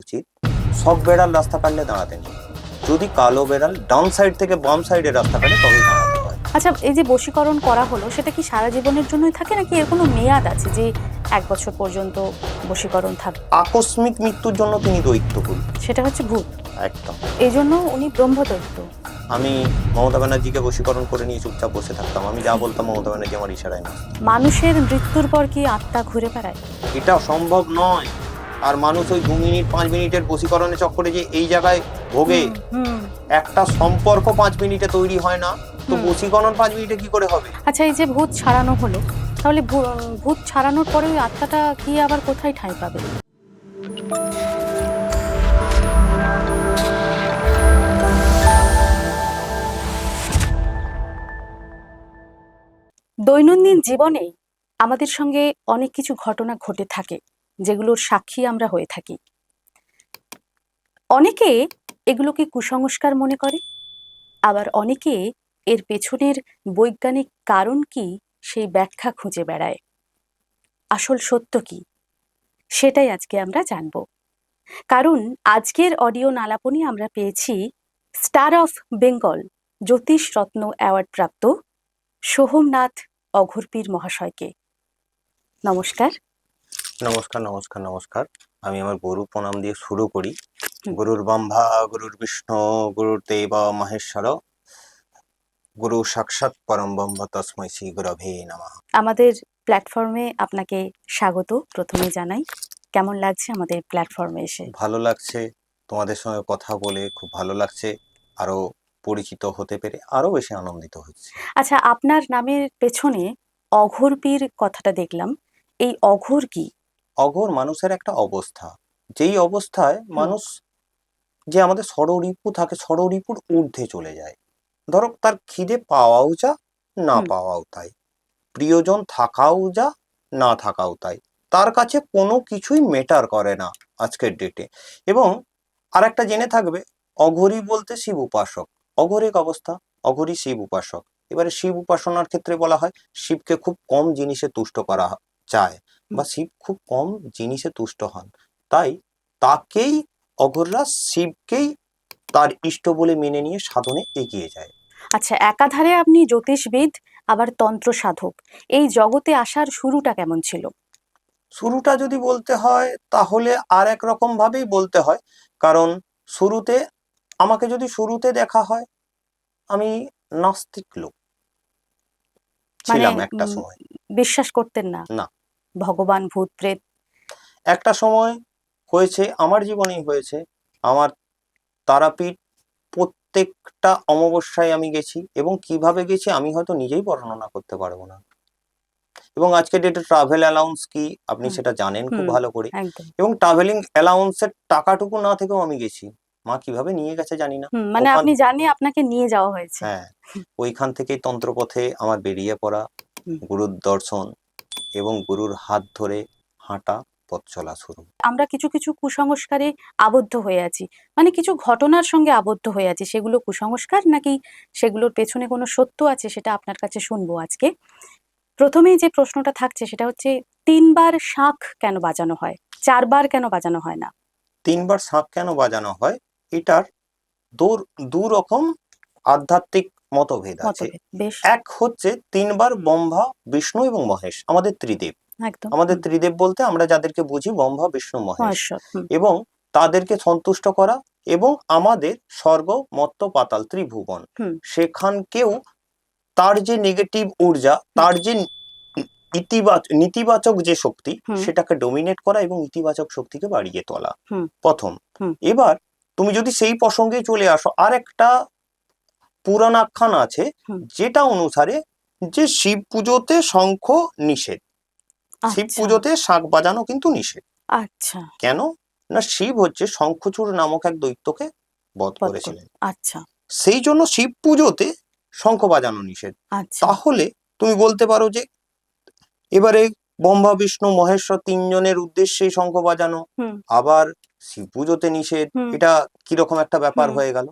উচিত সব বেড়াল রাস্তা কাটলে দাঁড়াতে নেই, যদি কালো বেড়াল ডাউন সাইড থেকে বাম সাইডে রাস্তা কাটে তবেই দাঁড়াতে হয়। আচ্ছা, এই যে বশীকরণ করা হলো সেটা কি সারা জীবনের জন্যই থাকে নাকি এর কোনো মেয়াদ আছে যে 1 বছর পর্যন্ত বশীকরণ থাকবে? আকস্মিক মৃত্যুর জন্য তিনি দৈত্যকুল। সেটা হচ্ছে ভূত, একদম। এই জন্য উনি ব্রহ্মদৈত্য। আমি মমতা ব্যানার্জিকে বশীকরণ করে নিয়ে চুপচাপ বসে থাকতাম, আমি যা বলতাম মমতা ব্যানার্জি আমার ইশারায় না। মানুষের মৃত্যুর পর কি আত্মা ঘুরে বেড়ায়? এটা সম্ভব নয়। আর মানুষ ওই 2 মিনিট 5 মিনিটের বশীকরণের চক্করে যে এই জায়গায় ভোগে, একটা সম্পর্ক 5 মিনিটে তৈরি হয় না, তো বশীকরণ 5 মিনিটে কি করে হবে? আচ্ছা, এই যে ভূত ছাড়ানো হলো, তাহলে ভূত ছাড়ানোর পরে ওই আত্মাটা কি আবার কোথায় ঠাঁই পাবে? দৈনন্দিন জীবনে আমাদের সঙ্গে অনেক কিছু ঘটনা ঘটে থাকে যেগুলোর সাক্ষী আমরা হয়ে থাকি। অনেকে এগুলোকে কুসংস্কার মনে করে, আবার অনেকে এর পেছনের বৈজ্ঞানিক কারণ কি সেই ব্যাখ্যা খুঁজে বেড়ায়। আসল সত্য কি সেটাই আজকে আমরা জানব। কারণ আজকের অডিও নালাপনি আমরা পেয়েছি star of Bengal Jyotish Ratna award প্রাপ্ত সোহমনাথ অঘোরপীর মহাশয়কে। নমস্কার। নমস্কার নমস্কার নমস্কার। আমি আমার গুরু প্রণাম দিয়ে শুরু করি। গুরুর ব্রহ্মা, গুরুর বিষ্ণু, গুরুর দেব মহেশ্বর, গুরু সাক্ষাৎ পরম ব্রহ্ম তস্मै শ্রী গুরবে নমঃ। আমাদের প্ল্যাটফর্মে আপনাকে স্বাগত প্রথমে জানাই। কেমন লাগছে আমাদের প্ল্যাটফর্মে এসে? ভালো লাগছে, তোমাদের সঙ্গে কথা বলে খুব ভালো লাগছে, আরো পরিচিত হতে পেরে আরো বেশি আনন্দিত হচ্ছে। আচ্ছা, আপনার নামের পেছনে অঘোরপীর কথাটা দেখলাম, এই অঘোর কি? অঘোর মানুষের একটা অবস্থা, যেই অবস্থায় মানুষ, যে আমাদের ষড়রিপু থাকে, ষড়রিপুর ঊর্ধ্বে চলে যায়। ধরো তার খিদে পাওয়াও যা, না পাওয়াও তাই, প্রিয়জন থাকাও যা, না থাকাও তাই, তার কাছে কোনো কিছুই মেটার করে না আজকের ডেটে। এবং আর একটা জেনে থাকবে, অঘোরী বলতে শিব উপাসক, অঘোরিক অবস্থা, অঘোরী শিব উপাসক। এবারে শিব উপাসনার ক্ষেত্রে বলা হয় শিবকে খুব কম জিনিসে তুষ্ট করা চায়, বা শিব খুব কম জিনিসে তুষ্ট হন, তাই তাকেই অঘোররা শিবকেই তার ইষ্ট বলে মেনে নিয়ে সাধনে এগিয়ে যায়। আচ্ছা, একাধারে আপনি জ্যোতিষবিদ আবার তন্ত্র সাধক, এই জগতে আসার শুরুটা কেমন ছিল? শুরুটা যদি বলতে হয় তাহলে আর এক রকম ভাবেই বলতে হয়, কারণ শুরুতে, আমাকে যদি শুরুতে দেখা হয়, আমি নাস্তিক লোক ছিলাম একটা সময়। বিশ্বাস করতেন না না, ভগবান, ভূত, প্রেত? একটা সময় হয়েছে, আমার জীবনেই হয়েছে, আমার তারাপীঠ প্রত্যেকটা অমাবস্যায় আমি গেছি, এবং কিভাবে গেছি আমি হয়তো নিজেই বর্ণনা করতে পারবো না। এবং আজকে ডেটে ট্রাভেল অ্যালাউন্স কি আপনি সেটা জানেন খুব ভালো করে, এবং ট্রাভেলিং অ্যালাউন্সের টাকাটুকু না থেকেও আমি গেছি, মা কিভাবে নিয়ে গেছে জানি না। মানে আপনি জানি আপনাকে নিয়ে যাওয়া হয়েছে। হ্যাঁ, ওইখান থেকেই তন্ত্রপথে আমার বেরিয়ে পড়া, গুরুর দর্শন এবং গুরুর হাত ধরে হাঁটা, পথ চলা শুরু। আমরা কিছু কিছু কুসংস্কারে আবদ্ধ হয়ে আছি, মানে কিছু ঘটনার সঙ্গে আবদ্ধ হয়ে আছি, সেগুলো কুসংস্কার নাকি সেগুলোর পেছনে কোনো সত্য আছে সেটা আপনার কাছে শুনবো আজকে। প্রথমেই যে প্রশ্নটা থাকছে সেটা হচ্ছে 3 বার শাঁখ কেন বাজানো হয়, 4 বার কেন বাজানো হয় না? 3 বার শাঁখ কেন বাজানো হয়, এটার দু রকম আধ্যাত্মিক মতভেদ আছে। এক হচ্ছে 3 বার ব্রহ্মা, বিষ্ণু এবং মহেশ, আমাদের ত্রিদেব। আমাদের ত্রিদেব বলতে আমরা যাদেরকে বুঝি ব্রহ্মা, বিষ্ণু, মহেশ, এবং তাদেরকে সন্তুষ্ট করা, এবং আমাদের স্বর্গ, মর্ত্য, পাতাল, ত্রিভুবন, সেখানকেও তার যে নেগেটিভ ঊর্জা, তার যে নেতিবাচক যে শক্তি, সেটাকে ডমিনেট করা এবং ইতিবাচক শক্তিকে বাড়িয়ে তোলা, প্রথম। এবার তুমি যদি সেই প্রসঙ্গে চলে আসো, আর একটা পুরাণ আখ্যান আছে যেটা অনুসারে যে শিব পুজোতে শঙ্খ নিষেধ, শিব পুজোতে শাঁখ বাজানো কিন্তু নিষেধ। আচ্ছা, কেন না, শিব হচ্ছে শঙ্খচূড় নামক এক দৈত্যকে বধ করেছিলেন। আচ্ছা, সেই জন্য শিব পুজোতে শঙ্খ বাজানো নিষেধ। তাহলে তুমি বলতে পারো যে এবারে ব্রহ্মা, বিষ্ণু, মহেশ্বর তিনজনের উদ্দেশ্যে শঙ্খ বাজানো, আবার শিব পুজোতে নিষেধ, এটা কিরকম একটা ব্যাপার হয়ে গেল।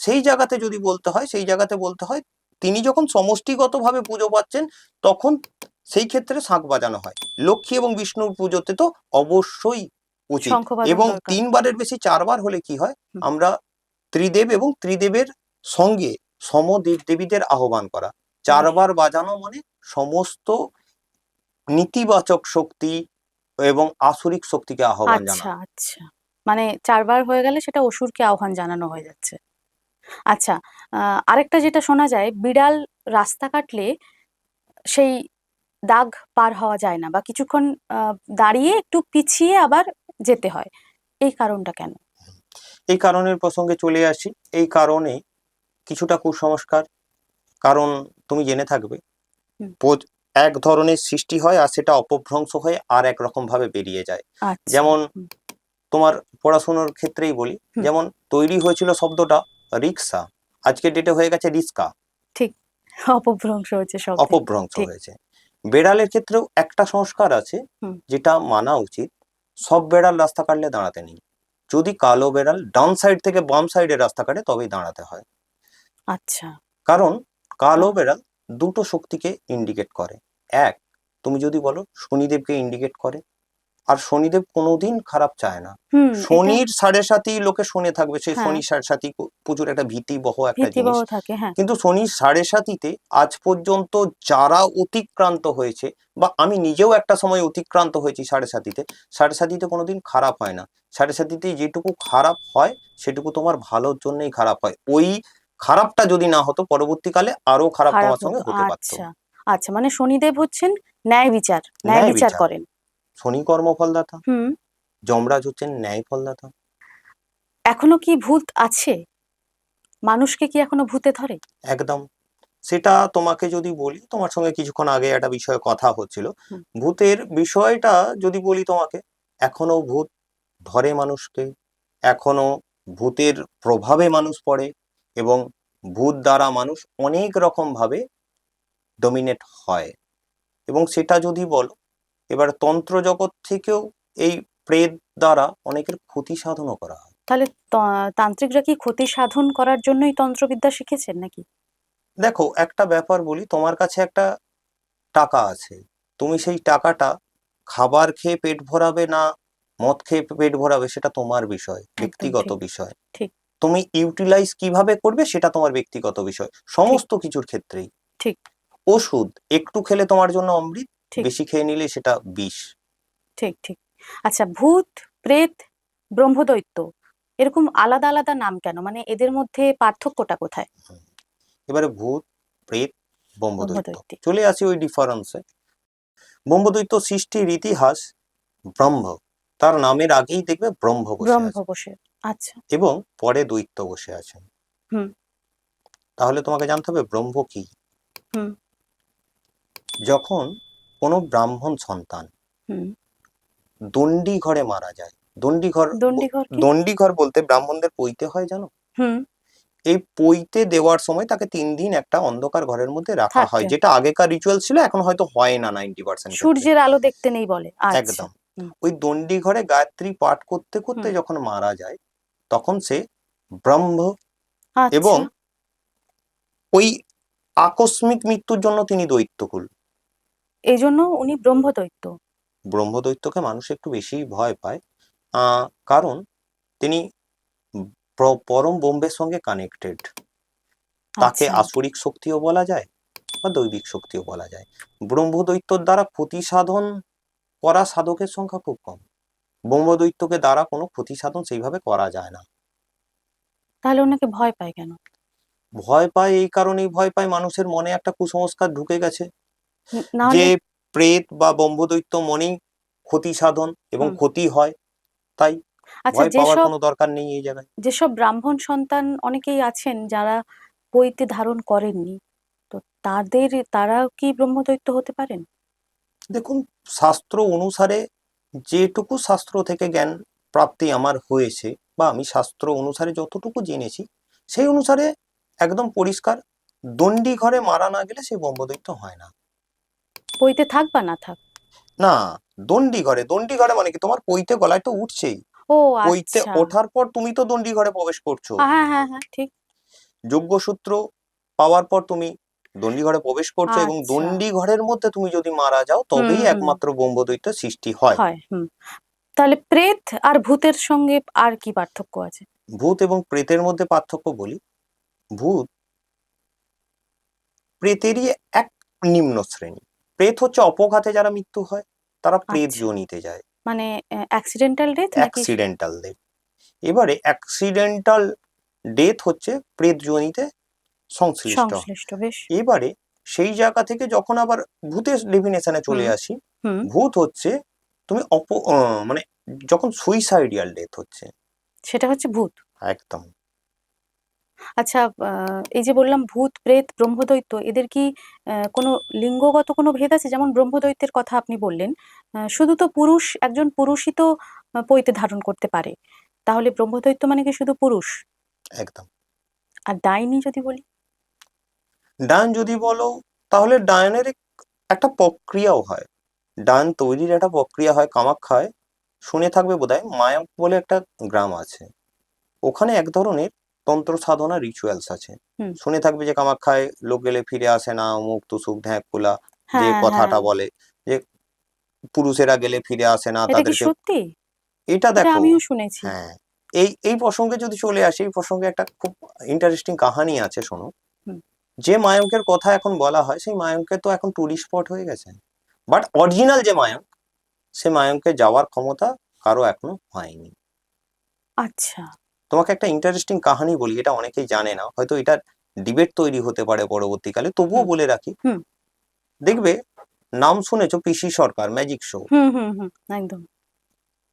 সেই জায়গাতে যদি বলতে হয়, সেই জায়গাতে বলতে হয় তিনি যখন সমষ্টিগতভাবে পুজো পাচ্ছেন তখন সেই ক্ষেত্রে শাঁখ বাজানো হয়। লক্ষ্মী এবং বিষ্ণুর পুজোতে তো অবশ্যই উচিত। শঙ্খ বাঁধন এবং দরকার। 3 বারের বেশি 4 বার হলে কি হয়, হুম। আমরা ত্রিদেব এবং ত্রিদেবের সঙ্গে সমদেব দেবীদের আহ্বান করা। 4 বার বাজানো মানে সমস্ত নীতিবাচক শক্তি এবং আসুরিক শক্তিকে আহ্বান আচ্ছা জানানো। আচ্ছা, মানে 4 বার হয়ে গেলে সেটা অসুরকে আহ্বান জানানো হয়ে যাচ্ছে। আচ্ছা, আরেকটা যেটা শোনা যায়, বিড়াল রাস্তা কাটলে সেই দাগ পার হওয়া যায় না, বা কিছুক্ষণ দাঁড়িয়ে একটু পিছিয়ে আবার যেতে হয়। এই কারণটা কেন? এই কারণের প্রসঙ্গে চলে আসি। এই কারণে কিছুটা কুসংস্কার, কারণ তুমি জেনে থাকবে হুম। এক ধরনের সৃষ্টি হয় আর সেটা অপভ্রংশ হয়ে আর এক রকম ভাবে বেরিয়ে যায়। আচ্ছা। যেমন হুম। তোমার পড়াশোনার ক্ষেত্রেই বলি, হুম। যেমন তৈরি হয়েছিল শব্দটা রিক্সা, আজকের ডেটে হয়ে গেছে রিস্কা, ঠিক, অপভ্রংশ হচ্ছে শব্দে। অপভ্রংশ ঠিক। হয়েছে। বেড়ালের ক্ষেত্রেও একটা সংস্কার আছে হুম। যেটা মানা উচিত, সব বেড়াল রাস্তা কাটলে দাঁড়াতে নেই। যদি কালো বেড়াল ডান সাইড থেকে বাম সাইডে রাস্তা কাটে তবেই দাঁড়াতে হয়। আচ্ছা। কারণ কালো বেড়াল দুটো শক্তিকে ইন্ডিকেট করে। এক, তুমি যদি বলো শনিদেবকে ইন্ডিকেট করে, আর শনিদেব কোনোদিন খারাপ চায় না। হুম, এটা শনির সাড়ে সাথী লোকে শুনে থাকবে, সেই হ্যাঁ, শনির সাড়ে সাথী প্রচুর একটা ভীতিবহ একটা ভীতিবহ জিনিস। থাকে, হ্যাঁ। কিন্তু শনির সাড়ে সাথীতে আজ পর্যন্ত যারা অতিক্রান্ত হয়েছে, বা আমি নিজেও একটা সময় অতিক্রান্ত হয়েছি সাড়ে সাথীতে কোনোদিন খারাপ হয় না। সাড়ে সাথীতে যেটুকু খারাপ হয় সেটুকু তোমার ভালোর জন্যই খারাপ হয়। ওই খারাপটা যদি না হতো পরবর্তীকালে আরো খারাপ খারাপ তোমার সঙ্গে হতো। হতে পারতো। আচ্ছা, আচ্ছা, মানে শনিদেব হচ্ছেন ন্যায় বিচার, ন্যায় ন্যায় বিচার বিচার, করেন। শনি কর্মফলদাতা, হুম। যমরাজ হচ্ছেন ন্যায় ফলদাতা। এখনো কি ভূত আছে? মানুষকে কি এখনো ভূতে ধরে? একদম। সেটা তোমাকে যদি বলি, তোমার সঙ্গে কিছুক্ষণ আগে একটা বিষয়ে কথা হচ্ছিল, হুম। ভূতের বিষয়টা যদি বলি তোমাকে, এখনো ভূত ধরে মানুষকে, এখনো ভূতের প্রভাবে মানুষ পড়ে, এবং ভূত দ্বারা মানুষ অনেক রকম ভাবে ডমিনেট হয়। এবং সেটা যদি বলো, এবার তন্ত্র জগৎ থেকেও এই প্রেত দ্বারা অনেকের ক্ষতি সাধনও করা হয়। তাহলে তান্ত্রিকরা কি ক্ষতি সাধন করার জন্যই তন্ত্রবিদ্যা শিখেছেন নাকি? দেখো, একটা ব্যাপার বলি, তোমার কাছে একটা টাকা আছে, তুমি সেই টাকাটা খাবার খেয়ে পেট ভরাবে না মদ খেয়ে পেট ভরাবে সেটা তোমার বিষয়, একদম ব্যক্তিগত ঠিক। বিষয়। ঠিক। তুমি ইউটিলাইজ কিভাবে করবে সেটা তোমার ব্যক্তিগত বিষয়, ঠিক। সমস্ত কিছুর ক্ষেত্রেই। ঠিক। ওষুধ একটু খেলে তোমার জন্য অমৃত, ঠিক। বেশি খেয়ে নিলে সেটা বিষ। ঠিক। ঠিক। আচ্ছা, ভূত, প্রেত, ব্রহ্মদৈত্য এরকম আলাদা আলাদা নাম কেন? মানে এদের মধ্যে পার্থক্যটা কোথায়? এবারে ভূত, প্রেত, ব্রহ্মদৈত্য, ব্রহ্মদৈত্যে। চলে আসি ওই ডিফারেন্সে। ব্রহ্মদৈত্য সৃষ্টির ইতিহাস ব্রহ্ম, তার নামের আগেই দেখবে ব্রহ্ম বসে ব্রহ্ম আছে, বসে। আচ্ছা। এবং পরে দৈত্য বসে আছেন। হুম। তাহলে তোমাকে জানতে হবে ব্রহ্ম কি। হুম। যখন কোনো ব্রাহ্মণ সন্তান হুম। দণ্ডি ঘরে মারা যায়, দণ্ডি ঘর, দণ্ডিঘর কি? দণ্ডি ঘর বলতে ব্রাহ্মণদের পৈতে হয় জানো, হুম। এই পৈতে দেওয়ার সময় তাকে 3 দিন একটা অন্ধকার ঘরের মধ্যে রাখা হয়, থাকতে যেটা আগেকার রিচুয়াল ছিল, এখন হয়তো হয় না 90% ক্ষেত্রে। সূর্যের আলো দেখতে নেই বলে। আচ্ছা। একদম। হুম। ওই দণ্ডি ঘরে গায়ত্রী পাঠ করতে করতে হুম। যখন মারা যায়, তখন সে ব্রহ্ম, এবং আচ্ছা, ওই আকস্মিক মৃত্যুর জন্য তিনি দৈত্যকুল। এই জন্য উনি ব্রহ্মদৈত্য। ব্রহ্মদৈত্যকে মানুষ একটু বেশি ভয় পায়, কারণ তিনি পরম ব্রহ্মের সঙ্গে কানেক্টেড। তাকে আচ্ছা। আসরিক শক্তিও বলা যায় বা দৈবিক শক্তিও বলা যায়। ব্রহ্মদৈত্যর দ্বারা ক্ষতি সাধন করা সাধকের সংখ্যা খুব কম। ব্রহ্মদৈত্যকে দ্বারা কোনো ক্ষতি সাধন সেইভাবে করা যায় না। তাহলে ওনাকে ভয় পায় কেন? ভয় পায় এই কারণেই ভয় পায়, মানুষের মনে একটা কুসংস্কার ঢুকে গেছে না যে হলে। প্রেত বা ব্রহ্মদৈত্য মনেই ক্ষতি সাধন এবং হুম। ক্ষতি হয়, তাই আচ্ছা, ভয় পাওয়ার কোনো দরকার নেই এই জায়গায়। যেসব ব্রাহ্মণ সন্তান অনেকেই আছেন যারা পৈতে ধারণ করেননি, তো তারা কি ব্রহ্মদৈত্য হতে পারেন? দেখুন, শাস্ত্র অনুসারে যেটুকু শাস্ত্র থেকে জ্ঞান প্রাপ্তি আমার হয়েছে, বা আমি শাস্ত্র অনুসারে যতটুকু জেনেছি, সেই অনুসারে একদম পরিষ্কার, দণ্ডি ঘরে মারা না গেলে সে ব্রহ্মদৈত্য হয় না। পৈতে থাক বা না থাক। না, দণ্ডি ঘরে, দণ্ডি ঘরে মানে কি, তোমার পৈতে গলায় তো উঠছেই, ও পৈতে আচ্ছা। ওঠার পর তুমি তো দণ্ডি ঘরে প্রবেশ করছো। হ্যাঁ, হ্যাঁ, হ্যাঁ, ঠিক। যজ্ঞসূত্র পাওয়ার পর তুমি দণ্ডি ঘরে প্রবেশ করছো, এবং আচ্ছা। দণ্ডি ঘরের মধ্যে তুমি যদি মারা যাও হুম। তবেই হুম। একমাত্র ব্রহ্মদৈত্য সৃষ্টি হয়। হয়। হুম। তাহলে প্রেত আর ভূতের সঙ্গে আর কি পার্থক্য আছে? ভূত এবং প্রেতের মধ্যে পার্থক্য বলি, ভূত প্রেতেরই এক নিম্ন শ্রেণী। প্রেত হচ্ছে অপঘাতে যারা মৃত্যু হয়, তারা প্রেত আচ্ছা, যোনিতে যায়, মানে অ্যাক্সিডেন্টাল ডেথ নাকি? Accidental death. এবারে অ্যাক্সিডেন্টাল ডেথ হচ্ছে প্রেত যোনিতে সংশ্লিষ্ট হয়। সংশ্লিষ্ট, বেশ। এবারে সেই জায়গা থেকে যখন আবার ভূতের ডেফিনেশনে চলে হুম আসি, হুম। ভূত হচ্ছে তুমি মানে যখন সুইসাইডিয়াল ডেথ হচ্ছে, সেটা হচ্ছে ভূত। একদম। আচ্ছা, এই যে বললাম ভূত, প্রেত, ব্রহ্মদৈত্য, এদের কি কোনো লিঙ্গগত কোনো ভেদ আছে? যেমন ব্রহ্মদৈত্যের কথা আপনি বললেন, শুধু তো পুরুষ, একজন পুরুষই তো পৈতে ধারণ করতে পারে। তাহলে ব্রহ্মদৈত্য মানে কি শুধু পুরুষ? একদম। আর ডাইনি যদি বলি? ডায়ন যদি বলো, তাহলে ডায়নের একটা প্রক্রিয়াও হয়, ডায়ন তৈরির একটা প্রক্রিয়া হয় কামাখ্যায়। শুনে থাকবে বোধহয়, মায়াঙ্ক বলে একটা গ্রাম আছে, ওখানে এক ধরনের তন্ত্র সাধনা রিচুয়ালস আছে। হুম। শুনে থাকবে যে কামাখ্যায় লোক গেলে ফিরে আসে না, অমুক তুসুক ঢ্যাঁকুলা, যে হ্যাঁ হ্যাঁ। কথাটা বলে যে পুরুষেরা গেলে ফিরে আসে না এটা কি তাদেরকে। সত্যি? এটা এটা দেখো, আমিও শুনেছি। হ্যাঁ, এই এই প্রসঙ্গে যদি চলে আসি, এই প্রসঙ্গে একটা খুব ইন্টারেস্টিং কাহানি আছে, শোনো। হুম। যে মায়ঙ্কের কথা এখন বলা হয়, সেই মায়ঙ্কে তো এখন টুরিস্ট স্পট হয়ে গেছে, বাট অরিজিনাল যে মায়ঙ্ক, সে মায়ঙ্কে যাওয়ার ক্ষমতা কারো এখনো হয়নি। আচ্ছা। তোমাকে একটা ইন্টারেস্টিং কাহানি বলি, এটা অনেকেই জানে না, হয়তো এটা ডিবেট তৈরি হতে পারে পরবর্তীকালে, তবুও হুম বলে রাখি। হুম দেখবে, নাম শুনেছো পিসি সরকার, ম্যাজিক শো। হুম হুম হুম, একদম।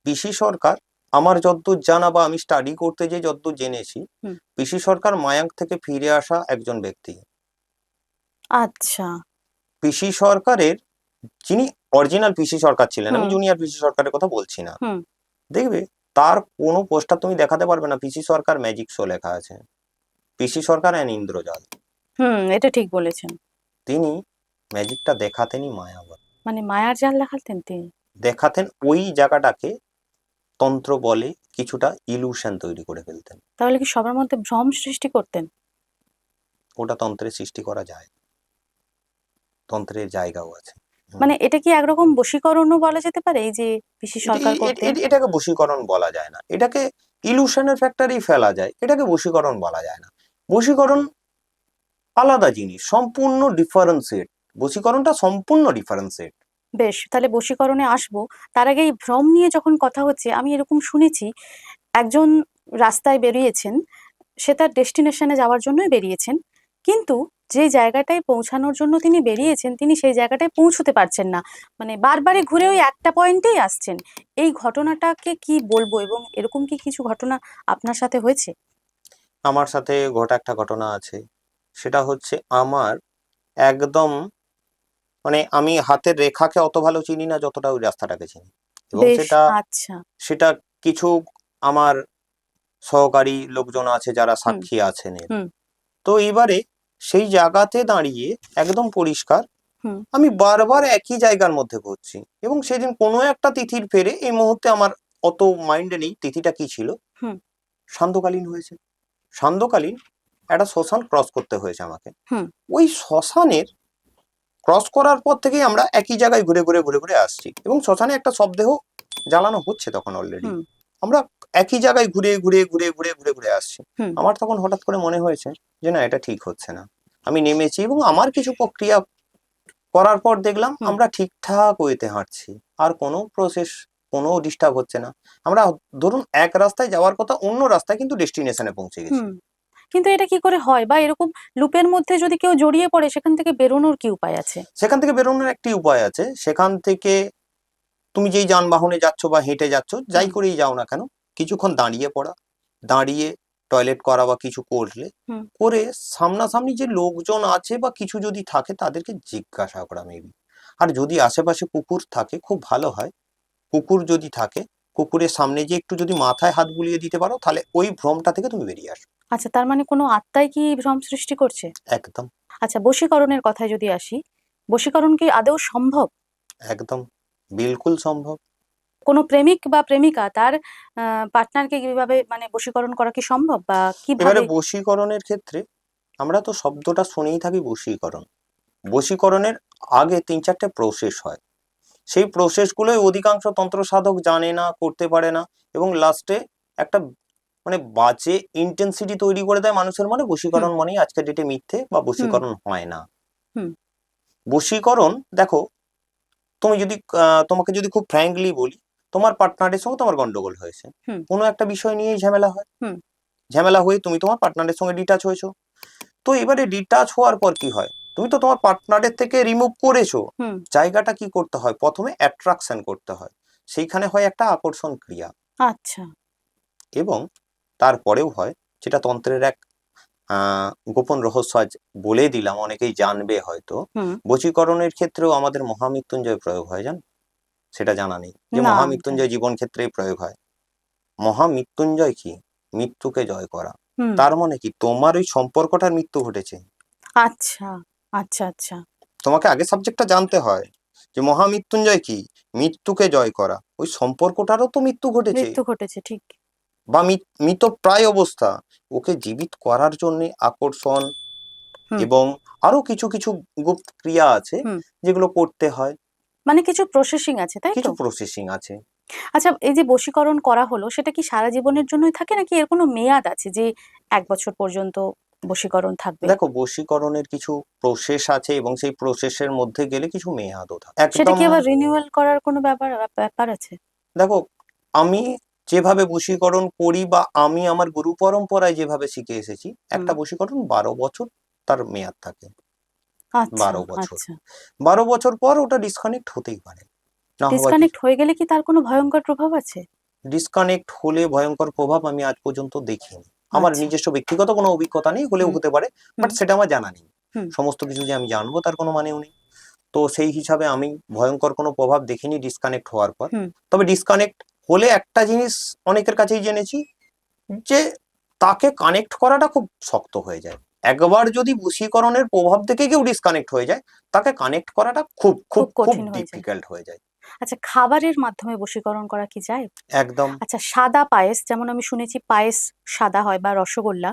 পিসি সরকার, আমার যতদূর জানা বা আমি স্টাডি করতে যে যতদূর জেনেছি, হুম। পিসি সরকার মায়াঙ্ক থেকে ফিরে আসা একজন ব্যক্তি। আচ্ছা। পিসি সরকারের, যিনি অরিজিনাল পিসি সরকার ছিলেন, আমি হুম জুনিয়র পিসি সরকারের কথা বলছি না, হুম। দেখবে তার কোনো পোস্টার তুমি দেখাতে পারবে না পিসি সরকার ম্যাজিক শো লেখা আছে। পিসি সরকার অ্যান ইন্দ্রজাল। হুম, এটা ঠিক বলেছেন। তিনি ম্যাজিকটা দেখাতেনই মায়াবত, মানে মায়ার জাল দেখাতেন তিনি? দেখাতেন ওই জায়গাটাকে তন্ত্র বলে কিছুটা ইলুশন তৈরি করে ফেলতেন। তাহলে কি সবার মধ্যে ভ্রম সৃষ্টি করতেন? ওটা তন্ত্রের সৃষ্টি করা যায়, তন্ত্রের জায়গাও আছে। মানে এটা কি একরকম বশীকরণও বলা যেতে পারে, এই যে পিসি সরকার করতেন? এটাকে বশীকরণ বলা যায় না, এটাকে ইলুশনের ফ্যাক্টরি ফেলা যায়, এটাকে বশীকরণ বলা যায় না। বশীকরণ আলাদা জিনিস, সম্পূর্ণ ডিফারেন্সিয়েট। বশীকরণটা সম্পূর্ণ ডিফারেন্সিয়েট। বেশ, তাহলে বশীকরণে আসবো। তার আগে এই ভ্রম নিয়ে যখন কথা হচ্ছে, আমি এরকম শুনেছি, একজন রাস্তায় বেরিয়েছেন, সে তার ডেস্টিনেশনে যাওয়ার জন্যই বেরিয়েছেন, কিন্তু যে জায়গাটায় পৌঁছানোর জন্য তিনি বেরিয়েছেন, তিনি সেই জায়গাটায় পৌঁছতে পারছেন না। মানে বারবারই ঘুরে ওই একটা পয়েন্টেই আসছেন। এই ঘটনাটাকে কি বলবো, এবং এরকম কি কিছু ঘটনা আপনার সাথে হয়েছে? আমার সাথে ঘটা একটা ঘটনা আছে, সেটা হচ্ছে আমার একদম, মানে আমি হাতের রেখাকে অত ভালো চিনি না যতটা ওই রাস্তাটাকে চিনি, এবং বেশ। সেটা আচ্ছা। সেটা কিছু আমার সহকারী লোকজন আছে যারা হুম সাক্ষী আছেন এর। হুম তো এবারে সেই জায়গাতে দাঁড়িয়ে একদম পরিষ্কার, হুম আমি বারবার একই জায়গার মধ্যে ঘুরছি, এবং সেদিন কোনো একটা তিথির ফেরে, এই মুহূর্তে আমার অত মাইন্ডে নেই তিথিটা কি ছিল, হুম সান্ধ্যকালীন হয়েছে। সান্ধ্যকালীন একটা শ্মশান ক্রস করতে হয়েছে আমাকে। হুম ওই শ্মশানের ক্রস করার পর থেকেই আমরা একই জায়গায় ঘুরে ঘুরে ঘুরে ঘুরে আসছি, এবং শ্মশানে একটা শবদেহ জ্বালানো হচ্ছে তখন অলরেডি। হুম আমরা একই জায়গায় ঘুরে ঘুরে ঘুরে ঘুরে ঘুরে ঘুরে আসছি। হুম আমার তখন হঠাৎ করে মনে হয়েছে যে না, এটা ঠিক হচ্ছে না। আমি নেমেছি এবং আমার কিছু প্রক্রিয়া করার পর দেখলাম হুম আমরা ঠিকঠাক ওয়েতে হাঁটছি, আর কোনো প্রসেস, কোনো ডিস্টার্ব হচ্ছে না। আমরা ধরুন এক রাস্তায় যাওয়ার কথা, অন্য রাস্তায় কিন্তু ডেস্টিনেশনে পৌঁছে গেছি। হুম। কিন্তু এটা কি করে হয়, বা এরকম লুপের মধ্যে যদি কেউ জড়িয়ে পড়ে, সেখান থেকে বেরোনোর কি উপায় আছে? সেখান থেকে বেরোনোর একটি উপায় আছে, সেখান থেকে তুমি যেই যানবাহনে যাচ্ছ বা হেঁটে যাচ্ছ, যাই হুম করেই যাও না কেন, কিছুক্ষণ দাঁড়িয়ে পড়া, দাঁড়িয়ে টয়লেট করা বা কিছু করলে, হুম করে সামনাসামনি যে লোকজন আছে বা কিছু যদি থাকে তাদেরকে জিজ্ঞাসা করা মেবি। আর যদি আশেপাশে কুকুর থাকে খুব ভালো হয়, কুকুর যদি থাকে, কুকুরের সামনে যে একটু যদি মাথায় হাত বুলিয়ে দিতে পারো, তাহলে ওই ভ্রমটা থেকে তুমি বেরিয়ে আসো। আচ্ছা, তার মানে কোনো আত্মাই কি ভ্রম সৃষ্টি করছে? একদম। আচ্ছা, বশীকরণের কথায় যদি আসি, বশীকরণ কি আদৌ সম্ভব? একদম, বিলকুল সম্ভব। কোনো প্রেমিক বা প্রেমিকা তার পার্টনারকে কিভাবে, মানে বশীকরণ করা কি সম্ভব, বা এবারে কিভাবে? বশীকরণের ক্ষেত্রে আমরা তো শব্দটা শুনেই থাকি বশীকরণ। বশীকরণের আগে 3-4টে প্রসেস হয়, সেই প্রসেসগুলোই অধিকাংশ তন্ত্র সাধক জানে না, করতে পারে না, এবং লাস্টে একটা মানে বাজে ইন্টেন্সিটি তৈরি করে দেয় মানুষের মনে। বশীকরণ মানেই আজকের ডেটে মিথ্যে বা বশীকরণ হয় না। হুম। বশীকরণ দেখো, তুমি যদি তোমাকে যদি খুব ফ্র্যাঙ্কলি বলি, তোমার পার্টনারের সঙ্গে তোমার গন্ডগোল হয়েছে, হুম। কোনো একটা বিষয় নিয়েই ঝামেলা হয়, হুম। ঝামেলা হয়ে তুমি তোমার পার্টনারের সঙ্গে ডিটাচ হয়েছো। তো এবারে ডিটাচ হওয়ার পর কি হয়, তুমি তো তোমার পার্টনারের থেকে রিমুভ করেছো, হুম। জায়গাটা কি করতে হয়, প্রথমে অ্যাট্রাকশন করতে হয়, সেইখানে হয় একটা আকর্ষণ ক্রিয়া, আচ্ছা। এবং তারপরেও হয়, যেটা তন্ত্রের এক গোপন রহস্য আজ বলে দিলাম, অনেকেই জানবে হয়তো। হুম। বশীকরণের ক্ষেত্রেও আমাদের মহামৃত্যুঞ্জয় প্রয়োগ হয়, জান? সেটা জানা নেই যে না, মহামৃত্যুঞ্জয় জীবন ক্ষেত্রেই প্রয়োগ হয়। মহামৃত্যুঞ্জয় কি? মৃত্যুকে জয় করা। হুম। তার মানে কি, তোমার ওই সম্পর্কটার মৃত্যু ঘটেছে। আচ্ছা, আচ্ছা, আচ্ছা। তোমাকে আগে সাবজেক্টটা জানতে হয় যে মহামৃত্যুঞ্জয় কি? মৃত্যুকে জয় করা। ওই সম্পর্কটারও তো মৃত্যু ঘটেছে, মৃত্যু ঘটেছে, ঠিক। বা মৃতপ্রায় অবস্থা, ওকে জীবিত করার জন্য আকর্ষণ হুম। এবং আরো কিছু কিছু গুপ্ত ক্রিয়া আছে হুম। যেগুলো করতে হয়, মানে কিছু প্রসেসিং আছে, তাই কিছু তো? প্রসেসিং আছে। আচ্ছা, এই যে বশীকরণ করা হলো, সেটা কি সারা জীবনের জন্যই থাকে, নাকি এর কোনো মেয়াদ আছে যে ১ বছর পর্যন্ত বশীকরণ থাকবে? দেখো, বশীকরণের কিছু প্রসেস আছে এবং সেই প্রসেসের মধ্যে গেলে কিছু মেয়াদও থাকে সেটা একদম। কি আবার রিনিউয়াল করার কোনো ব্যাপার আছে? দেখো, আমি যেভাবে বশীকরণ করি বা আমি আমার গুরু পরম্পরায় যেভাবে শিখে এসেছি, একটা হুম। বশীকরণ ১২ বছর তার মেয়াদ থাকে। আচ্ছা, ১২ বছর, আচ্ছা। ১২ বছর পর ওটা ডিসকানেক্ট হতেই পারে, না হওয়ার ডিসকানেক্ট কিছু। হয়ে গেলে কি তার কোনো ভয়ঙ্কর প্রভাব আছে? ডিসকানেক্ট হলে ভয়ঙ্কর প্রভাব আমি আজ পর্যন্ত দেখিনি। আমার আচ্ছা। নিজস্ব ব্যক্তিগত কোনো অভিজ্ঞতা নেই, হলেও হুম। হতে পারে, বাট হুম। সেটা আমার জানা নেই। হুম। সমস্ত কিছু যে আমি জানবো তার কোনো মানেও নেই। তো সেই হিসাবে আমি ভয়ঙ্কর কোনো প্রভাব দেখিনি ডিসকানেক্ট হওয়ার পর। হুম। তবে ডিসকানেক্ট হলে একটা জিনিস অনেকের কাছেই জেনেছি, যে তাকে কানেক্ট করাটা খুব শক্ত হয়ে যায়। একবার যদি বশীকরণের প্রভাব থেকে কেউ ডিসকানেক্ট হয়ে যায়, তাকে কানেক্ট করাটা খুব খুব খুব খুব কঠিন হয়ে যায়। ডিফিকাল্ট হয়ে যায়। আচ্ছা, খাবারের মাধ্যমে বশীকরণ করা কি যায়? একদম। আচ্ছা, সাদা পায়েস, যেমন আমি শুনেছি পায়েস সাদা হয়, বা রসগোল্লা,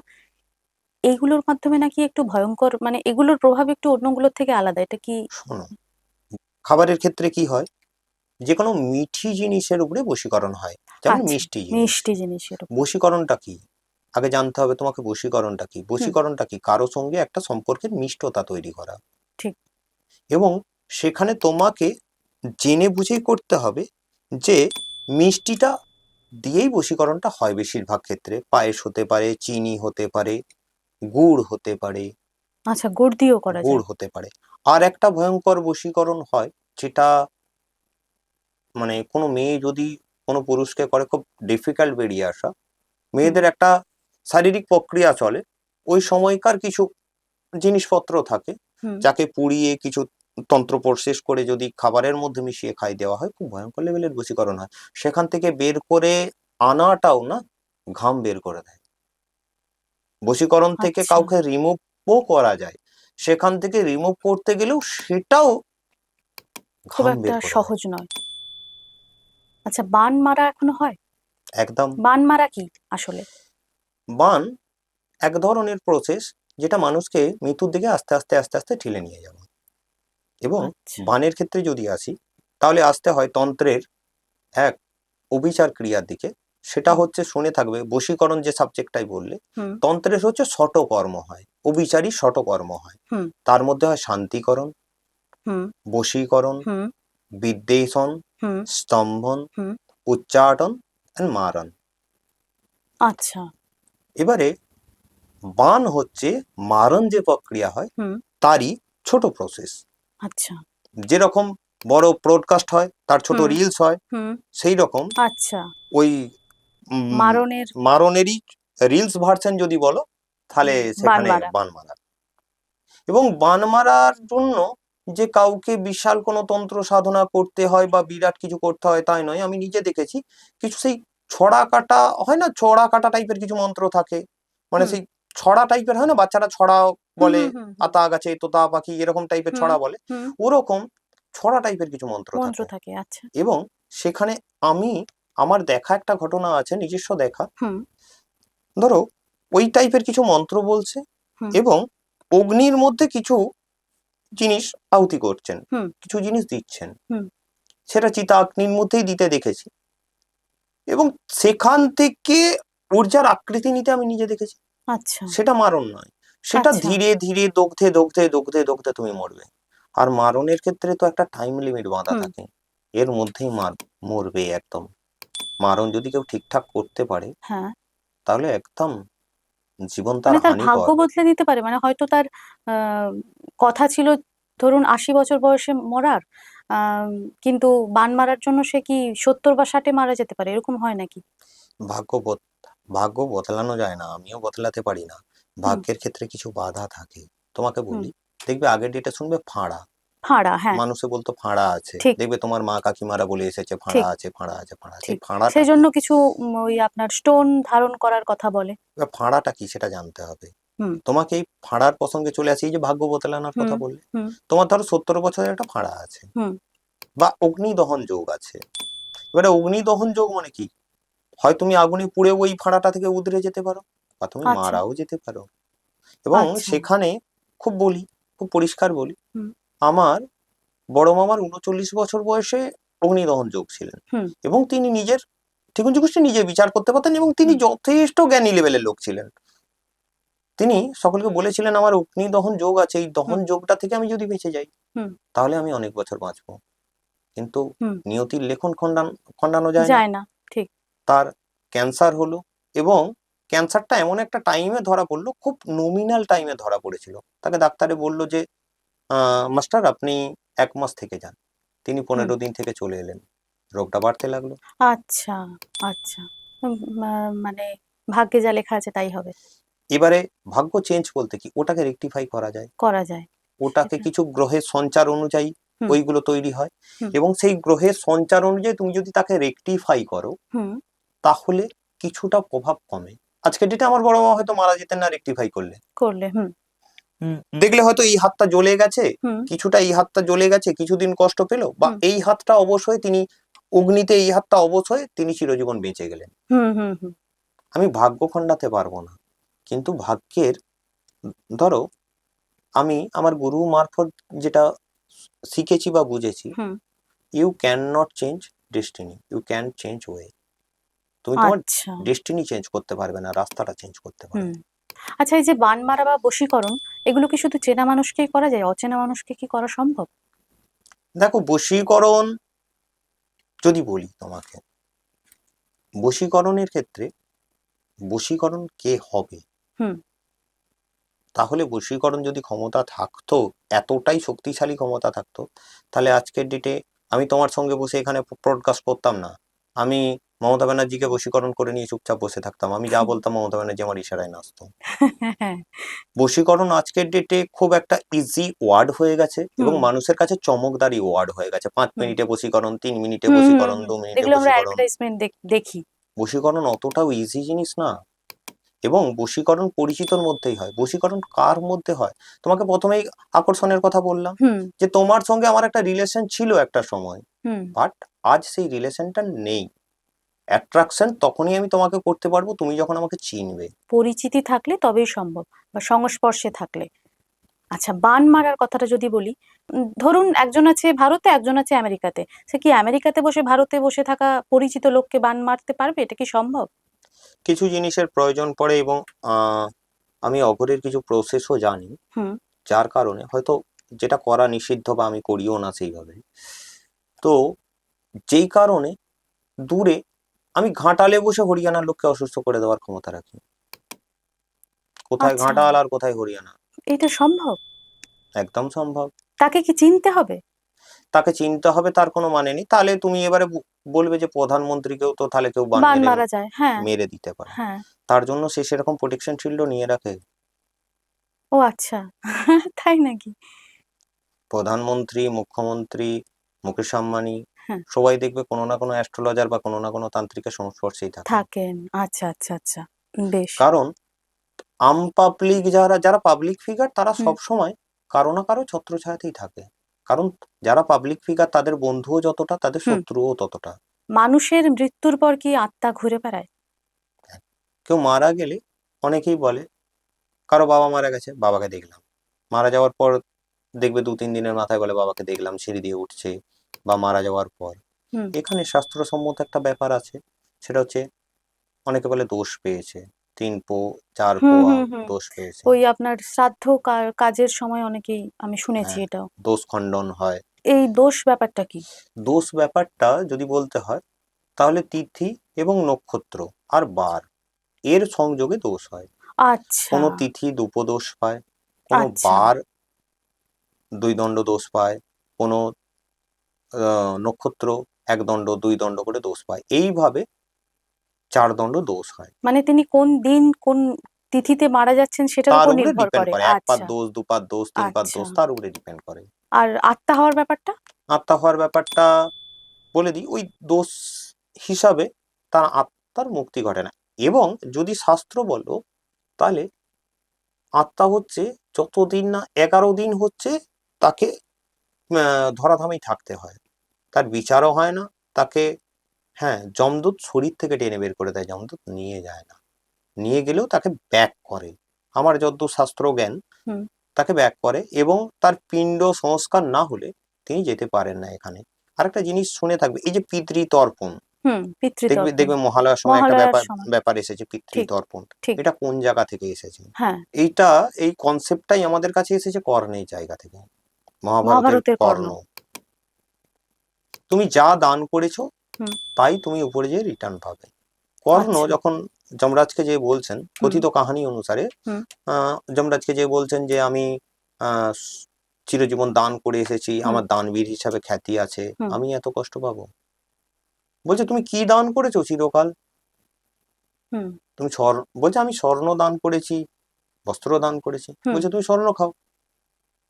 এইগুলোর মাধ্যমে নাকি একটু ভয়ঙ্কর, মানে এগুলোর প্রভাব একটু অন্যগুলোর থেকে আলাদা। এটা কি? শোনো, খাবারের ক্ষেত্রে কি হয়, যে কোনো মিঠি জিনিসের উপরে বশীকরণ হয়, যেমন আচ্ছা, মিষ্টি জিনিস। মিষ্টি জিনিসের উপর। বশীকরণটা কি, আগে জানতে হবে তোমাকে বশীকরণটা কি। হুম। বশীকরণটা কি? কারো সঙ্গে একটা সম্পর্কের মিষ্টতা তৈরি করা, ঠিক। এবং সেখানে তোমাকে জেনে বুঝেই করতে হবে যে মিষ্টিটা দিয়েই বশীকরণটা হয়। বেশিরভাগ ক্ষেত্রে পায়েস হতে পারে, চিনি হতে পারে, গুড় হতে পারে, আচ্ছা, গুড় দিয়েও করা গুড় যায়? হতে পারে। আর একটা ভয়ঙ্কর বশীকরণ হয়, যেটা মানে কোনো মেয়ে যদি কোনো পুরুষকে করে, খুব ডিফিকাল্ট বেরিয়ে আসা। হুম। মেয়েদের একটা শারীরিক প্রক্রিয়া চলে, ওই সময়কার কিছু জিনিসপত্র থাকে, হুম। যাকে পুড়িয়ে কিছু তন্ত্র প্রসেস করে যদি খাবারের মধ্যে মিশিয়ে খাই দেওয়া হয়, খুব ভয়ঙ্কর লেভেলের বশীকরণ হয়। সেখান থেকে বের করে আনাটাও না, ঘাম বের করে দেয়। বশীকরণ থেকে আচ্ছা, কাউকে রিমুভও করা যায়, সেখান থেকে রিমুভ করতে গেলেও সেটাও খুব ঘাম একটা বের করে দেয়। সহজ নয়। আচ্ছা, বান মারা এখনো হয়? একদম। বান মারা কি আসলে? বান এক ধরনের প্রসেস, যেটা মানুষকে মৃত্যুর দিকে আস্তে আস্তে আস্তে আস্তে ঠেলে নিয়ে যাওয়া। এবং আচ্ছা। বানের ক্ষেত্রে যদি আসি, তাহলে আসতে হয় তন্ত্রের এক অভিচার ক্রিয়ার দিকে। সেটা হুম। হচ্ছে, শুনে থাকবে, বশীকরণ যে সাবজেক্টটাই বললে, হুম। তন্ত্রের হচ্ছে শটকর্ম হয়, অভিচারী শটকর্ম হয়। হুম। তার মধ্যে হয় শান্তিকরণ, হুম। বশীকরণ, হুম। বিদ্বেষণ, হুম। স্তম্ভন, হুম। উচ্চাটন এন্ড মারণ। আচ্ছা। এবারে বান হচ্ছে, মারণ যে প্রক্রিয়া হয় হুম। তারই ছোট প্রসেস। আচ্ছা। যেরকম বড় ব্রডকাস্ট হয়, তার ছোট হুম। রিলস হয়, হুম। সেই রকম আচ্ছা। ওই উম, মারণের। মারণেরই রিলস ভার্সন যদি বলো, তাহলে বান সেখানে মারা। বান মারা। এবং বান মারার জন্য যে কাউকে বিশাল কোনো তন্ত্র সাধনা করতে হয় বা বিরাট কিছু করতে হয় তাই নয়। আমি নিজে দেখেছি, কিছু সেই ছড়া কাটা হয় না, ছড়া কাটা টাইপের কিছু মন্ত্র থাকে, মানে হুম। সেই ছড়া টাইপের হয় না, বাচ্চারা ছড়া হুম। বলে, হুম। হুম। হুম। আতা গাছে তোতা পাখি এরকম টাইপের হুম। ছড়া বলে, হুম। ওরকম ছড়া টাইপের কিছু মন্ত্র মন্ত্র থাকে। থাকে, আচ্ছা। এবং সেখানে আমি, আমার দেখা একটা ঘটনা আছে, নিজস্ব দেখা। হুম। ধরো, ওই টাইপের কিছু মন্ত্র বলছে হুম। এবং অগ্নির মধ্যে কিছু জিনিস আহুতি করছেন, হুম। কিছু জিনিস দিচ্ছেন। হুম। সেটা চিতা অগ্নির মধ্যেই দিতে দেখেছি, এবং সেখান থেকে ঊর্জার আকৃতি নিতে আমি নিজে দেখেছি। আচ্ছা সেটা মারণ নয়, সেটা আচ্ছা ধীরে ধীরে দগ্ধে দগ্ধে দগ্ধে দগ্ধে তুমি মরবে। আর মারণের ক্ষেত্রে তো একটা টাইম লিমিট বাঁধা হুম থাকে, এর মধ্যেই মরবে একদম। মারণ যদি কেউ ঠিকঠাক করতে পারে হ্যাঁ, তাহলে একদম জীবন তার মানে তার ভাগ্য হানিকর। বদলে দিতে পারে, মানে হয়তো তার আহ, কথা ছিল ধরুন 80 বছর বয়সে মরার, আহ, কিন্তু বান মারার জন্য সে কি 70 বা 60-এ মারা যেতে পারে, এরকম হয় নাকি? ভাগ্য ভাগ্য বদলানো যায় না, আমিও বদলাতে পারি না। হুম ভাগ্যের ক্ষেত্রে কিছু বাধা থাকে। তোমাকে হুম। বলি, দেখবে আগের ডেটে শুনবে ফাঁড়া, ফাঁড়া, হ্যাঁ। মানুষে বলতো ফাঁড়া আছে, ঠিক দেখবে তোমার মা কাকিমারা বলে এসেছে ফাঁড়া ঠিক আছে ফাঁড়া আছে ফাঁড়া আছে। এই ঠিক। ফাঁড়াটা সেই কি? জন্য কিছু ওই আপনার স্টোন ধারণ করার কথা বলে। এবার ফাঁড়াটা কি সেটা জানতে হবে। হুম তোমাকে এই ফাঁড়ার প্রসঙ্গে চলে আসি, এই যে ভাগ্য বদলানোর হুম কথা বললে, হুম তোমার ধরো 70 বছরের একটা ফাঁড়া আছে, হুম। বা অগ্নিদহন যোগ আছে। এবারে অগ্নিদহন যোগ মানে কি? হয় তুমি আগুনে পুড়ে ওই ফাঁড়াটা থেকে উদরে যেতে পারো, বা তুমি আচ্ছা মারাও যেতে পারো। এবং আচ্ছা। সেখানে বলি, খুব পরিষ্কার বলি, হুম আমার বড় মামার 39 বছর বয়সে অগ্নিদহন যোগ ছিলেন, হুম এবং তিনি নিজের ঠিকুন যুগোষ্ঠী নিজে বিচার করতে পারতেন, এবং তিনি হুম যথেষ্ট জ্ঞানী লেভেলের লোক ছিলেন। তিনি সকলকে বলেছিলেন আমার অগ্নিদহন যোগ আছে, এই দহন হুম যোগটা থেকে আমি যদি বেঁচে যাই হুম তাহলে আমি অনেক বছর বাঁচবো। কিন্তু হুম। নিয়তির লেখন খণ্ডানো যায় না। যায় না। ঠিক। তার ক্যান্সার হলো, এবং ক্যান্সারটা এমন একটা টাইমে ধরা পড়লো, খুব নমিনাল টাইমে ধরা পড়েছিল। তাকে ডাক্তারে বলল যে মাস্টার আপনি 1 মাস থেকে যান। তিনি হুম। 15 দিন থেকে চলে এলেন, রোগটা বাড়তে লাগলো। আচ্ছা আচ্ছা। মানে ভাগ্যে যা লেখা আছে তাই হবে। এবারে ভাগ্য চেঞ্জ বলতে কি, ওটাকে রেকটিফাই করা যায়, করা যায়। ওটাকে সেটা। কিছু গ্রহের সঞ্চার অনুযায়ী হুম ওইগুলো তৈরি হয়, হুম এবং সেই গ্রহের সঞ্চার অনুযায়ী তুমি যদি তাকে রেকটিফাই করো হুম তাহলে কিছুটা প্রভাব কমে। আজকে ডেটে আমার বড় মামা হয়তো মারা যেতেন না রেকটিফাই করলে। করলে। হুম দেখলে হয়তো এই হাতটা জ্বলে গেছে, হুম কিছুটা এই হাতটা জ্বলে গেছে, কিছুদিন কষ্ট পেলো, বা হুম এই হাতটা অবশ হয়ে তিনি অগ্নিতে, এই হাতটা অবশ হয়ে তিনি চিরজীবন বেঁচে গেলেন। হুম হুম হুম আমি ভাগ্য খণ্ডাতে পারবো না, কিন্তু ভাগ্যের, ধরো আমি আমার গুরু মারফত যেটা শিখেছি বা বুঝেছি, হুম। You can not change destiny, you can change way. তুমি তোমার আচ্ছা। ডেস্টিনি চেঞ্জ করতে পারবে না, রাস্তাটা চেঞ্জ করতে হুম। পারবে। আচ্ছা, এই যে বান মারা বা বশীকরণ, এগুলো কি শুধু চেনা মানুষকেই করা যায়? অচেনা মানুষকে কি করা সম্ভব? দেখো বশীকরণ যদি বলি তোমাকে, বশীকরণের ক্ষেত্রে বশীকরণ কে হবে, হুম তাহলে বশীকরণ যদি ক্ষমতা থাকতো, এতটাই শক্তিশালী ক্ষমতা থাকতো, তাহলে আজকের ডেটে আমি তোমার সঙ্গে বসে এখানে ব্রডকাস্ট করতাম না। আমি মমতা ব্যানার্জিকে বশীকরণ করে নিয়ে চুপচাপ বসে থাকতাম, আমি যা বলতাম মমতা ব্যানার্জি আমার ইশারায় নাচতো। হ্যাঁ। বশীকরণ আজকের ডেটে খুব একটা ইজি ওয়ার্ড হয়ে গেছে, এবং হুম মানুষের কাছে চমকদারি ওয়ার্ড হয়ে গেছে। 5 হুম মিনিটে বশীকরণ, 3 মিনিটে হুম হুম বশীকরণ, হুম। 2 মিনিটে এগুলো আমরা বশীকরণ। অ্যাডভার্টাইজমেন্ট দেখি। বশীকরণ অতটাও ইজি জিনিস না, এবং বশীকরণ পরিচিতর মধ্যেই হয়। বশীকরণ কার মধ্যে হয়? তোমাকে প্রথমেই আকর্ষণের কথা বললাম, হুম যে তোমার সঙ্গে আমার একটা রিলেশন ছিল একটা সময়, হুম। বাট আজ সেই রিলেশনটা নেই। অ্যাট্রাকশন তখনই আমি তোমাকে করতে পারবো তুমি যখন আমাকে চিনবে। পরিচিতি থাকলে তবেই সম্ভব, বা সংস্পর্শে থাকলে। আচ্ছা, বান মারার কথাটা যদি বলি, ধরুন একজন আছে ভারতে, একজন আছে আমেরিকাতে। সে কি আমেরিকাতে বসে ভারতে বসে থাকা পরিচিত লোককে বান মারতে পারবে? এটা কি সম্ভব? কিছু জিনিসের প্রয়োজন পড়ে, এবং আমি অঘরের কিছু প্রসেসও জানি, হুম। যার কারণে হয়তো যেটা করা নিষিদ্ধ, বা আমি করিও না সেইভাবে। তো যেই কারণে দূরে আমি ঘাটালে বসে হরিয়ানার লোককে অসুস্থ করে দেওয়ার ক্ষমতা রাখি। কোথায় আচ্ছা, ঘাটাল আর কোথায় হরিয়ানা? এটা সম্ভব? একদম সম্ভব। তাকে কি চিনতে হবে? তাকে চিনতে হবে তার কোনো মানে নেই। তাহলে তুমি এবারে বলবে যে প্রধানমন্ত্রীকেও তো তাহলে কেউ বান বান মেরে মারা যায়, হ্যাঁ। মেরে দিতে পারে। হ্যাঁ। তার জন্য সে সেরকম প্রোটেকশন শিল্ডও নিয়ে রাখে। ও আচ্ছা। তাই নাকি? প্রধানমন্ত্রী, মুখ্যমন্ত্রী, মুকেশ আম্বানি, হ্যাঁ। সবাই দেখবে কোনো না কোনো অ্যাস্ট্রোলজার বা কোনো না কোনো তান্ত্রিকের সংস্পর্শেই থাকেন। থাকেন। আচ্ছা আচ্ছা আচ্ছা। বেশ। কারণ পাবলিক, যারা যারা পাবলিক ফিগার, তারা হুম। সব সময় কারো না কারো ছত্রছায়াতেই থাকে। কারণ যারা পাবলিক ফিগার তাদের বন্ধুও যতটা, তাদের হুম। শত্রুও ততটা। মানুষের মৃত্যুর পর কি আত্মা ঘুরে বেড়ায়? কেউ মারা গেলে অনেকেই বলে, কারো বাবা মারা গেছে, বাবাকে দেখলাম। মারা যাওয়ার পর দেখবে 2-3 দিনের মাথায় বলে বাবাকে দেখলাম সিঁড়ি দিয়ে উঠছে, বা মারা যাওয়ার পর। হুম এখানে শাস্ত্রসম্মত একটা ব্যাপার আছে, সেটা হচ্ছে অনেকে বলে দোষ পেয়েছে, 3 পো 4 হুম পোয়া হুম হুম দোষ পেয়েছে। ওই আপনার শ্রাদ্ধ কাজের সময় অনেকেই আমি শুনেছি হ্যাঁ, এটাও। দোষ খণ্ডন হয়। এই দোষ ব্যাপারটা কি? দোষ ব্যাপারটা যদি বলতে হয়, তাহলে তিথি এবং নক্ষত্র আর বার এর সংযোগে দোষ হয়। আচ্ছা কোনো তিথি দুপদোষ পায়, কোনো আচ্ছা বার 2 দণ্ড দোষ পায়, কোনো নক্ষত্র 1 দণ্ড 2 দণ্ড করে দোষ পায়। এইভাবে 4 দণ্ড দোষ হয়। মানে তিনি কোন দিন কোন তিথিতে মারা যাচ্ছেন সেটার তার উপর উপরে নির্ভর ডিপেন্ড করে। করে। 1 পাত আচ্ছা দোষ, 2 পাত দোষ, 3 পাত আচ্ছা। দোষ, তার উপরে ডিপেন্ড করে। আর আত্মা হওয়ার ব্যাপারটা? আত্মা হওয়ার ব্যাপারটা বলে দিই, ওই দোষ হিসাবে তার আত্মার মুক্তি ঘটে না। এবং যদি শাস্ত্র বলো, তাহলে আত্মা হচ্ছে যতদিন না 11 দিন হচ্ছে তাকে ধরাধামেই থাকতে হয়, তার বিচারও হয় না তাকে। হ্যাঁ, যমদূত শরীর থেকে টেনে বের করে দেয়, যমদূত নিয়ে যায় না, নিয়ে গেলেও তাকে ব্যাক করে। আমার যতদূর শাস্ত্র জ্ঞান, হুম তাকে ব্যাক করে, এবং তার পিণ্ড সংস্কার না হলে তিনি যেতে পারেন না এখানে। আরেকটা জিনিস শুনে থাকবে, এই যে পিতৃতর্পণ, হুম দেখবে পিতৃতর্পণ দেখবে মহালয়ার সময় একটা মহালয়ার ব্যাপার সময়। ব্যাপার এসেছে, ঠিক পিতৃতর্পণ। ঠিক। এটা কোন জায়গা থেকে এসেছে? হ্যাঁ এইটা, এই কনসেপ্টটাই আমাদের কাছে এসেছে কর্ণের জায়গা থেকে, মহাভারতের মহাভারতের কর্ণ। কর্ণ। তুমি যা দান করেছো হুম তাই তুমি উপরে যেয়ে রিটার্ন পাবে। কর্ণ আচ্ছা যখন যমরাজকে যে বলছেন, হুম কথিত কাহিনী অনুসারে হুম যমরাজকে যে বলছেন যে আমি আহ, চিরজীবন দান করে এসেছি, হুম আমার দানবীর হিসাবে খ্যাতি আছে, হুম আমি এত কষ্ট পাবো? বলছে তুমি কি দান করেছো চিরকাল? হুম তুমি বলছে আমি স্বর্ণ দান করেছি, বস্ত্র দান করেছি। হুম বলছে তুমি স্বর্ণ খাও,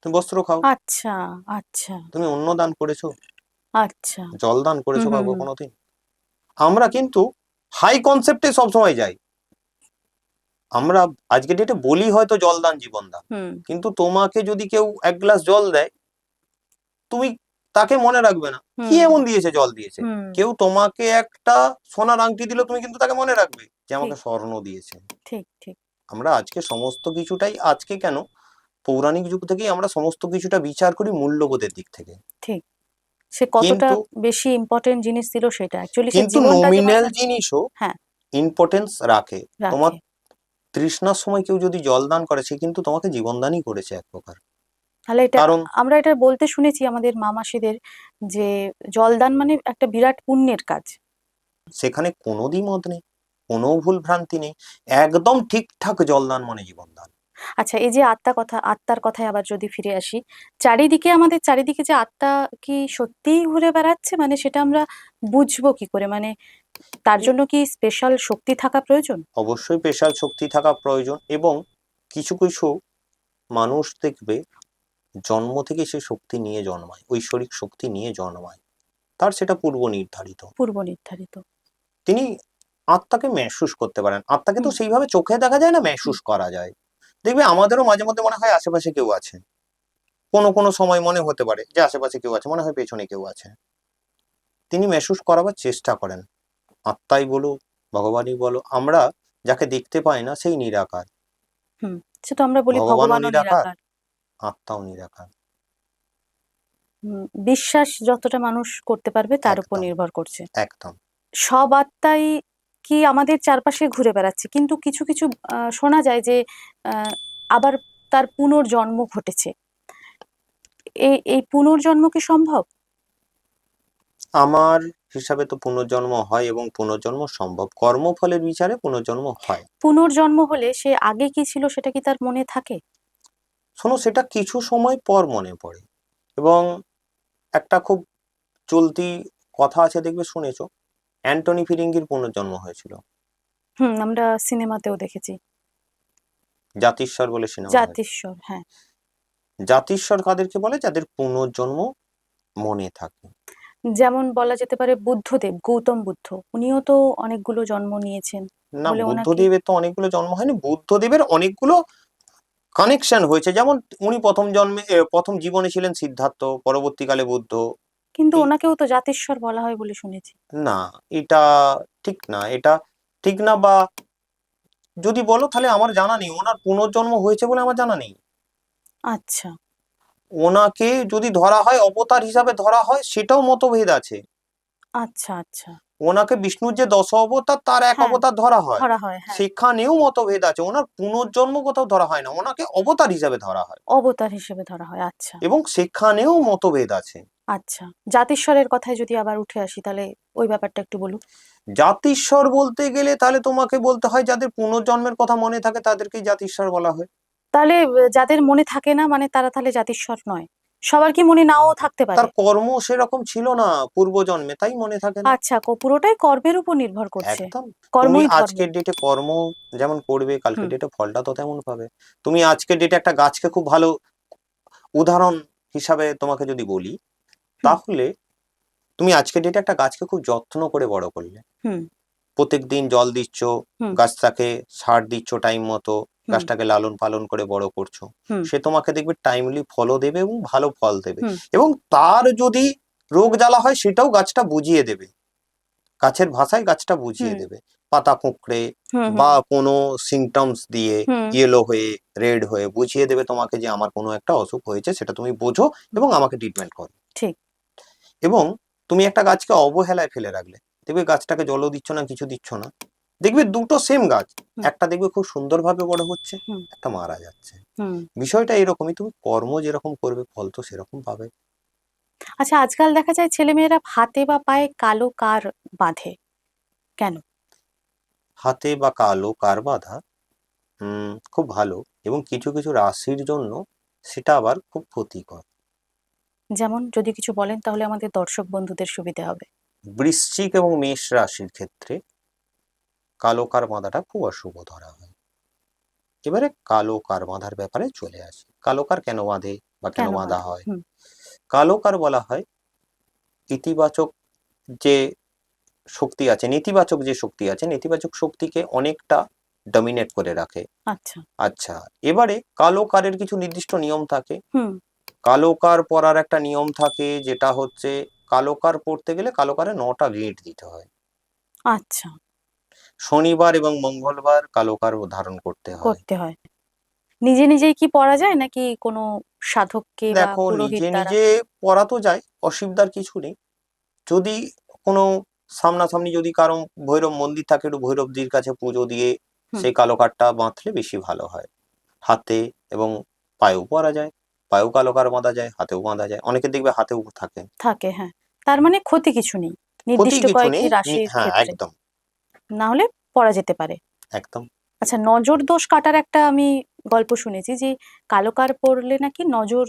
তুমি বস্ত্র খাও। আচ্ছা আচ্ছা তুমি অন্ন দান করেছো, আচ্ছা জল দান হুম করেছো হুম কাউকে হুম কোনোদিন? আমরা কিন্তু হাই কনসেপ্টে সবসময় যাই। আমরা আজকে ডেটে বলি হয়তো জল দান জীবন দান, হুম কিন্তু তোমাকে যদি কেউ 1 গ্লাস জল দেয়, তুমি তাকে মনে রাখবে না কি হুম এমন দিয়েছে, জল দিয়েছে। হুম কেউ তোমাকে একটা সোনার আংটি দিল, তুমি কিন্তু তাকে মনে রাখবে যে ঠিক আমাকে স্বর্ণ দিয়েছে। ঠিক ঠিক আমরা আজকে সমস্ত কিছুটাই, আজকে কেন, পৌরাণিক যুগ থেকেই আমরা সমস্ত কিছুটা বিচার করি মূল্যবোধের দিক থেকে। ঠিক। সে কতটা কিন্তু বেশি ইম্পর্টেন্ট জিনিস ছিল সেটা অ্যাকচুয়ালি সে কিন্তু জীবনটা যে নমিনাল বাঁচাচ্ছে। জিনিসও হ্যাঁ ইম্পর্টেন্স রাখে। তোমার রাখে। তৃষ্ণার সময় কেউ যদি জল দান করে, সে কিন্তু তোমাকে জীবনদানই করেছে এক প্রকার। তাহলে এটা কারণ আমরা এটা বলতে শুনেছি আমাদের মা মাসিদের যে জলদান মানে একটা বিরাট পুণ্যের কাজ। সেখানে কোনো দ্বিমত নেই, কোনো ভুল ভ্রান্তি নেই, একদম ঠিকঠাক জলদান মানে জীবনদান। আচ্ছা এই যে আত্মার কথায় আবার যদি ফিরে আসি, আমাদের চারিদিকে যে আত্মা কি সত্যিই ঘুরে বেড়াচ্ছে, মানে সেটা আমরা বুঝবো কি করে? মানে তার জন্য কি স্পেশাল শক্তি থাকা প্রয়োজন? অবশ্যই স্পেশাল শক্তি থাকা প্রয়োজন, এবং কিছু কিছু মানুষ দেখবে জন্ম থেকে সে শক্তি নিয়ে জন্মায়, ঐশ্বরিক শক্তি নিয়ে জন্মায়, তার সেটা পূর্ব নির্ধারিত। পূর্ব নির্ধারিত। তিনি আত্মাকে মেহসুস করতে পারেন। আত্মাকে তো হুম সেইভাবে চোখে দেখা যায় না, হুম মেহসুস করা যায়। দেখবে আমাদেরও মাঝে মধ্যে মনে হয় আশেপাশে কেউ আছে, কোনো কোনো সময় মনে হতে পারে যে আশেপাশে কেউ আছে, মনে হয় পেছনে কেউ আছে। তিনি মেহসুস করাবার চেষ্টা করেন। আত্মাই বলো, ভগবানই বলো, আমরা যাকে দেখতে পাই না সেই নিরাকার। হুম সেটা আমরা বলি ভগবানও ভগবানও নিরাকার, নিরাকার। আত্মাও নিরাকার। বিশ্বাস যতটা মানুষ করতে পারবে তার উপর একদম, নির্ভর করছে। একদম। সব আত্মাই কি আমাদের চারপাশে ঘুরে বেড়াচ্ছে, কিন্তু কিছু কিছু শোনা যায় যে আহ, আবার তার পুনর্জন্ম ঘটেছে। এই এই পুনর্জন্ম কি সম্ভব? আমার হিসাবে তো পুনর্জন্ম হয়, এবং পুনর্জন্ম সম্ভব, কর্মফলের বিচারে পুনর্জন্ম হয়। পুনর্জন্ম হলে সে আগে কি ছিল সেটা কি তার মনে থাকে? শোনো, সেটা কিছু সময় পর মনে পড়ে। এবং একটা খুব চলতি কথা আছে, দেখবে শুনেছো, অ্যান্টনি ফিরিঙ্গির পুনর্জন্ম হয়েছিল। আমরা সিনেমাতেও দেখেছি। জাতিস্বর বলে সিনেমা হয়েছে। জাতিস্বর, হ্যাঁ। জাতিস্বর কাদেরকে বলে? যাদের পুনর্জন্ম মনে থাকে। যেমন বলা যেতে পারে বুদ্ধদেব, গৌতম বুদ্ধ, উনিও তো অনেকগুলো জন্ম নিয়েছেন না, বলে ওনাকে। বুদ্ধদেবের তো অনেকগুলো জন্ম হয়নি, বুদ্ধদেবের অনেকগুলো কানেকশন হয়েছে। যেমন উনি প্রথম জীবনে ছিলেন সিদ্ধার্থ, পরবর্তীকালে বুদ্ধ। কিন্তু এই, ওনাকেও তো জাতিস্বর বলা হয় বলে শুনেছি। না, এটা ঠিক না, এটা ঠিক না। বা যদি বলো, তাহলে আমার জানা নেই ওনার পুনর্জন্ম হয়েছে বলে আমার জানা নেই। আচ্ছা ওনাকে যদি ধরা হয় অবতার হিসাবে ধরা হয় সেটাও মতভেদ আছে। আচ্ছা আচ্ছা। ওনাকে বিষ্ণুর যে 10 অবতার তার এক হ্যাঁ, অবতার ধরা হয়, ধরা হয়, হ্যাঁ। সেখানেও মতভেদ আছে। ওনার পুনর্জন্ম কোথাও ধরা হয় না, ওনাকে অবতার হিসাবে ধরা হয় অবতার হিসেবে ধরা হয়, আচ্ছা। এবং সেখানেও মতভেদ আছে। আচ্ছা, জাতিস্বরের কথায় যদি আবার উঠে আসি, তাহলে ওই ব্যাপারটা একটু বলুন। জাতিস্বর বলতে গেলে তাহলে তোমাকে বলতে হয় যাদের পুনর্জন্মের কথা মনে থাকে তাদেরকেই জাতিস্বর বলা হয়। তাহলে যাদের মনে থাকে না, মানে তারা তাহলে জাতিস্বর নয়? সবার কি মনে নাও থাকতে তার পারে? কর্ম সেরকম ছিল না পূর্বজন্মে, তাই মনে থাকে না। আচ্ছা, পুরোটাই কর্মের উপর নির্ভর করছে। একদম। তুমি কর্মই ধর্ম। আজকের ডেটে কর্ম যেমন করবে কালকের হুম। ডেটে ফলটা তো তেমন পাবে। তুমি আজকের ডেটে একটা গাছকে খুব ভালো উদাহরণ হিসাবে তোমাকে যদি বলি, হুম। তাহলে তুমি আজকের ডেটে একটা গাছকে খুব যত্ন করে বড় করলে, হুম। প্রত্যেকদিন জল দিচ্ছ, হুম। গাছটাকে সার দিচ্ছ টাইম মতো, হুম। গাছটাকে লালন পালন করে বড় করছো, হুম। সে তোমাকে দেখবে টাইমলি ফলও দেবে এবং ভালো ফল দেবে। হুম। এবং তার যদি রোগ জ্বালা হয় সেটাও গাছটা বুঝিয়ে দেবে, গাছের ভাষায় গাছটা বুঝিয়ে হুম। দেবে, পাতা কুঁকড়ে হুম। বা হুম। কোনো সিমটমস দিয়ে হুম। ইয়েলো হয়ে রেড হয়ে বুঝিয়ে দেবে তোমাকে যে আমার কোনো একটা অসুখ হয়েছে, সেটা তুমি বোঝো হুম। এবং আমাকে ট্রিটমেন্ট করো। ঠিক। এবং তুমি একটা গাছকে অবহেলায় ফেলে রাখলে, দেখবে গাছটাকে জলও দিচ্ছ না, কিছু দিচ্ছ না, দেখবে দুটো সেম গাছ, হুম। একটা দেখবে খুব সুন্দরভাবে বড় হচ্ছে, হুম। একটা মারা যাচ্ছে। হুম। বিষয়টা এরকমই, তুমি কর্ম যেরকম করবে ফল তো সেরকম পাবে। আচ্ছা, আজকাল দেখা যায় ছেলেমেয়েরা হাতে বা পায়ে কালো কার বাঁধে, কেন? হাতে বা কালো কার বাঁধা খুব ভালো, এবং কিছু কিছু রাশির জন্য সেটা আবার খুব ক্ষতিকর। যেমন যদি কিছু বলেন তাহলে আমাদের দর্শক বন্ধুদের সুবিধে হবে। বৃশ্চিক এবং মেষ রাশির ক্ষেত্রে কালো কার বাঁধাটা খুব অশুভ ধরা হয়। এবারে কালো কার বাঁধার ব্যাপারে চলে আসি। কালো কার কেন বাঁধে বা কেন কেন বাঁধা বাঁধে? হয়? হুম। কালো কার বলা হয় ইতিবাচক যে শক্তি আছে, নেতিবাচক যে শক্তি আছে, নেতিবাচক শক্তিকে অনেকটা ডমিনেট করে রাখে। আচ্ছা। আচ্ছা, এবারে কালো কারের কিছু নির্দিষ্ট নিয়ম থাকে। হুম। কালো কার পরার একটা নিয়ম থাকে, যেটা হচ্ছে কালো কার পড়তে গেলে কালো কারে 9টা গিঁট দিতে হয়। আচ্ছা। শনিবার এবং মঙ্গলবার কালো কার ধারণ করতে হয়। করতে হয়। নিজে নিজেই কি পড়া যায়, নাকি কোনো সাধককে বা দেখো, পুরোহিত নিজে দ্বারা? নিজে পড়া তো যায়, অসুবিধার কিছু নেই। যদি কোনো সামনাসামনি যদি কারো ভৈরব মন্দির থাকে, একটু ভৈরবজির কাছে পুজো দিয়ে হুম। সেই কালো কারটা বাঁধলে বেশি ভালো হয়। হাতে এবং পায়েও পরা যায়, পায়েও কালো কার বাঁধা যায়, হাতেও বাঁধা যায়, অনেকে দেখবে হাতেও থাকে। থাকে, হ্যাঁ। তার মানে ক্ষতি কিছু নেই ক্ষতি নির্দিষ্ট কিছু কয়েকটি নেই। রাশির হ্যাঁ, ক্ষেত্রে, একদম না হলে পড়া যেতে পারে। একদম। আচ্ছা, নজর দোষ কাটার একটা আমি গল্প শুনেছি যে কালো কার পড়লে নাকি নজর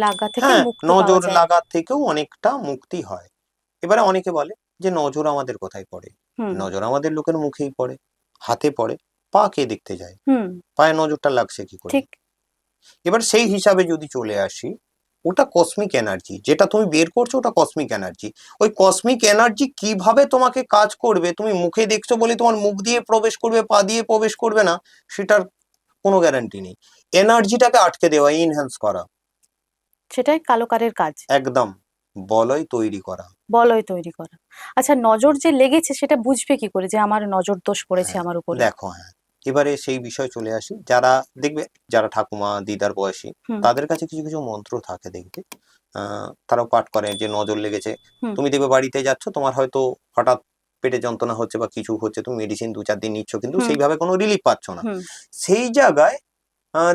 লাগা থেকে হ্যাঁ, মুক্তি পাওয়া নজর যায়। লাগা থেকেও অনেকটা মুক্তি হয়। এবারে অনেকে বলে যে নজর আমাদের কোথায় পড়ে? হুম। নজর আমাদের লোকের মুখেই পড়ে, হাতে পড়ে, পা কে দেখতে যায়? হুম। পায়ে নজরটা লাগছে কি করে? ঠিক। এবার সেই হিসাবে যদি চলে আসি, ওটা কসমিক এনার্জি, যেটা তুমি বের করছো ওটা কসমিক এনার্জি। ওই কসমিক এনার্জি কিভাবে তোমাকে কাজ করবে, তুমি মুখে দেখছো বলে তোমার মুখ দিয়ে প্রবেশ করবে, পা দিয়ে প্রবেশ করবে না, সেটার কোনো গ্যারান্টি নেই। এনার্জিটাকে আটকে দেওয়া, ইনহ্যান্স করা, সেটাই কালো কারের কাজ। একদম বলয় তৈরি করা। বলয় তৈরি করা। আচ্ছা, নজর যে লেগেছে সেটা বুঝবে কি করে যে আমার নজর দোষ পড়েছে হ্যাঁ, আমার উপরে? দেখো, হ্যাঁ, এবারে সেই বিষয়ে চলে আসি। যারা দেখবে, যারা ঠাকুমা দিদার বয়সী, হুম। তাদের কাছে কিছু কিছু মন্ত্র থাকে দেখবে, তারাও পাঠ করে যে নজর লেগেছে। হুম। তুমি দেখবে বাড়িতে যাচ্ছ, তোমার হয়তো হঠাৎ পেটে যন্ত্রণা হচ্ছে বা কিছু হচ্ছে, তুমি মেডিসিন 2-4 দিন নিচ্ছ, কিন্তু হুম। সেইভাবে কোনো রিলিফ পাচ্ছ না। হুম। সেই জায়গায়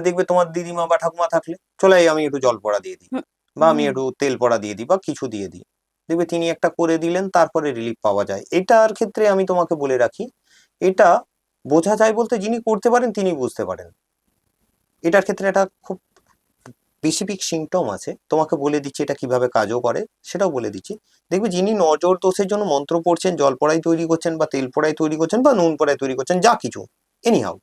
দেখবে তোমার দিদিমা বা ঠাকুমা থাকলে, চলে আয়, আমি একটু জল পড়া দিয়ে দিই, হুম। বা আমি হুম। একটু তেল পড়া দিয়ে দিই, বা কিছু দিয়ে দিই। দেখবে তিনি একটা করে দিলেন, তারপরে রিলিফ পাওয়া যায়। এটার ক্ষেত্রে আমি তোমাকে বলে রাখি, এটা বোঝা যায় বলতে যিনি করতে পারেন তিনি বুঝতে পারেন। এটার ক্ষেত্রে একটা খুব স্পেসিফিক সিমটম আছে, তোমাকে বলে দিচ্ছি এটা কিভাবে কাজও করে, সেটাও বলে দিচ্ছি। দেখবে যিনি নজর দোষের জন্য মন্ত্র পড়ছেন, জল পড়াই তৈরি করছেন, বা তেল পড়াই তৈরি করছেন, বা নুন পড়াই তৈরি করছেন, যা কিছু এনিহাউ,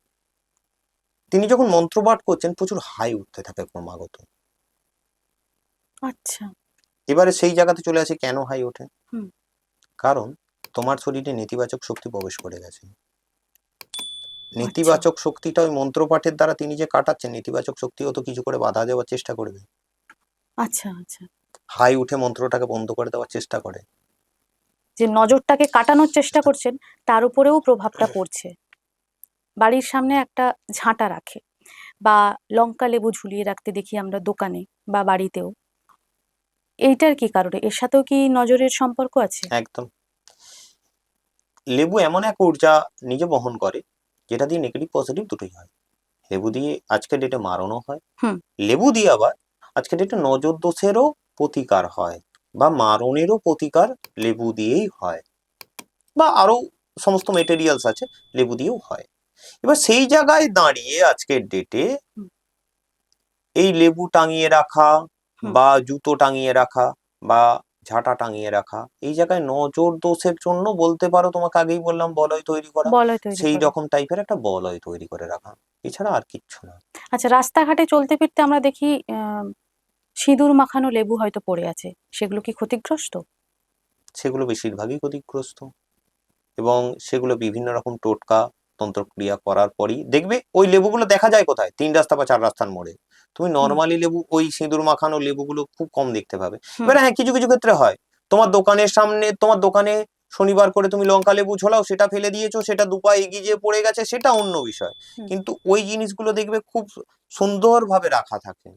তিনি যখন মন্ত্র পাঠ করছেন প্রচুর হাই উঠতে থাকে ক্রমাগত। আচ্ছা। এবারে সেই জায়গাতে চলে আসে কেন হাই ওঠে। হুম। কারণ তোমার শরীরে নেতিবাচক শক্তি প্রবেশ করে গেছে। আচ্ছা। নেতিবাচক শক্তিটা ওই মন্ত্রপাঠের দ্বারা তিনি যে কাটাচ্ছেন, নেতিবাচক শক্তিও তো কিছু করে বাধা দেওয়ার চেষ্টা করবে, আচ্ছা। আচ্ছা। হাই উঠে মন্ত্রটাকে বন্ধ করে দেওয়ার চেষ্টা করে। যে নজরটাকে কাটানোর চেষ্টা করছেন তার উপরেও প্রভাবটা পড়ছে। বাড়ির সামনে একটা ঝাঁটা রাখে, বা লঙ্কা লেবু ঝুলিয়ে রাখতে দেখি আমরা দোকানে বা বাড়িতেও, এইটার কি কারণে? এর সাথেও কি নজরের সম্পর্ক আছে? একদম। লেবু এমন এক ঊর্জা নিজে বহন করে যেটা দিয়ে নেগেটিভ পজিটিভ দুটোই হয়। লেবু দিয়ে আজকের ডেটে মারণও হয়, হুম। লেবু দিয়ে আবার আজকের ডেটে নজর দোষেরও প্রতিকার হয়, বা মারণেরও প্রতিকার লেবু দিয়েই হয়, বা আরো সমস্ত মেটেরিয়ালস আছে লেবু দিয়েও হয়। এবার সেই জায়গায় দাঁড়িয়ে আজকের ডেটে হুম। এই লেবু টাঙিয়ে রাখা হুম। বা জুতো টাঙিয়ে রাখা বা ঝাঁটা টাঙিয়ে রাখা, এই জায়গায় নজর দোষের জন্য বলতে পারো, তোমাকে আগেই বললাম বলয় তৈরি করা, বলয় তৈরি সেই করে। রকম টাইপের একটা বলয় তৈরি করে রাখা, এছাড়া আর কিচ্ছু না। আচ্ছা, রাস্তাঘাটে চলতে ফিরতে আমরা দেখি সিঁদুর মাখানো লেবু হয়তো পড়ে আছে, সেগুলো কি ক্ষতিগ্রস্ত? সেগুলো বেশিরভাগই ক্ষতিগ্রস্ত, এবং সেগুলো বিভিন্ন রকম টোটকা তন্ত্রক্রিয়া করার পরই দেখবে ওই লেবুগুলো দেখা যায় কোথায়, 3 রাস্তা বা 4 রাস্তার মোড়ে। তুমি হুম। নর্মালি লেবু, ওই সিঁদুর মাখানো লেবুগুলো খুব কম দেখতে পাবে। হুম। এবার হ্যাঁ, কিছু কিছু ক্ষেত্রে হয়, তোমার দোকানের সামনে, তোমার দোকানে শনিবার করে তুমি লঙ্কা লেবু ঝোলাও, সেটা ফেলে দিয়েছো, সেটা দুপা এগিয়ে যেয়ে পড়ে গেছে, সেটা অন্য বিষয়। হুম। কিন্তু ওই জিনিসগুলো দেখবে খুব সুন্দরভাবে রাখা থাকে,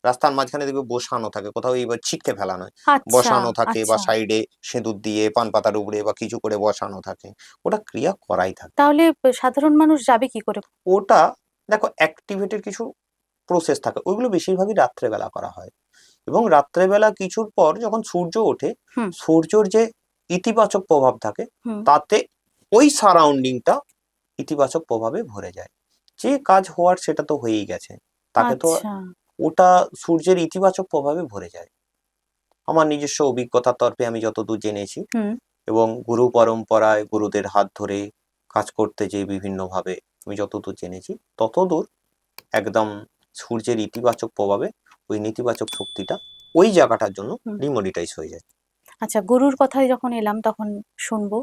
রাস্তার মাঝখানে দেখবে বসানো থাকে, কোথাও এইবার ছিটকে ফেলা নয়, আচ্ছা। বসানো থাকে, বা আচ্ছা, সাইডে সিঁদুর দিয়ে পান পাতার উপরে বা কিছু করে বসানো থাকে, ওটা ক্রিয়া করাই থাকে। তাহলে সাধারণ মানুষ যাবে কি করে? ওটা দেখো অ্যাক্টিভেটের কিছু প্রসেস থাকে, ওইগুলো বেশিরভাগই রাত্রেবেলা করা হয়, এবং রাত্রেবেলা কিছুর পর যখন সূর্য ওঠে, হুম। সূর্যর যে ইতিবাচক প্রভাব থাকে হুম। তাতে ওই সারাউন্ডিংটা ইতিবাচক প্রভাবে ভরে যায়। যে কাজ হওয়ার সেটা তো হয়েই গেছে, তাকে তো আচ্ছা। ওটা সূর্যের ইতিবাচক প্রভাবে ভরে যায়। আমার নিজস্ব অভিজ্ঞতার তরফে আমি যতদূর জেনেছি, হুম। এবং গুরু পরম্পরায় গুরুদের হাত ধরে কাজ করতে যে বিভিন্নভাবে আমি যতদূর জেনেছি, ততদূর একদম সূর্যের ইতিবাচক প্রভাবে ওই নেতিবাচক শক্তিটা ওই জায়গাটার জন্য হুম। ডিমোনিটাইজ হয়ে যায়। আচ্ছা, গুরুর কথায় যখন এলাম তখন শুনবো,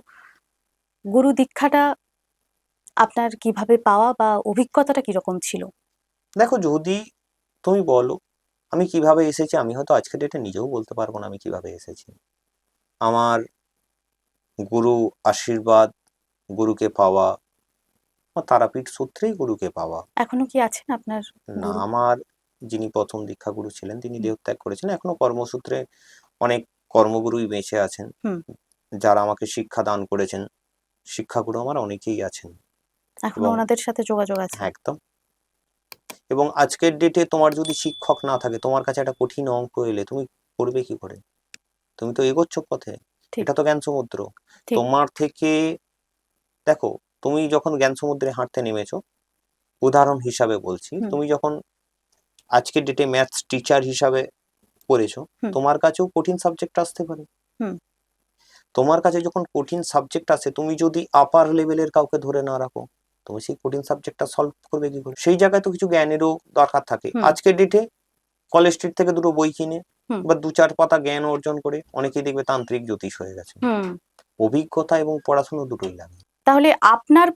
গুরু দীক্ষাটা আপনার কিভাবে পাওয়া বা অভিজ্ঞতাটা কিরকম ছিল? দেখো, যদি তুমি বলো আমি কিভাবে এসেছি, আমি হয়তো আজকের ডেটে নিজেও বলতে পারবো না আমি কিভাবে এসেছি। আমার গুরু আশীর্বাদ, গুরুকে পাওয়া, আমার তারাপীঠ সূত্রেই গুরুকে পাওয়া। এখনো কি আছেন আপনার না, গুরু? আমার যিনি প্রথম দীক্ষাগুরু ছিলেন তিনি হুম। দেহত্যাগ করেছেন, এখনো কর্মসূত্রে অনেক কর্মগুরুই বেঁচে আছেন, হুম। যারা আমাকে শিক্ষা দান করেছেন। শিক্ষাগুরু আমার অনেকেই আছেন, এখনো এবং ওনাদের সাথে যোগাযোগ আছে? হ্যাঁ, একদম। এবং আজকের ডেটে তোমার যদি শিক্ষক না থাকে, তোমার কাছে একটা কঠিন অঙ্ক এলে তুমি করবে কি করে? তুমি তো এগোচ্ছ পথে, ঠিক। এটা তো জ্ঞান সমুদ্র। ঠিক। তোমার থেকে, দেখো, তুমি যখন জ্ঞান সমুদ্রে হাঁটতে নেমেছো, উদাহরণ হিসাবে বলছি, হুম। তুমি যখন আজকের ডেটে ম্যাথস টিচার হিসাবে পড়েছো, হুম। তোমার কাছেও কঠিন সাবজেক্ট আসতে পারে। হুম। তোমার কাছে যখন কঠিন সাবজেক্ট আসে, তুমি যদি আপার লেভেলের কাউকে ধরে না রাখো, তুমি সেই কঠিন সাবজেক্টটা সলভ করবে কি করে? সেই জায়গায় তো কিছু জ্ঞানেরও দরকার থাকে। হুম। আজকের ডেটে কলেজ স্ট্রিট থেকে দুটো বই কিনে হুম। বা 2-4 পাতা জ্ঞান অর্জন করে অনেকেই দেখবে তান্ত্রিক জ্যোতিষ হয়ে গেছে। হুম। অভিজ্ঞতা এবং পড়াশোনা দুটোই লাগে। তাহলে আপনার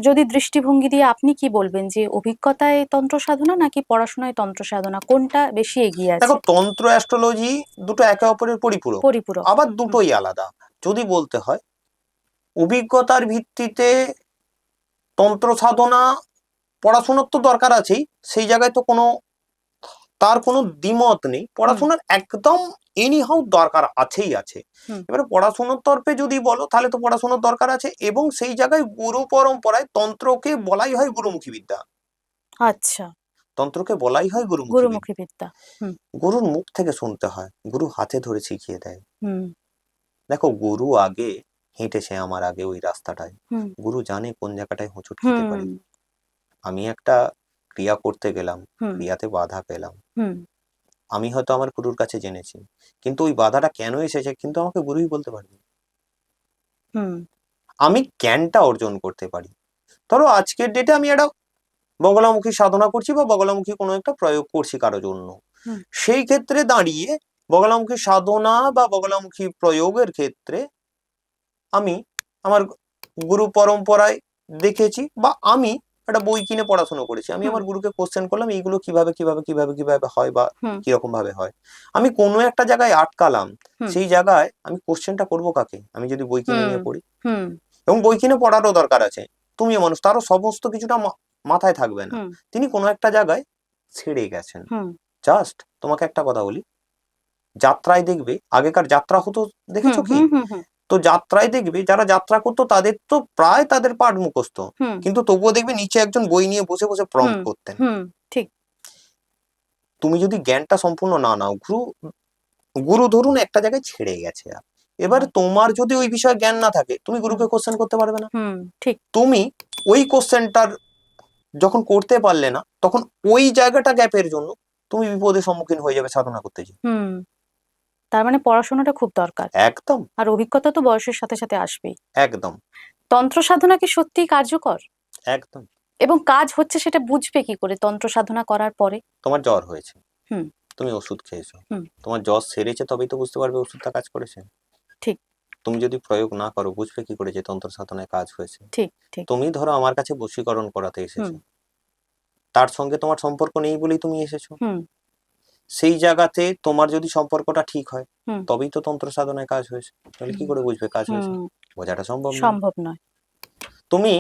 যদি দৃষ্টিভঙ্গি দিয়ে আপনি কি বলবেন যে অভিজ্ঞতায় তন্ত্র সাধনা নাকি পড়াশোনায় তন্ত্র সাধনা, কোনটা বেশি এগিয়ে দেখো, আছে? তন্ত্র অ্যাস্ট্রোলজি দুটো একে অপরের পরিপূরক, পরিপূরক। আবার হুম। দুটোই আলাদা। যদি বলতে হয় অভিজ্ঞতার ভিত্তিতে তন্ত্র সাধনা, পড়াশোনার তো দরকার আছেই, সেই জায়গায় তো তার কোনো দ্বিমত নেই, হুম। পড়াশোনার একদম এনিহাউ দরকার আছেই আছে। হুম। এবারে পড়াশোনার তরফে যদি বলো, তাহলে তো পড়াশোনার দরকার আছে, এবং সেই জায়গায় গুরু পরম্পরায় তন্ত্রকে বলাই হয় গুরুমুখী বিদ্যা। আচ্ছা। তন্ত্রকে বলাই হয় গুরুমুখী গুরুমুখী বিদ্যা। বিদ্যা। হুম। গুরুর মুখ থেকে শুনতে হয়, গুরু হাতে ধরে শিখিয়ে দেয়। হুম। দেখো, গুরু আগে হেঁটেছে আমার আগে ওই রাস্তাটায়, হুম। গুরু জানে কোন জায়গাটায় হোঁচট খেতে হুম। পারি। আমি একটা ক্রিয়া করতে গেলাম, হুম। ক্রিয়াতে বাধা পেলাম, হুম। আমি হয়তো আমার গুরুর কাছে জেনেছি, কিন্তু ওই বাধাটা কেন এসেছে কিন্তু আমাকে গুরুই বলতে পারবে। হুম। আমি জ্ঞানটা অর্জন করতে পারি। ধরো আজকের ডেটে আমি একটা বগলামুখী সাধনা করছি বা বগলামুখী কোনো একটা প্রয়োগ করছি কারো জন্য, হুম। সেই ক্ষেত্রে দাঁড়িয়ে বগলামুখী সাধনা বা বগলামুখী প্রয়োগের ক্ষেত্রে আমি আমার গুরু পরম্পরায় দেখেছি, বা আমি একটা বই কিনে পড়াশোনা করেছি, আমি হুম। আমার গুরুকে কোশ্চেন করলাম এইগুলো কিভাবে কিভাবে কিভাবে কিভাবে হয় বা হুম। কিরকম ভাবে হয়। আমি কোনো একটা জায়গায় আটকালাম, হুম। সেই জায়গায় আমি কোশ্চেনটা করবো কাকে? আমি যদি বই কিনে হুম। নিয়ে পড়ি, হুম। এবং বই কিনে পড়ারও দরকার আছে, তুমিও মানুষ, তারও সমস্ত কিছুটা মাথায় থাকবে না, হুম তিনি কোনো একটা জায়গায় ছেড়ে গেছেন। হুম জাস্ট তোমাকে একটা কথা বলি, যাত্রায় দেখবে, আগেকার যাত্রা হতো হুম দেখেছো কি? হুম হুম হুম তো যাত্রায় দেখবে যারা যাত্রা করতো তাদের তো প্রায় তাদের পাঠ মুখস্থ, হুম কিন্তু তবুও দেখবে নিচে একজন বই নিয়ে বসে বসে প্রম্পট হুম করতেন। হুম ঠিক। তুমি যদি জ্ঞানটা সম্পূর্ণ না নাও, গুরু ধরুন একটা জায়গায় ছেড়ে গেছে, এবার তোমার যদি ওই বিষয়ে জ্ঞান না থাকে, তুমি গুরুকে কোশ্চেন করতে পারবে না। হুম ঠিক। তুমি ওই কোশ্চেনটার যখন করতে পারলে না, তখন ওই জায়গাটা গ্যাপের জন্য তুমি বিপদের সম্মুখীন হয়ে যাবে সাধনা করতে গিয়ে। হুম তার মানে পড়াশোনাটা খুব দরকার, একদম আর অভিজ্ঞতা তো বয়সের সাথে সাথে আসবেই। একদম তন্ত্র সাধনা কি সত্যিই কার্যকর, একদম। এবং কাজ হচ্ছে সেটা বুঝবে কি করে তন্ত্র সাধনা করার পরে? তোমার জ্বর হয়েছে, হুম তুমি ওষুধ খেয়েছো, হুম তোমার জ্বর সেরেছে, তবেই তো বুঝতে পারবে ওষুধটা কাজ করেছে। ঠিক তুমি যদি প্রয়োগ না করো, বুঝবে কি করে যে তন্ত্র সাধনায় কাজ হয়েছে? ঠিক ঠিক। তুমি ধরো আমার কাছে বশীকরণ করাতে হুম এসেছো, তার সঙ্গে তোমার সম্পর্ক নেই বলেই তুমি এসেছো। হুম সেই জায়গাতে তোমার যদি সম্পর্কটা ঠিক হয়, হুম তবেই তো তন্ত্র সাধনায় কাজ হয়েছে। তাহলে কি করে বুঝবে কাজ হয়েছে? হুম বোঝাটা সম্ভব নয়। সম্ভব নয়। তুমি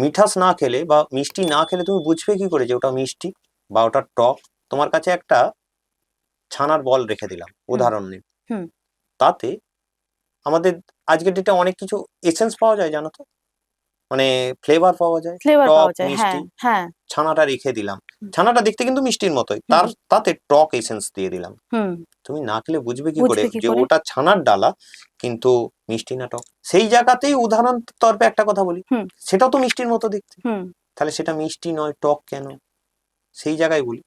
মিঠাস না খেলে বা মিষ্টি না খেলে তুমি বুঝবে কি করে যে ওটা মিষ্টি বা ওটা টক? তোমার কাছে একটা ছানার বল রেখে দিলাম, হুম উদাহরণ নিন। হুম তাতে আমাদের আজকের ডেটে অনেক কিছু এসেন্স পাওয়া যায়, জানো তো? মানে ফ্লেভার পাওয়া যায়, ফ্লেভার টক পাওয়া যায়, হ্যাঁ মিষ্টি। হ্যাঁ। ছানাটা রেখে দিলাম, হুম ছানাটা দেখতে কিন্তু মিষ্টির মতোই, হুম তাতে টক এসেন্স দিয়ে দিলাম। হুম তুমি না খেলে বুঝবে কি করে বুঝবে কি যে করে? ওটা ছানার ডালা, কিন্তু মিষ্টি না টক? সেই জায়গাতেই উদাহরণ তরফে একটা কথা বলি, হুম সেটাও তো মিষ্টির মতো দেখতে, হুম তাহলে সেটা মিষ্টি নয়, টক কেন? সেই জায়গায় বলি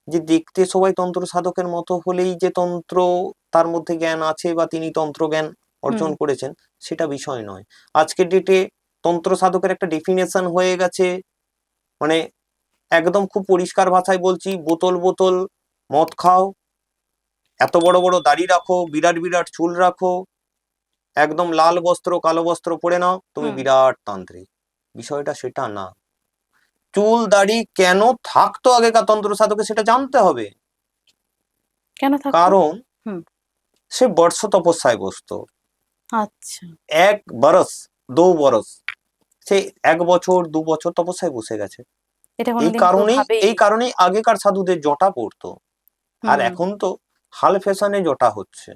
যে দেখতে সবাই তন্ত্র সাধকের মতো হলেই যে তন্ত্র তার মধ্যে জ্ঞান আছে বা তিনি তন্ত্র জ্ঞান হুম অর্জন করেছেন, সেটা বিষয় নয়। আজকের ডেটে তন্ত্র সাধকের একটা ডেফিনেশন হয়ে গেছে, মানে একদম খুব পরিষ্কার ভাষায় বলছি, বোতল বোতল মদ খাও, এত বড় বড় দাড়ি রাখো, বিরাট বিরাট চুল রাখো, একদম লাল বস্ত্র কালো বস্ত্র পরে নাও, তুমি হুম বিরাট তান্ত্রিক। বিষয়টা সেটা না। চুল দাড়ি কেন থাকতো আগেকার তন্ত্র সাধকে সেটা জানতে হবে। কেন থাকতো? কারণ হুম সে বর্ষ তপস্যায় বসতো। আচ্ছা। এক বরস, 2 বরস, সে 1 বছর 2 বছর তপস্যায় বসে গেছে। এটা এই কোনোদিন কেউ কারণেই ভাবেই? এই কারণেই আগেকার সাধুদের জটা পড়তো, আর হুম এখন তো হাল ফ্যাশনে জটা হচ্ছে,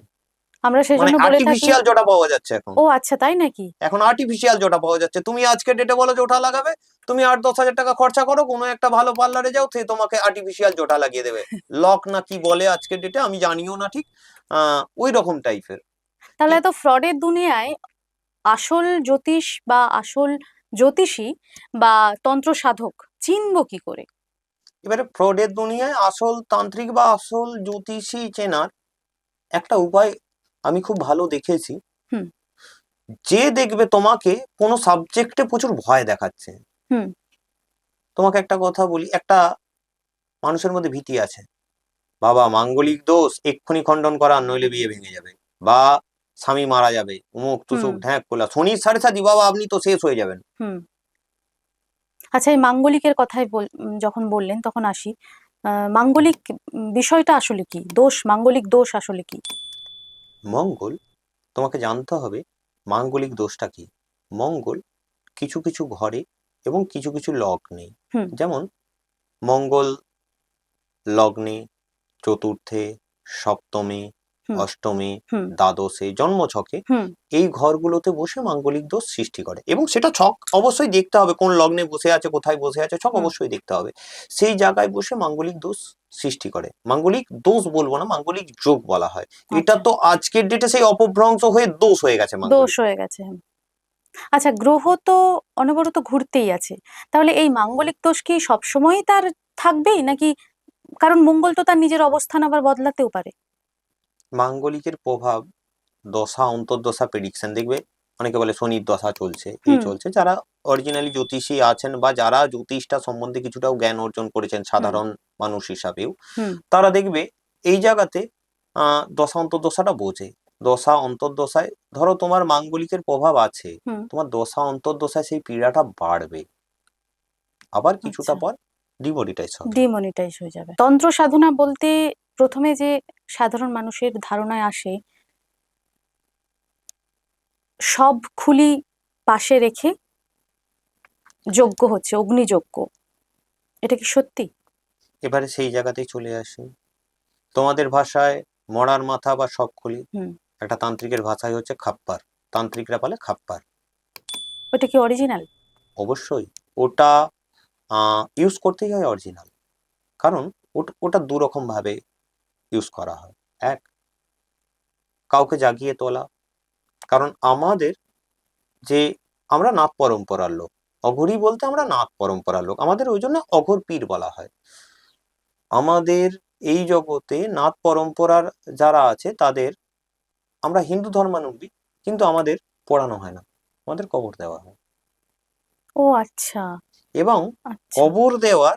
আমরা মানে সেজন্য বলে থাকি। আর্টিফিশিয়াল জটা পাওয়া যাচ্ছে এখন। ও আচ্ছা, তাই নাকি? এখন আর্টিফিশিয়াল জটা পাওয়া যাচ্ছে। তুমি আজকে ডেটে বলো জটা লাগাবে, তুমি 8-10 হাজার টাকা খরচা করো, কোনো একটা ভালো পার্লারে যাও, সে তোমাকে আর্টিফিশিয়াল জটা লাগিয়ে দেবে। লক না কি বলে আজকের ডেটে, আমি জানিও না ঠিক, ওই রকম টাইপের। তাহলে এত ফ্রডের দুনিয়ায় আসল জ্যোতিষ বা আসল জ্যোতিষী বা তন্ত্র সাধক চিনবো কি করে? এবারে ফ্রডের দুনিয়ায় আসল তান্ত্রিক বা আসল জ্যোতিষী চেনার একটা উপায় আমি খুব ভালো দেখেছি। হুম যে দেখবে তোমাকে কোনো সাবজেক্টে প্রচুর ভয় দেখাচ্ছে, হুম তোমাকে একটা কথা বলি, একটা মানুষের মধ্যে ভীতি আছে, বাবা মাঙ্গলিক দোষ এক্ষুনি খণ্ডন করা, নইলে বিয়ে ভেঙে যাবে, বা স্বামী মারা যাবে, উমুক হুম তুসুক ঢ্যাক কোলা, শনির সাড়ে সাথী, বাবা আপনি তো শেষ হয়ে যাবেন। হুম আচ্ছা, এই মাঙ্গলিকের কথাই যখন বললেন তখন আসি। মাঙ্গলিক বিষয়টা আসলে কি? দোষ, মাঙ্গলিক দোষ আসলে কি? মঙ্গল, তোমাকে জানতে হবে মাঙ্গলিক দোষটা কি। মঙ্গল কিছু কিছু ঘরে এবং কিছু কিছু লগ্নে, হুম যেমন মঙ্গল লগ্নে, চতুর্থে, সপ্তমে, হুম অষ্টমে, হুম দ্বাদশে, জন্মছকে হুম এই ঘরগুলোতে বসে মাঙ্গলিক দোষ সৃষ্টি করে, এবং সেটা ছক অবশ্যই দেখতে হবে, কোন লগ্নে বসে আছে, কোথায় বসে আছে, ছক হুম অবশ্যই দেখতে হবে। সেই জায়গায় বসে মাঙ্গলিক দোষ সৃষ্টি করে। মাঙ্গলিক দোষ বলবো না, মাঙ্গলিক যোগ বলা হয়। এটা আচ্ছা, তো আজকের ডেটে সেই অপভ্রংশ হয়ে দোষ হয়ে গেছে দোষ মাঙ্গলিক। হয়ে গেছে। আচ্ছা, গ্রহ তো অনবরত ঘুরতেই আছে, তাহলে এই মাঙ্গলিক দোষ কি সবসময়ই তার থাকবেই নাকি? কারণ মঙ্গল তো তার নিজের অবস্থান আবার বদলাতেও পারে। মাঙ্গলিকের প্রভাব দশা অন্তর্দশা প্রেডিকশন দেখবে, অনেকে বলে শনির দশা চলছে, এই হুম চলছে, যারা অরিজিনালি জ্যোতিষী আছেন বা যারা জ্যোতিষটা সম্বন্ধে কিছুটাও জ্ঞান অর্জন করেছেন হুম সাধারণ মানুষ হিসাবেও, হুম তারা দেখবে এই জায়গাতে দশা অন্তর্দশাটা বোঝে। দশা অন্তর্দশায় ধরো তোমার মাঙ্গলিকের প্রভাব আছে, হুম তোমার দশা অন্তর্দশায় সেই পীড়াটা বাড়বে, আবার কিছুটা আচ্ছা, পর ডিমোনিটাইজ হবে। ডিমনিটাইজ হয়ে যাবে। তন্ত্র সাধনা বলতে প্রথমে যে সাধারণ মানুষের ধারণায় আসে, সব খুলি পাশে রেখে যজ্ঞ হচ্ছে, অগ্নিযজ্ঞ, এটা কি সত্যি? এবারে সেই জায়গাতেই চলে আসি, তোমাদের ভাষায় মরার মাথা বা শবখুলি, হুম। একটা তান্ত্রিকের ভাষায় হচ্ছে খাপ্পার, তান্ত্রিকরা বলে খাপ্পার। ওটা কি অরিজিনাল? অবশ্যই ওটা ইউজ করতেই হয় অরিজিনাল, কারণ ওটা দু রকম ভাবে ইউজ করা হয়। এক, কাউকে জাগিয়ে তোলা, কারণ আমাদের যে আমরা নাথ পরম্পরার লোক, অঘোরী বলতে আমরা নাথ পরম্পরার লোক, আমাদের ওই জন্য অঘোর পীর বলা হয়। আমাদের এই জগতে নাথ পরম্পরার যারা আছে তাদের, আমরা হিন্দু ধর্মাবলম্বী, কিন্তু আমাদের পোড়ানো হয় না, আমাদের কবর দেওয়া হয়। ও আচ্ছা। এবং আচ্ছা, কবর দেওয়ার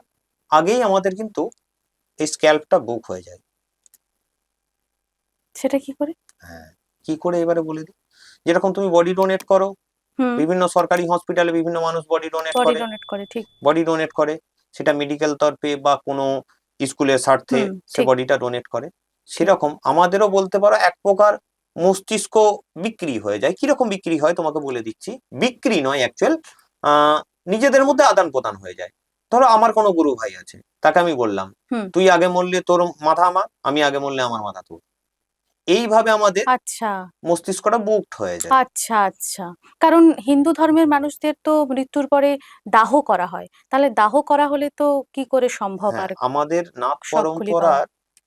আগেই আমাদের কিন্তু এই স্ক্যাল্পটা বুক হয়ে যায়। সেটা কি করে? হ্যাঁ, কি করে এবারে বলে দিই। যেরকম তুমি বডি ডোনেট করো, হুম। বিভিন্ন সরকারি হসপিটালে বিভিন্ন মানুষ বডি ডোনেট বডি করে, ডোনেট করে, ঠিক। বডি ডোনেট করে, সেটা মেডিকেল তরফে বা কোনো স্কুলের স্বার্থে হুম, সে ঠিক বডিটা ডোনেট করে। ঠিক। সেরকম আমাদেরও বলতে পারো এক প্রকার মস্তিষ্ক বিক্রি হয়ে যায়। কিরকম বিক্রি হয় তোমাকে বলে দিচ্ছি, বিক্রি নয় অ্যাকচুয়াল, নিজেদের মধ্যে আদান প্রদান হয়ে যায়। ধরো আমার কোনো গুরু ভাই আছে, তাকে আমি বললাম হুম। তুই আগে মরলে তোর মাথা আমার, আমি আগে মরলে আমার মাথা তোর, এইভাবে আমাদের আচ্ছা মস্তিষ্কটা বুকড হয়ে যায়। আচ্ছা আচ্ছা। কারণ হিন্দু ধর্মের মানুষদের তো মৃত্যুর পরে দাহ করা হয়, তাহলে দাহ করা হলে তো কি করে সম্ভব হ্যাঁ, আর আমাদের সবগুলি পাওয়া?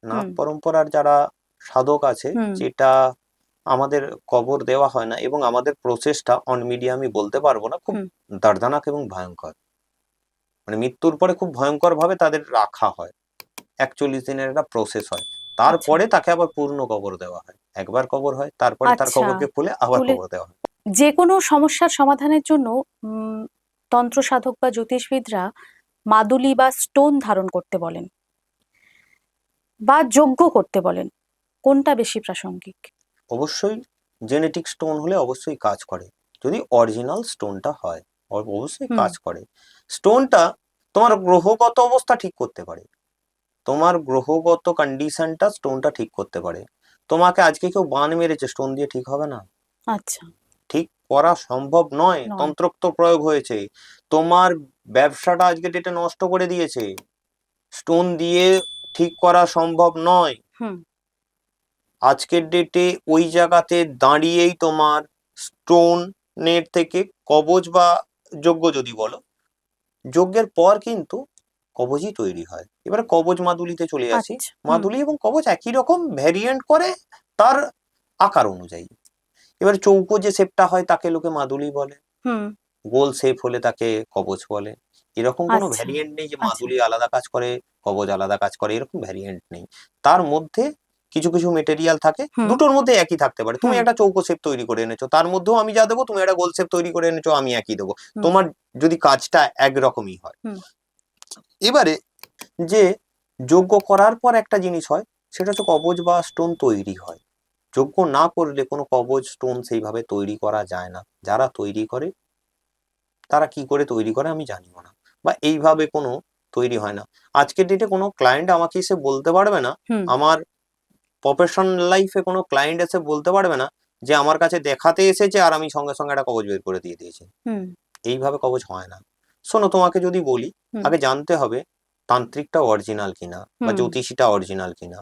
নাথ হুম। পরম্পরার যারা সাধক আছে, হুম। যেটা আমাদের কবর দেওয়া হয় না, এবং আমাদের প্রসেসটা অন মিডিয়া আমি বলতে পারবো না, খুব হুম। দর্দনাক এবং ভয়ঙ্কর। মানে মৃত্যুর পরে খুব ভয়ঙ্কর ভাবে তাদের রাখা হয়, 41 দিনের একটা প্রসেস হয়, আচ্ছা তারপরে তাকে আবার পূর্ণ কবর দেওয়া হয়। একবার কবর হয়, তারপরে তার আচ্ছা। কবরকে খুলে আবার তুলে কবর দেওয়া হয়। যে কোনো সমস্যার সমাধানের জন্য উম, তন্ত্র সাধক বা জ্যোতিষবিদরা মাদুলি বা স্টোন ধারণ করতে বলেন বা যজ্ঞ করতে বলেন, কোনটা বেশি প্রাসঙ্গিক? অবশ্যই জেনেটিক স্টোন হলে অবশ্যই কাজ করে, যদি অরিজিনাল স্টোনটা হয় অবশ্যই হুম। কাজ করে। স্টোনটা তোমার গ্রহগত অবস্থা ঠিক করতে পারে, তোমার গ্রহগত কন্ডিশনটা স্টোনটা ঠিক করতে পারে। তোমাকে আজকে কেউ বান মেরেছে, স্টোন দিয়ে ঠিক হবে না, আচ্ছা। ঠিক করা সম্ভব নয়, নয়। তন্ত্রোক্ত প্রয়োগ হয়েছে। তোমার ব্যবসাটা আজকে ডেটে নষ্ট করে দিয়েছে, স্টোন দিয়ে ঠিক করা সম্ভব নয়। হুম। আজকের ডেটে ওই জায়গাতে দাঁড়িয়েই তোমার স্টোনের থেকে কবচ বা যজ্ঞ যদি বলো, যজ্ঞের পর কিন্তু কবচই তৈরি হয়। এবারে কবচ মাদুলিতে চলে আসি। আচ্ছা। হুম। মাদুলি এবং কবচ একই রকম, ভ্যারিয়েন্ট করে তার আকার অনুযায়ী। এবার চৌকো যে শেপটা হয় তাকে লোকে মাদুলি বলে, হুম। গোল শেপ হলে তাকে কবচ বলে। এরকম কোনো আচ্ছা ভ্যারিয়েন্ট নেই যে আচ্ছা। মাদুলি আলাদা কাজ করে কবচ আলাদা কাজ করে, এরকম ভ্যারিয়েন্ট নেই। তার মধ্যে কিছু কিছু মেটেরিয়াল থাকে, হুম। দুটোর মধ্যে একই থাকতে পারে। তুমি হুম। একটা চৌকো শেপ তৈরি করে এনেছো, তার মধ্যেও আমি যা দেবো, তুমি একটা গোল শেপ তৈরি করে এনেছো, আমি একই দেবো, হুম। তোমার যদি কাজটা একরকমই হয়। হুম। এবারে যে যজ্ঞ করার পর একটা জিনিস হয়, সেটা হচ্ছে কবচ বা স্টোন তৈরি হয়। যজ্ঞ না করলে কোনো কবচ স্টোন সেইভাবে তৈরি করা যায় না। যারা তৈরি করে তারা কি করে তৈরি করে আমি জানিও না, বা এইভাবে কোনো তৈরি হয় না। আজকের ডেটে কোনো ক্লায়েন্ট আমাকে এসে বলতে পারবে না, হুম। আমার প্রফেশনাল লাইফে কোনো ক্লায়েন্ট এসে বলতে পারবে না যে আমার কাছে দেখাতে এসেছে আর আমি সঙ্গে সঙ্গে একটা কবচ বের করে দিয়ে দিয়েছি। হুম। এইভাবে কবচ হয় না। শোনো, তোমাকে যদি বলি, হুম। আগে জানতে হবে তান্ত্রিকটা অরিজিনাল কিনা বা হুম। জ্যোতিষীটা অরিজিনাল কিনা।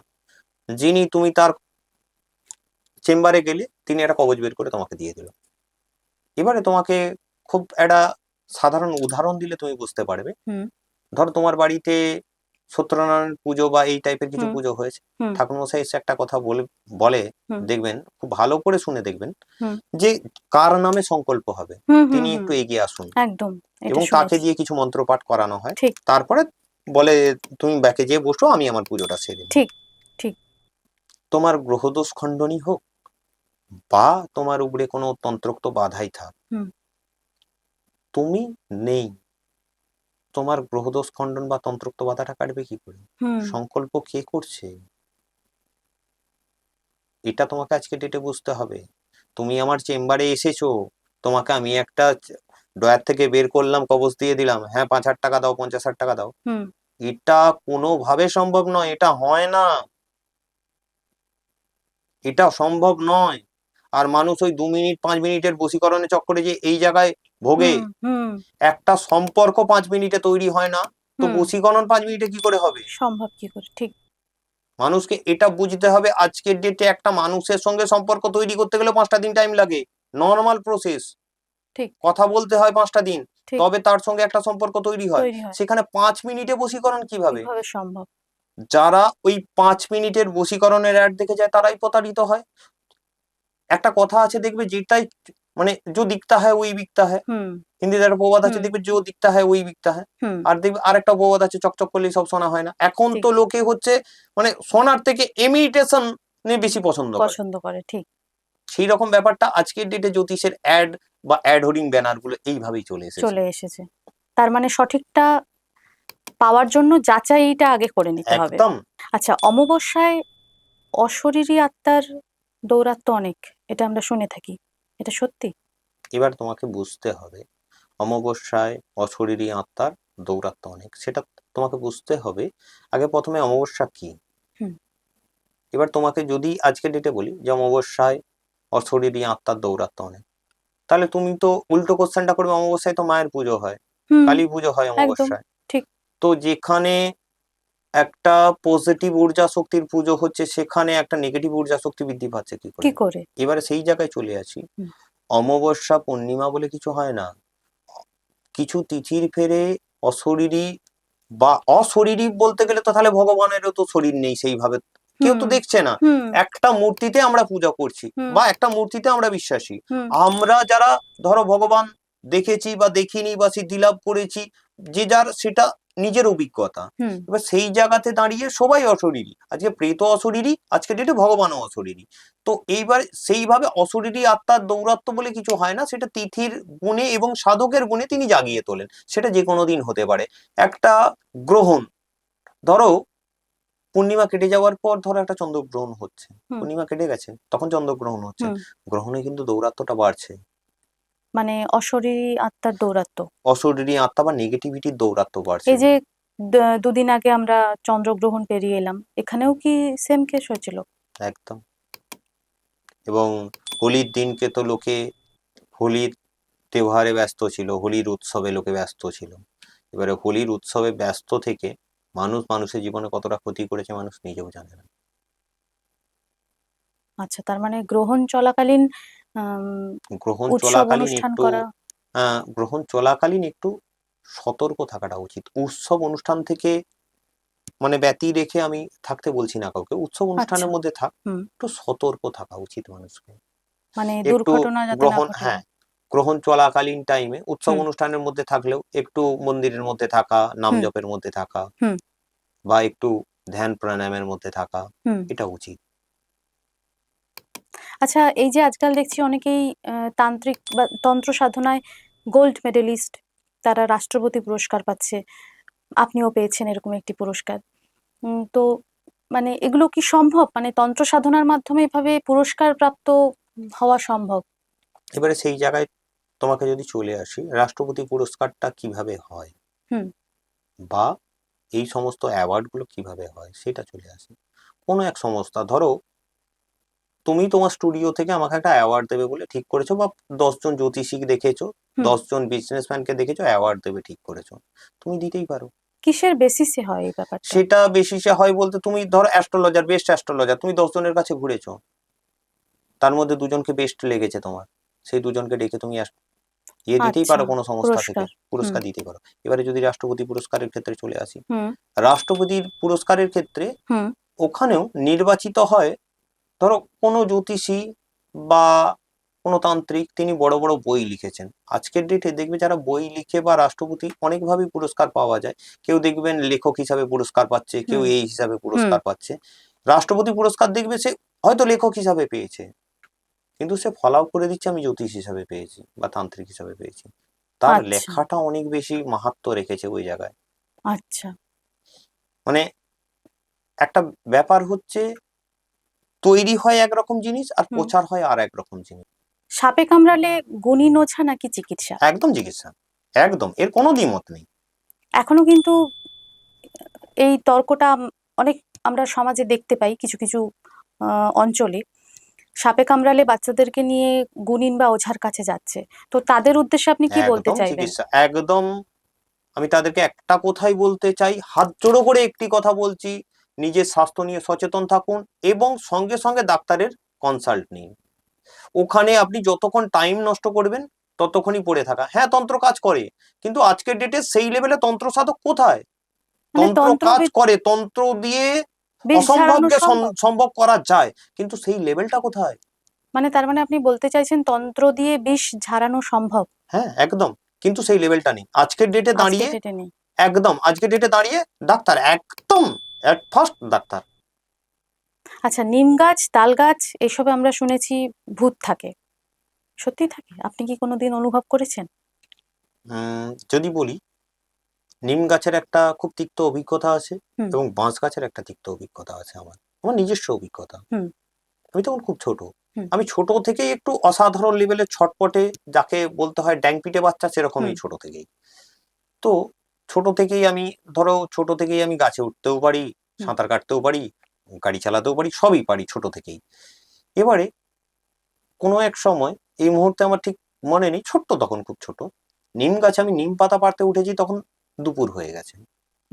যিনি, তুমি তার চেম্বারে গেলে তিনি একটা কবচ বের করে তোমাকে দিয়ে দিল। এবারে তোমাকে খুব একটা সাধারণ উদাহরণ দিলে তুমি বুঝতে পারবে। হুম। ধরো তোমার বাড়িতে সত্যনারায়ণ পুজো বা এই টাইপের কিছু হুম। পুজো হয়েছে, হুম। ঠাকুরমশাই এসে একটা কথা বলে, হুম। দেখবেন খুব ভালো করে শুনে দেখবেন, হুম। যে কার নামে সংকল্প হবে হুম। হুম। তিনি হুম। একটু এগিয়ে আসুন, একদম। এটা এবং তাকে শুনেছি। দিয়ে কিছু মন্ত্রপাঠ করানো হয়। ঠিক তারপরে বলে তুমি ব্যাকে যেয়ে বসো, আমি আমার পুজোটা সেরে নিই। ঠিক ঠিক। তোমার গ্রহদোষ খণ্ডনই হোক বা তোমার উপরে কোনো তন্ত্রোক্ত বাধাই থাক, হুম। তুমি নেই, তোমার গ্রহদোষ খণ্ডন বা তন্ত্রোক্ত বাধাটা কাটবে কি করে? হুম। সংকল্প কে করছে, এটা তোমাকে আজকে ডেটে বুঝতে হবে। তুমি আমার চেম্বারে এসেছো, তোমাকে আমি একটা ড্রয়ার থেকে বের করলাম, কবজ দিয়ে দিলাম, হ্যাঁ 5,000 টাকা দাও, 50,000 টাকা দাও, হুম। এটা কোনোভাবে সম্ভব নয়, এটা হয় না, এটা সম্ভব নয়। আর মানুষ ওই 2 মিনিট 5 মিনিটের বশীকরণের চক্করে যে এই জায়গায় ভোগে। হুম হুম একটা সম্পর্ক 5 মিনিটে তৈরি হয় না, তো হুম বশীকরণ 5 মিনিটে কি করে হবে? সম্ভব কি করে? ঠিক। মানুষকে এটা বুঝতে হবে, আজকের ডেটে একটা মানুষের সঙ্গে সম্পর্ক তৈরি করতে গেলে 5টা দিন টাইম লাগে, নর্মাল প্রসেস। ঠিক। কথা বলতে হয় 5টা দিন, ঠিক। তবে তার সঙ্গে একটা সম্পর্ক তৈরি হয়। তৈরি হয়। সেখানে 5 মিনিটে বশীকরণ কিভাবে? কিভাবে সম্ভব? যারা ওই 5 মিনিটের বশীকরণের অ্যাড দেখে যায় তারাই প্রতারিত হয়। একটা কথা আছে দেখবে, যেটাই মানে जो दिखता है वही बिकता है, হুম হিন্দিতে একটা প্রবাদ আছে হুম দেখবে, जो दिखता है वही बिकता है। হুম আর দেখবে আরেকটা প্রবাদ আছে, চকচক করলেই সব সোনা হয় না। এখন ঠিক। তো লোকে হচ্ছে মানে সোনার থেকে ইমিটেশন বেশি পছন্দ করে। পছন্দ করে, ঠিক। সেই রকম ব্যাপারটা আজকের ডেটে জ্যোতিষের অ্যাড বা অ্যাড হোর্ডিং ব্যানার গুলো এইভাবেই চলে এসেছে। চলে এসেছে। তার মানে সঠিকটা পাওয়ার জন্য যাচাইটা আগে করে নিতে হবে। একদম। আচ্ছা, অমাবস্যায় অশরীরী আত্মার দৌরাত্ম্য অনেক, এটা আমরা শুনে থাকি, এটা সত্যি? এবার তোমাকে বুঝতে হবে, অমাবস্যায় অশরীরী আত্মার দৌরাত্ম্য অনেক, সেটা তোমাকে বুঝতে হবে। আগে প্রথমে অমাবস্যা কি। হুম এবার তোমাকে যদি আজকের ডেটে বলি যে অমাবস্যায় অশরীরী আত্মার দৌরাত্ম্য অনেক, তাহলে তুমি তো উল্টো কোশ্চেনটা করবে, অমাবস্যায় তো মায়ের পুজো হয়, হুম কালী পুজো হয় একদম অমাবস্যায়। ঠিক। তো যেখানে একটা পজিটিভ ঊর্জা শক্তির পুজো হচ্ছে, সেখানে একটা নেগেটিভ ঊর্জা শক্তি বৃদ্ধি পাচ্ছে কি কি করে? করে? এবারে সেই জায়গায় চলে আসি। হুম অমাবস্যা পূর্ণিমা বলে কিছু হয় না। কিছু তিথির ফেরে অশরীরী বা অশরীরী বলতে গেলে তো তাহলে ভগবানেরও তো শরীর নেই সেইভাবে, কেউ হুম তো দেখছে না। হুম একটা মূর্তিতে আমরা পূজা করছি হুম বা একটা মূর্তিতে আমরা বিশ্বাসী। হুম আমরা যারা ধরো ভগবান দেখেছি বা দেখিনি বা সিদ্ধি লাভ করেছি, যে যার সেটা নিজের অভিজ্ঞতা। হুম এবার সেই জায়গাতে দাঁড়িয়ে সবাই অশরীরী, আজকে প্রেত অশরীরী, আজকে ডেটে ভগবানও অশরীরী। তো এইবার সেইভাবে অশরীরী আত্মার দৌরাত্ম্য বলে কিছু হয় না, সেটা তিথির গুণে এবং সাধকের গুণে তিনি জাগিয়ে তোলেন। সেটা যে কোনো দিন হতে পারে। একটা গ্রহণ, ধরো পূর্ণিমা কেটে যাওয়ার পর ধরো একটা চন্দ্রগ্রহণ হচ্ছে, হুম পূর্ণিমা কেটে গেছে তখন চন্দ্রগ্রহণ হচ্ছে, হুম গ্রহণে কিন্তু দৌরাত্ম্যটা বাড়ছে। মানে অশরীরী আত্মার দৌরাত্ম্য। অশরীরী আত্মা বা নেগেটিভিটির দৌরাত্ম্য বাড়ছে। এই যে দুদিন আগে আমরা চন্দ্রগ্রহণ পেরিয়ে এলাম, এখানেও কি সেম কেস হয়েছিল? একদম। এবং হোলির দিনকে তো লোকে হোলির তেওহারে ব্যস্ত ছিল, হোলির উৎসবে লোকে ব্যস্ত ছিল। এবারে হোলির উৎসবে ব্যস্ত থেকে মানুষ মানুষের জীবনে কতটা ক্ষতি করেছে মানুষ নিজেও জানে না। আচ্ছা, তার মানে গ্রহণ চলাকালীন আম, গ্রহণ উৎসব চলাকালীন অনুষ্ঠান একটু করা। গ্রহণ চলাকালীন একটু সতর্ক থাকাটা উচিত। উৎসব অনুষ্ঠান থেকে মানে ব্যতি রেখে আমি থাকতে বলছি না কাউকে, উৎসব আচ্ছা। অনুষ্ঠানের মধ্যে থাক, হুম একটু সতর্ক থাকা উচিত মানুষকে। মানে একটু দুর্ঘটনা যাতে না গ্রহণ, ঘটে। হ্যাঁ, গ্রহণ চলাকালীন টাইমে উৎসব হুম অনুষ্ঠানের মধ্যে থাকলেও একটু মন্দিরের মধ্যে থাকা, নাম হুম জপের মধ্যে থাকা, হুম বা একটু ধ্যান প্রাণায়ামের মধ্যে থাকা, হুম এটা উচিত। আচ্ছা, এই যে আজকাল দেখছি অনেকেই তান্ত্রিক বা তন্ত্র সাধনায় গোল্ড মেডেলিস্ট, তারা রাষ্ট্রপতি পুরস্কার পাচ্ছে, আপনিও পেয়েছেন এরকম একটি পুরস্কার। তো মানে এগুলো কি সম্ভব? মানে তন্ত্র সাধনার মাধ্যমে এভাবে পুরস্কার প্রাপ্ত হওয়া সম্ভব? এবারে সেই জায়গায় তোমাকে যদি চলে আসি, রাষ্ট্রপতি পুরস্কারটা কিভাবে হয় হুম বা এই সমস্ত অ্যাওয়ার্ডগুলো কিভাবে হয় সেটা চলে আসে। কোনো এক সংস্থা, ধরো তুমি তোমার স্টুডিও থেকে আমাকে একটা অ্যাওয়ার্ড দেবে বলে ঠিক করেছো, বা 10 জন জ্যোতিষী দেখেছো, হুম 10 জন বিজনেসম্যানকে দেখেছো, অ্যাওয়ার্ড দেবে ঠিক করেছো, তুমি দিতেই পারো। কিসের বেসিসে হয় এই ব্যাপারটা? সেটা বেশিসে হয় বলতে, তুমি ধরো অ্যাস্ট্রোলজার, বেস্ট অ্যাস্ট্রোলজার, তুমি 10 জনের কাছে ঘুরেছো, তার মধ্যে 2 জনকে বেস্ট লেগেছে তোমার, সেই 2 জনকে ডেকে তুমি দিতেই আচ্ছা, পারো কোনো সংস্থা থেকে, পুরস্কার। হুম পুরস্কার দিতে পারো। এবারে যদি রাষ্ট্রপতি পুরস্কারের ক্ষেত্রে চলে আসি, হুম রাষ্ট্রপতির পুরস্কারের ক্ষেত্রে হুম ওখানেও নির্বাচিত হয়, ধরো কোনো জ্যোতিষী বা কোনো তান্ত্রিক, তিনি বড় বড় বই লিখেছেন। আজকের ডেটে দেখবে যারা বই লিখে বা রাষ্ট্রপতি অনেকভাবেই পুরস্কার পাওয়া যায়। কেউ দেখবেন লেখক হিসাবে পুরস্কার পাচ্ছে, কেউ হুম এই হিসাবে হুম পুরস্কার পাচ্ছে। রাষ্ট্রপতি পুরস্কার দেখবে সে হয়তো লেখক হিসাবে পেয়েছে, কিন্তু সে ফলাও করে দিচ্ছে আমি জ্যোতিষ হিসাবে পেয়েছি বা তান্ত্রিক হিসাবে পেয়েছি। তার আচ্ছা লেখাটা অনেক বেশি মাহাত্ম্য রেখেছে ওই জায়গায়। আচ্ছা। মানে একটা ব্যাপার হচ্ছে, তৈরি হয় একরকম জিনিস আর হুম প্রচার হয় আর একরকম জিনিস। সাপে কামড়ালে গুনিন ওঝা নাকি চিকিৎসা? একদম চিকিৎসা, একদম, এর কোনো দ্বিমত নেই। এখনো কিন্তু এই তর্কটা অনেক আমরা সমাজে দেখতে পাই কিছু কিছু অঞ্চলে। সাপে কামড়ালে বাচ্চাদেরকে নিয়ে গুনিন বা ওঝার কাছে যাচ্ছে, তো তাদের উদ্দেশ্যে আপনি কি বলতে একদম চাইবেন? চিকিৎসা, একদম। আমি তাদেরকে একটা কথাই বলতে চাই, হাত জোড়ো করে একটি কথা বলছি, নিজের স্বাস্থ্য নিয়ে সচেতন থাকুন এবং সঙ্গে সঙ্গে ডাক্তারের কনসাল্ট নিন। ওখানে আপনি যতক্ষণ টাইম নষ্ট করবেন ততক্ষণই পড়ে থাকা। হ্যাঁ, তন্ত্র কাজ করে, কিন্তু আজকের ডেটে সেই লেভেলে তন্ত্র সাধক কোথায়? মানে তন্ত্র কাজ তন্ত্রবিদ করে, তন্ত্র দিয়ে বিষ ঝাড়ানো অসম্ভবকে সম্ভব? সম্ভব করা যায়, কিন্তু সেই লেভেলটা কোথায়? মানে তার মানে আপনি বলতে চাইছেন তন্ত্র দিয়ে বিষ ঝাড়ানো সম্ভব, হ্যাঁ, একদম, কিন্তু সেই লেভেলটা নেই আজকের ডেটে আজকের দাঁড়িয়ে। ডেটে নেই। একদম আজকের ডেটে দাঁড়িয়ে ডাক্তার একদম এট ফার্স্ট ডাক্তার। আচ্ছা, নিম গাছ, তাল গাছ এসবে আমরা শুনেছি ভূত থাকে, সত্যি থাকে? আপনি কি কোনোদিন অনুভব করেছেন? যদি বলি, নিম গাছের একটা খুব তিক্ত অভিজ্ঞতা আছে হুম। এবং বাঁশ গাছের একটা তিক্ত অভিজ্ঞতা আছে, আমার আমার নিজস্ব অভিজ্ঞতা। হুম। আমি তখন খুব ছোট। হুম। আমি ছোট থেকেই একটু অসাধারণ লেভেলের ছটপটে, যাকে বলতে হয় ড্যাং পিটে বাচ্চা, সেরকমই হুম। ছোট থেকেই। তো ছোট থেকেই আমি, ধরো ছোট থেকেই আমি গাছে উঠতেও পারি, হুম। সাঁতার কাটতেও পারি, গাড়ি চালাতেও পারি, সবই পারি ছোট থেকেই। এবারে কোনো এক সময়, এই মুহূর্তে আমার ঠিক মনে নেই, ছোট্ট তখন, খুব ছোট, নিম গাছে আমি নিম পাতা পাড়তে উঠেছি, তখন দুপুর হয়ে গেছে।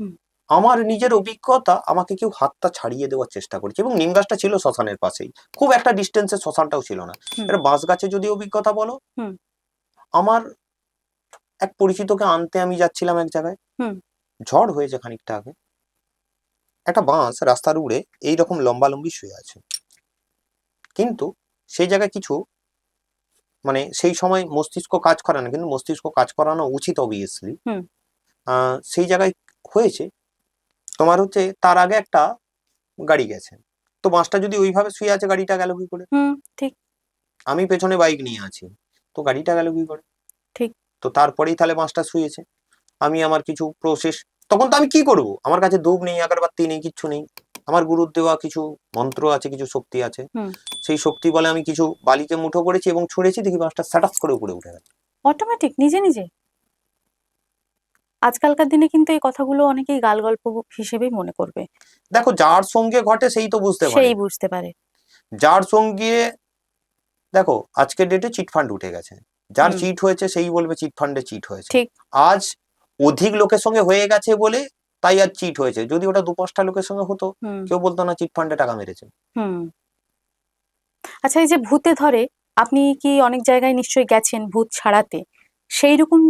হুম। আমার নিজের অভিজ্ঞতা, আমাকে কেউ হাতটা ছাড়িয়ে দেওয়ার চেষ্টা করেছে, এবং নিম গাছটা ছিল শ্মশানের পাশেই, খুব একটা ডিস্টেন্সে শ্মশানটাও ছিল না। হুম। এবার বাঁশ গাছে যদি অভিজ্ঞতা বলো, হুম। আমার এক পরিচিতকে আনতে আমি যাচ্ছিলাম এক জায়গায়, হুম। ঝড় হয়েছে খানিকটা আগে, একটা বাঁশ রাস্তার উপরে এইরকম লম্বালম্বি শুয়ে আছে, কিন্তু সেই জায়গায় কিছু, মানে সেই সময় মস্তিষ্ক কাজ করে না, কিন্তু মস্তিষ্ক কাজ করানো উচিত অবভিয়াসলি। হুম। সেই জায়গায় হয়েছে তোমার হচ্ছে, তার আগে একটা গাড়ি গেছে, তো বাসটা যদি ওইভাবে শুয়ে আছে, গাড়িটা গেল কি করে? হুম। ঠিক। আমি পেছনে বাইক নিয়ে আছি, তো গাড়িটা গেল কি করে? ঠিক। তো তারপরেই তাহলে বাসটা শুয়েছে। আমি আমার কিছু প্রসেস, তখন তো আমি কি করব, আমার কাছে ধূপ নেই, আগরবাতি নেই, কিচ্ছু নেই। আমার গুরুর দেওয়া কিছু মন্ত্র আছে, কিছু শক্তি আছে, হুম। সেই শক্তি বলে আমি কিছু বালিকে মুঠো করেছি এবং ছুঁড়েছি, দেখি বাসটা স্যাটাস করে উপরে উঠে গেছে। অটোমেটিক, নিজে নিজে? আজকালকার দিনে কিন্তু এই কথাগুলো অনেকেই গাল গল্প হিসেবেই মনে করবে। দেখো, যার সঙ্গে ঘটে সেই তো বুঝতে পারে। সেই বুঝতে পারে। যার সঙ্গে, দেখো আজকের ডেটে চিটফান্ড উঠে গেছে, যার হুম। চিট হয়েছে সেই বলবে চিটফান্ডে চিট হয়েছে। ঠিক। আজ অধিক লোকের সঙ্গে হয়ে গেছে বলে তাই আজ চিট হয়েছে, যদি ওটা 2-5টা লোকের সঙ্গে হতো, হুম। কেউ বলতো না চিটফান্ডে টাকা মেরেছে। হুম। আচ্ছা, এই যে ভূতে ধরে, আপনি কি অনেক জায়গায় নিশ্চয়ই গেছেন ভূত ছাড়াতে, সেই রকম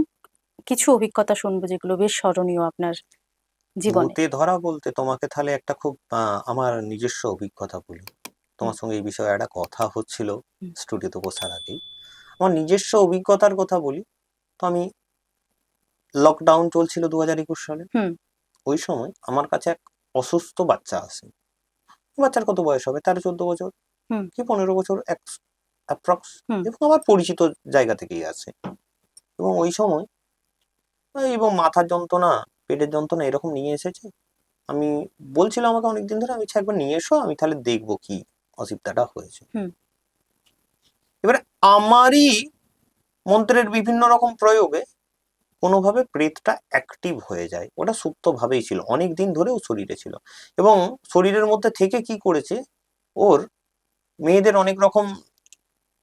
কিছু অভিজ্ঞতা শুনবো যেগুলো বেশ স্মরণীয় আপনার জীবনে। ভূতে ধরা বলতে তোমাকে তাহলে একটা খুব আমার নিজস্ব অভিজ্ঞতা বলি। হুম। তোমার সঙ্গে এই বিষয়ে একটা কথা হচ্ছিল হুম। স্টুডিওতে বসার আগেই, আমার নিজস্ব অভিজ্ঞতার কথা বলি। তো আমি, লকডাউন চলছিল 2021 সালে, হুম। ওই সময় আমার কাছে এক অসুস্থ বাচ্চা আসে। বাচ্চার কত বয়স হবে, 13-14 বছর হুম। কি 15 বছর অ্যাপ্রক্স, হুম। এবং আমার পরিচিত জায়গা থেকেই আসে। এবং ওই সময় এবং মাথার যন্ত্রণা, পেটের যন্ত্রণা এরকম নিয়ে এসেছে। আমি বলছিল আমাকে অনেকদিন ধরে, আমি একবার নিয়ে এসো, আমি তাহলে দেখবো কি অসুবিধাটা হয়েছে। হুম। এবারে আমারই মন্ত্রের বিভিন্ন রকম প্রয়োগে কোনোভাবে প্রেতটা অ্যাক্টিভ হয়ে যায়, ওটা সুপ্ত ভাবেই ছিল, অনেক দিন ধরে ও শরীরে ছিল, এবং শরীরের মধ্যে থেকে কি করেছে, ওর মেয়েদের অনেক রকম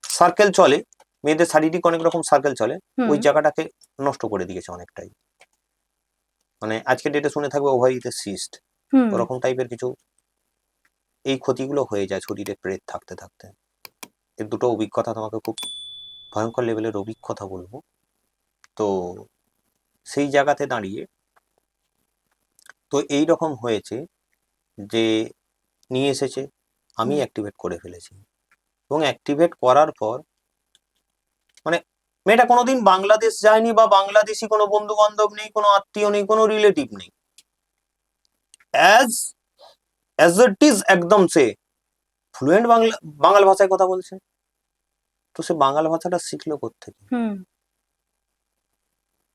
সার্কেল চলে, মেয়েদের শারীরিক অনেক রকম সার্কেল চলে, হুম। ওই জায়গাটাকে নষ্ট করে দিয়েছে অনেকটাই। মানে আজকে ডেটে শুনে থাকবে ওভারিতে সিস্ট, হুম। ওরকম টাইপের কিছু এই ক্ষতিগুলো হয়ে যায় শরীরে প্রেত থাকতে থাকতে। এর দুটো অভিজ্ঞতা তোমাকে খুব ভয়ঙ্কর লেভেলের অভিজ্ঞতা বলবো। তো সেই জায়গাতে দাঁড়িয়ে তো এই রকম হয়েছে যে নিয়ে এসেছে, আমি হুম। অ্যাক্টিভেট করে ফেলেছি, এবং অ্যাক্টিভেট করার পর, মানে মেয়েটা কোনোদিন বাংলাদেশ যায়নি, বা বাংলাদেশি কোনো বন্ধু বান্ধব নেই, কোনো আত্মীয় নেই, কোনো রিলেটিভ নেই, অ্যাজ অ্যাজ ইট ইজ, একদম সে ফ্লুয়েন্ট বাংলা ভাষায় কথা বলছে। তো সে বাংলা ভাষাটা শিখলো কোত্থেকে, হুম।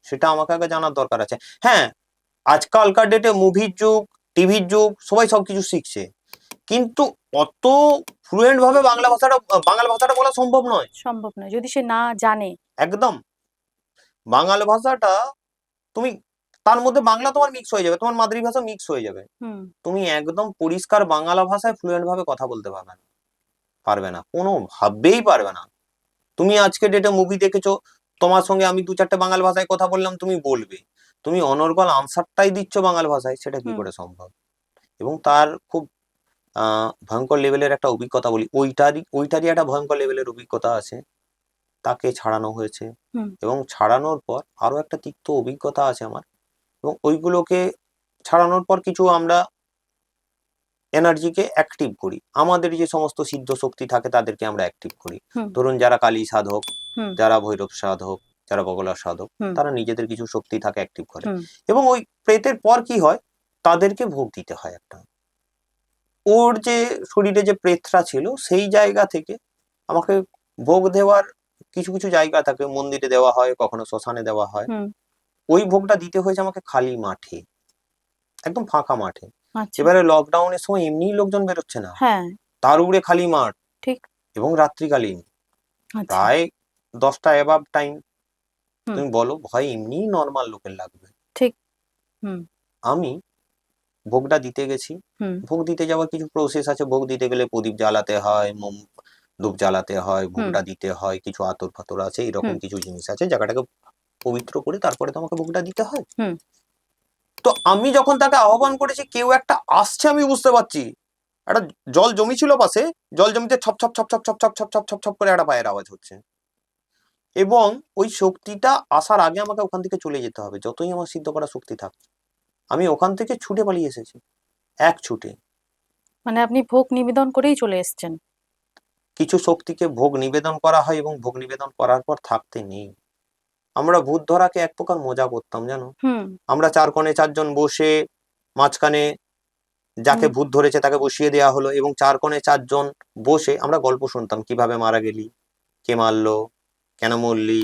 সেটা আমাকে আগে জানার দরকার আছে। হ্যাঁ, আজকালকার ডেটে মুভির যুগ, টিভির যুগ, সবাই সবকিছু শিখছে, কিন্তু অত ফ্লুয়েন্ট ভাবে বাংলা ভাষাটা বলা সম্ভব নয়। সম্ভব নয় যদি সে না জানে। একদম, বাংলা ভাষাটা তুমি, তার মধ্যে বাংলা তোমার মিক্স হয়ে যাবে, তোমার মাতৃভাষা মিক্স হয়ে যাবে, হুম। তুমি একদম পরিষ্কার বাংলা ভাষায় ফ্লুয়েন্ট ভাবে কথা বলতে পারবে না। পারবে না, কোনোভাবেই পারবে না। তুমি আজকে ডেটে মুভি দেখেছো, তোমার সঙ্গে আমি 2-4টে বাংলা ভাষায় কথা বললাম, তুমি বলবে, তুমি অনর্গল আনসারটাই দিচ্ছ বাংলা ভাষায়, সেটা কি হুম করে সম্ভব? এবং তার খুব ভয়ঙ্কর লেভেলের একটা অভিজ্ঞতা বলি, ওইটারই একটা ভয়ঙ্কর লেভেলের অভিজ্ঞতা আছে। তাকে ছাড়ানো হয়েছে, হুম এবং ছাড়ানোর পর আরো একটা তিক্ত অভিজ্ঞতা আছে আমার। এবং ওইগুলোকে ছাড়ানোর পর কিছু আমরা এনার্জিকে অ্যাক্টিভ করি, আমাদের যে সমস্ত সিদ্ধ শক্তি থাকে তাদেরকে আমরা অ্যাক্টিভ করি। হুম ধরুন যারা কালী সাধক, হুম যারা ভৈরব সাধক, যারা বগলা সাধক, হুম তারা নিজেদের কিছু শক্তি থাকে অ্যাক্টিভ করে। হুম এবং ওই প্রেতের পর কি হয়, তাদেরকে ভোগ দিতে হয় একটা। ওর যে শরীরে যে প্রেতটা ছিল সেই জায়গা থেকে আমাকে ভোগ দেওয়ার কিছু কিছু জায়গা থাকে, মন্দিরে দেওয়া হয়, কখনো শ্মশানে দেওয়া হয়। হুম ওই ভোগটা দিতে হয়েছে আমাকে খালি মাঠে, একদম ফাঁকা মাঠে। আচ্ছা এবারে লকডাউনের সময় এমনিই লোকজন বেরোচ্ছে না, হ্যাঁ তার উপরে খালি মাঠ, ঠিক এবং রাত্রিকালীন আচ্ছা প্রায় 10টা অ্যাবাভ টাইম। হুম তুমি বলো, ভয় এমনিই নর্মাল লোকের লাগবে। ঠিক হুম আমি ভোগটা দিতে গেছি। হুম ভোগ দিতে যাওয়ার কিছু প্রসেস আছে, ভোগ দিতে গেলে প্রদীপ জ্বালাতে হয়, মোম ধূপ জ্বালাতে হয়, হুম ভোগটা দিতে হয়, কিছু আতর ফাতর আছে, এরকম হুম কিছু জিনিস আছে, জায়গাটাকে পবিত্র করে তারপরে তোমাকে ভোগটা দিতে হয়। হুম তো আমি যখন তাকে আহ্বান করেছি, কেউ একটা আসছে, আমি বুঝতে পারছি একটা জল জমি ছিল পাশে, জল জমিতে ছপ ছপ ছপ ছপ ছপ ছপ ছপ ছপ ছপ ছপ করে একটা পায়ের আওয়াজ হচ্ছে। এবং ওই শক্তিটা আসার আগে আমাকে ওখান থেকে চলে যেতে হবে, যতই আমার সিদ্ধ করা শক্তি থাক। আমি ওখান থেকে ছুটে পালিয়ে এসেছি, এক ছুটে। মানে আপনি ভোগ নিবেদন করেই চলে এসেছেন। কিছু শক্তিকে ভোগ নিবেদন করা হয়, এবং ভোগ নিবেদন করার পর থাকতে নেই। আমরা ভূত ধরাকে এক প্রকার মজা করতাম, জানো। হুম আমরা 4 কোণে 4 জন বসে, মাঝখানে যাকে হুম ভূত ধরেছে তাকে বসিয়ে দেওয়া হলো, এবং 4 কোণে 4 জন বসে আমরা গল্প শুনতাম, কিভাবে মারা গেলি, কে মারলো, কেন মরলি।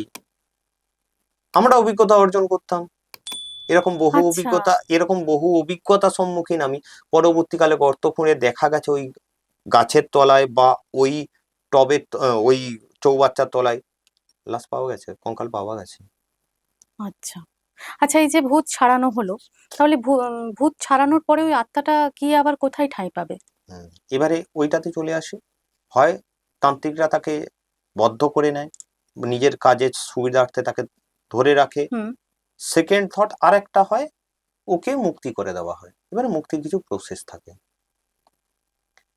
আমরা অভিজ্ঞতা অর্জন করতাম। আচ্ছা এরকম বহু অভিজ্ঞতার সম্মুখীন আমি। পরবর্তীকালে গর্ত খুঁড়ে দেখা গেছে ওই গাছের তলায় বা ওই টবের ওই চৌবাচ্চার তলায় লাশ পাওয়া গেছে, কঙ্কাল পাওয়া গেছে। আচ্ছা আচ্ছা এই যে ভূত ছাড়ানো হলো, তাহলে ভূত ছাড়ানোর পরে ওই আত্মাটা গিয়ে আবার কোথায় ঠাঁই পাবে? হুম, এবারে ওইটাতে চলে আসে। হয় তান্ত্রিকরা তাকে বদ্ধ করে নেয়, নিজের কাজের সুবিধার্থে তাকে ধরে রাখে। হুম সেকেন্ড থট আর একটা হয়, ওকে মুক্তি করে দেওয়া হয়। এবারে মুক্তির কিছু প্রসেস থাকে,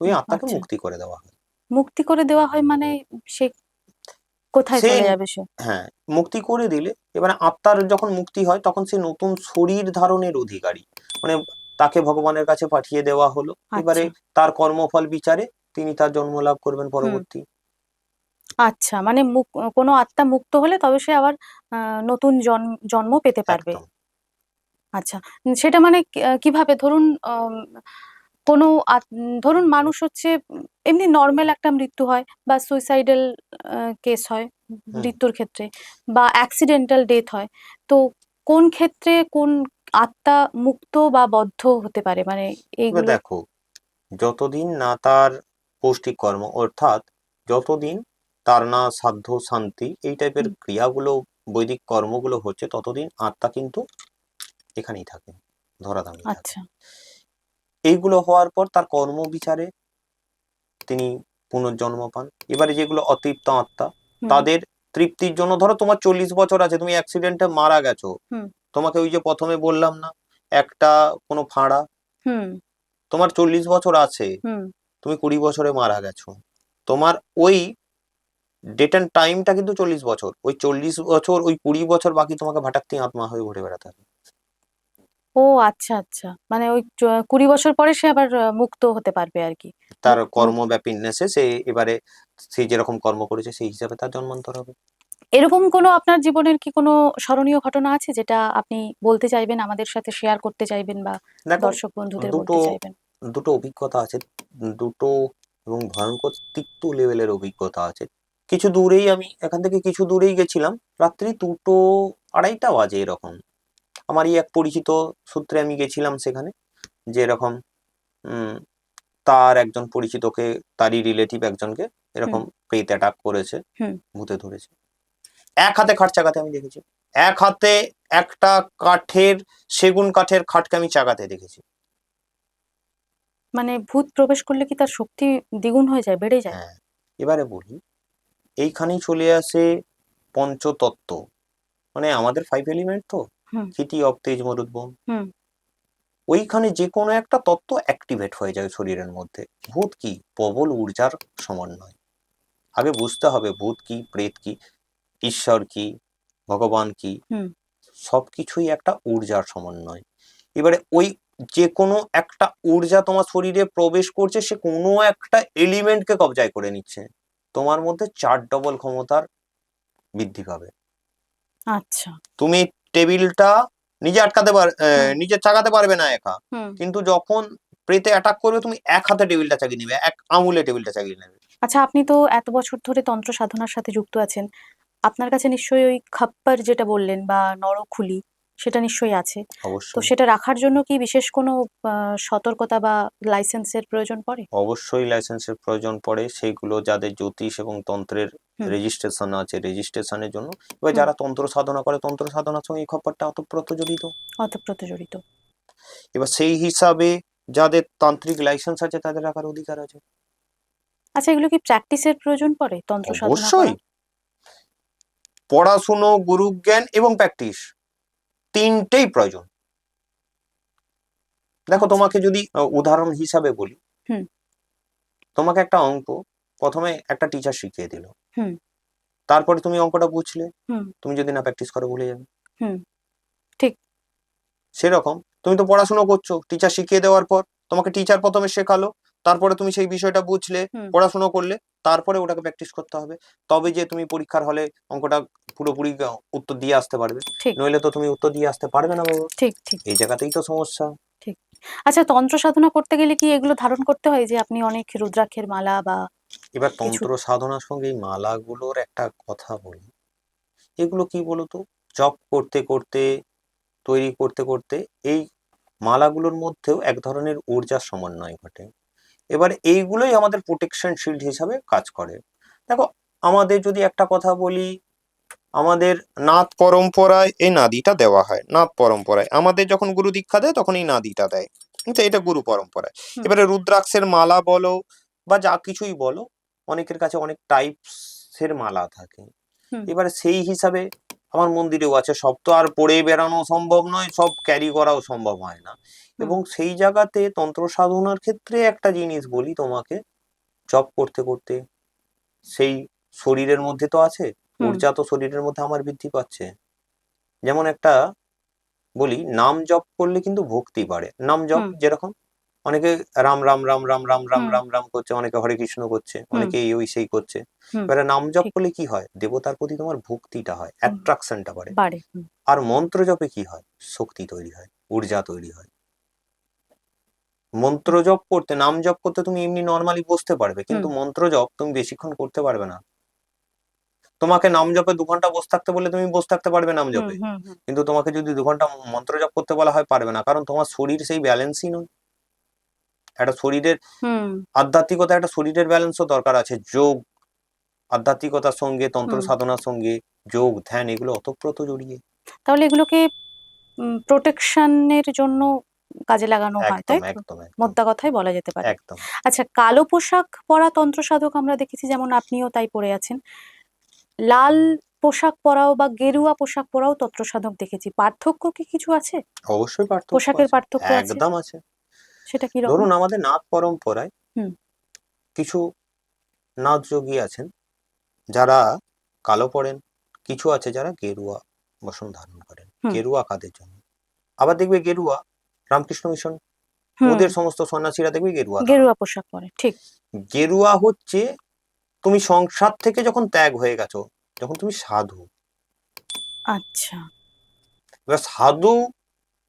ওই আত্মাকে আচ্ছা মুক্তি করে দেওয়া হয়। মুক্তি করে দেওয়া হয় মানে সে কোথায় সে চলে যাবে সে? হ্যাঁ, মুক্তি করে দিলে এবারে আত্মার যখন মুক্তি হয় তখন সে নতুন শরীর ধারণের অধিকারী, মানে তাকে ভগবানের কাছে পাঠিয়ে দেওয়া হলো। এবারে আচ্ছা তার কর্মফল বিচারে তিনি তার জন্ম লাভ করবেন হুম পরবর্তী। আচ্ছা মানে কোনো আত্মা মুক্ত হলে তবে সে আবার নতুন জন্ম পেতে পারবে। একদম। আচ্ছা সেটা মানে কিভাবে ধরুন কোনো ধরুন মানুষ হচ্ছে এমনি নর্মাল একটা মৃত্যু হয় বা সুইসাইডাল কেস হয় হুম। মৃত্যুর ক্ষেত্রে, বা অ্যাক্সিডেন্টাল ডেথ হয়, তো কোন ক্ষেত্রে কোন আত্মা মুক্ত বা বদ্ধ হতে পারে মানে এবার এইগুলো? দেখো, যতদিন না তার পৌষ্টিক কর্ম, অর্থাৎ যতদিন তার না সাধ্য শান্তি এই টাইপের হুম, ক্রিয়াগুলো, বৈদিক কর্মগুলো হচ্ছে, ততদিন আত্মা কিন্তু এখানেই থাকে, ধরাধামেই থাকে। আচ্ছা এইগুলো হওয়ার পর তার কর্ম বিচারে তিনি পুনর্জন্ম পান। এবারে যেগুলো অতৃপ্ত আত্মা, হুম তাদের তৃপ্তির জন্য, ধরো তোমার 40 বছর আছে, তুমি অ্যাক্সিডেন্টে মারা গেছো, হুম তোমাকে ওই যে প্রথমে বললাম না, একটা কোনো ফাঁড়া, হুম তোমার 40 বছর আছে, হুম তুমি 20 বছরে মারা গেছো, তোমার ওই ডেট অ্যান্ড টাইমটা কিন্তু 40 বছর, ওই 40 বছর, ওই 20 বছর বাকি তোমাকে ভাটাক্তি আত্মা হয়ে ঘুরে বেড়াতে হবে। ও আচ্ছা আচ্ছা মানে ওই 20 বছর পরে সে আবার মুক্ত হতে পারবে আর কি। তার মুক্ত কর্মব্যাপী নেশে সে এবারে, সে যেরকম কর্ম করেছে সেই হিসাবে তার জন্মান্তর হবে। এরকম কোনো আপনার জীবনের কি কোনো স্মরণীয় ঘটনা আছে যেটা আপনি বলতে চাইবেন, আমাদের সাথে শেয়ার করতে চাইবেন বা দেখো, দর্শক বন্ধুদের দুটো বলতে চাইবেন? দুটো অভিজ্ঞতা আছে, দুটো এবং ভয়ঙ্কর তিক্ত লেভেলের অভিজ্ঞতা আছে। কিছু দূরেই, আমি এখান থেকে কিছু দূরেই গেছিলাম, রাত্রি 2টো 2:30 বাজে এরকম। আমারই এক পরিচিত সূত্রে আমি গেছিলাম সেখানে, যে এরকম উম তার একজন পরিচিতকে, তারই রিলেটিভ একজনকে হুম এরকম প্রেত অ্যাটাক করেছে, হুম ভূতে ধরেছে। এক হাতে খাট চাগাতে আমি দেখেছি, এক হাতে একটা কাঠের, সেগুন কাঠের খাটকে আমি চাগাতে দেখেছি। মানে ভূত প্রবেশ করলে কি তার শক্তি দ্বিগুণ হয়ে যায়, বেড়ে যায়? হ্যাঁ, এবারে বলি, এইখানেই চলে আসে পঞ্চতত্ত্ব, মানে আমাদের 5 এলিমেন্ট তো, হুম ক্ষিতি অব তেজ মরুদ বোম, হুম ওইখানে যে কোনো একটা তত্ত্ব অ্যাক্টিভেট হয়ে যায় শরীরের মধ্যে। ভূত কি? প্রবল ঊর্জার সমন্বয়। আগে বুঝতে হবে ভূত কি, প্রেত কি, ঈশ্বর কি, ভগবান কি, হুম সবকিছুই একটা ঊর্জার সমন্বয়। এবারে ওই যে কোনো একটা ঊর্জা তোমার শরীরে প্রবেশ করছে, সে কোনো একটা এলিমেন্টকে কবজায় করে নিচ্ছে, তোমার মধ্যে 4 ডবল ক্ষমতার বৃদ্ধি পাবে। আচ্ছা। তুমি টেবিলটা নিজে হুম নিজে চাগাতে পারবে না একা, হুম কিন্তু যখন প্রেতে অ্যাটাক করবে, তুমি এক হাতে টেবিলটা চাগিয়ে নেবে, এক আঙুলে টেবিলটা চাগিয়ে নেবে। আচ্ছা, আপনি তো এত বছর ধরে তন্ত্র সাধনার সাথে যুক্ত আছেন, আপনার কাছে নিশ্চয়ই ওই খাপ্পার যেটা বললেন বা নরখুলি, সেটা নিশ্চয়ই আছে। তো অবশ্যই, সেটা রাখার জন্য কি বিশেষ কোনো সতর্কতা বা লাইসেন্সের প্রয়োজন পড়ে? অবশ্যই লাইসেন্সের প্রয়োজন পড়ে। সেইগুলো যাদের জ্যোতিষ এবং তন্ত্রের হুম রেজিস্ট্রেশন আছে, রেজিস্ট্রেশনের জন্য। এবার হুম যারা তন্ত্র সাধনা করে, তন্ত্র সাধনার সঙ্গে এই খবরটা অতপ্রত জড়িত। ওতপ্রোত জড়িত। এবার সেই হিসাবে যাদের তান্ত্রিক লাইসেন্স আছে, তাদের রাখার অধিকার আছে। আচ্ছা, এগুলো কি প্র্যাকটিসের প্রয়োজন পড়ে তন্ত্র সাধনা অবশ্যই, করা? পড়াশুনো, গুরুজ্ঞান এবং প্র্যাকটিস, তিনটেই প্রয়োজন। দেখো, আচ্ছা। তোমাকে যদি উদাহরণ হিসাবে বলি, হুম তোমাকে একটা অঙ্ক প্রথমে একটা টিচার শিখিয়ে দিল, হুম তারপরে তুমি অঙ্কটা বুঝলে, হুম তুমি যদি না প্র্যাকটিস করো ভুলে যাবে। হুম ঠিক। সেরকম তুমি তো পড়াশোনা করছো, টিচার শিখিয়ে দেওয়ার পর তোমাকে টিচার প্রথমে শেখালো, তারপরে তুমি সেই বিষয়টা বুঝলে, হুম পড়াশোনা করলে, তারপরে ওটাকে প্র্যাকটিস করতে হবে। তবে যে তুমি পরীক্ষার হলে অঙ্কটা পুরোপুরি উত্তর দিয়ে আসতে পারবে, ঠিক নইলে তো তুমি উত্তর দিয়ে আসতে পারবে না বাবা। ঠিক ঠিক এই জায়গাতেই তো সমস্যা। ঠিক। আচ্ছা, তন্ত্র সাধনা করতে গেলে কি এগুলো ধারণ করতে হয় যে আপনি অনেক রুদ্রাক্ষের মালা বা এবার কিছু? তন্ত্র সাধনার সঙ্গে এই মালাগুলোর একটা কথা বলি। এগুলো কি বলতো, জপ করতে করতে, তৈরি করতে করতে, এই মালাগুলোর মধ্যেও এক ধরনের ঊর্জার সমন্বয় ঘটে। এবার এইগুলোই আমাদের প্রোটেকশন শিল্ড হিসাবে কাজ করে। দেখো, আমাদের যদি একটা কথা বলি, আমাদের নাথ পরম্পরায় এই নাদিটা দেওয়া হয়। নাথ পরম্পরায় আমাদের যখন গুরু দীক্ষা দেয়, তখন এই নাদিটা দেয়, কিন্তু এটা গুরু পরম্পরায়। হুম এবারে রুদ্রাক্ষের মালা বলো বা যা কিছুই বলো, অনেকের কাছে অনেক টাইপসের মালা থাকে। হুম এবারে সেই হিসাবে আমার মন্দিরেও আছে, সব তো আর পড়ে বেড়ানো সম্ভব নয়, সব ক্যারি করাও সম্ভব হয় না। হুম এবং সেই জায়গাতে তন্ত্র সাধনার ক্ষেত্রে একটা জিনিস বলি তোমাকে, জপ করতে করতে সেই শরীরের মধ্যে তো আছে, হুম ঊর্জা তো শরীরের মধ্যে আমার বৃদ্ধি পাচ্ছে। যেমন একটা বলি, নাম জপ করলে কিন্তু ভক্তি বাড়ে। নাম জপ হুম যেরকম, অনেকে রাম রাম রাম রাম রাম রাম হুম রাম রাম করছে, অনেকে হরে কৃষ্ণ করছে, হুম অনেকে এই ওই সেই করছে। হুম এবারে নাম জপ ঠিক। করলে কি হয়, দেবতার প্রতি তোমার ভক্তিটা হয়, হুম, অ্যাট্রাকশনটা বাড়ে। বাড়ে। হুম আর মন্ত্র জপে কি হয়, শক্তি তৈরি হয়, ঊর্জা তৈরি হয়। মন্ত্র হুম জপ করতে, নাম জপ করতে তুমি এমনি নর্মালি বসতে পারবে, হুম কিন্তু মন্ত্র জপ তুমি বেশিক্ষণ করতে পারবে না। তোমাকে নাম জপে 2 ঘন্টা বসে থাকতে বললে তুমি বসে থাকতে পারবে নাম হুম জপে, হুম হুম কিন্তু তোমাকে যদি 2 ঘন্টা মন্ত্র জপ করতে বলা হয়, পারবে না, কারণ তোমার শরীর সেই ব্যালেন্সই নয়। একটা শরীরের হুম আধ্যাত্মিকতা, একটা শরীরের ব্যালেন্সও দরকার আছে। যোগ, আধ্যাত্মিকতার সঙ্গে, তন্ত্র হুম। সাধনার সঙ্গে যোগ ধ্যান, এগুলো অতপ্রত জড়িয়ে। তাহলে এগুলোকে প্রোটেকশনের জন্য কাজে লাগানো হয়, একদম তাই তো? একদম একদম মোদ্দা কথাই বলা যেতে পারে। একদম। আচ্ছা, কালো পোশাক পরা তন্ত্র সাধক আমরা দেখেছি, যেমন আপনিও তাই পরে আছেন। লাল পোশাক পরাও বা গেরুয়া পোশাক পরাও তন্ত্র সাধক দেখেছি। পার্থক্য কি কিছু আছে? অবশ্যই পার্থক্য পোশাকের আছে, পার্থক্য আছে? একদম আছে। সেটা কি রকম? ধরুন, আমাদের নাথ পরম্পরায় হুম কিছু নাথ যোগী আছেন যারা কালো পড়েন, কিছু আছে যারা গেরুয়া বসন ধারণ করেন। হুম গেরুয়া কাদের জন্য? আবার দেখবে গেরুয়া রামকৃষ্ণ মিশন, হুম ওদের সমস্ত সন্ন্যাসীরা দেখবে গেরুয়া ধারণ। গেরুয়া পোশাক পরে, ঠিক। গেরুয়া হচ্ছে তুমি সংসার থেকে যখন ত্যাগ হয়ে গেছো, যখন তুমি সাধু। আচ্ছা। এবার সাধু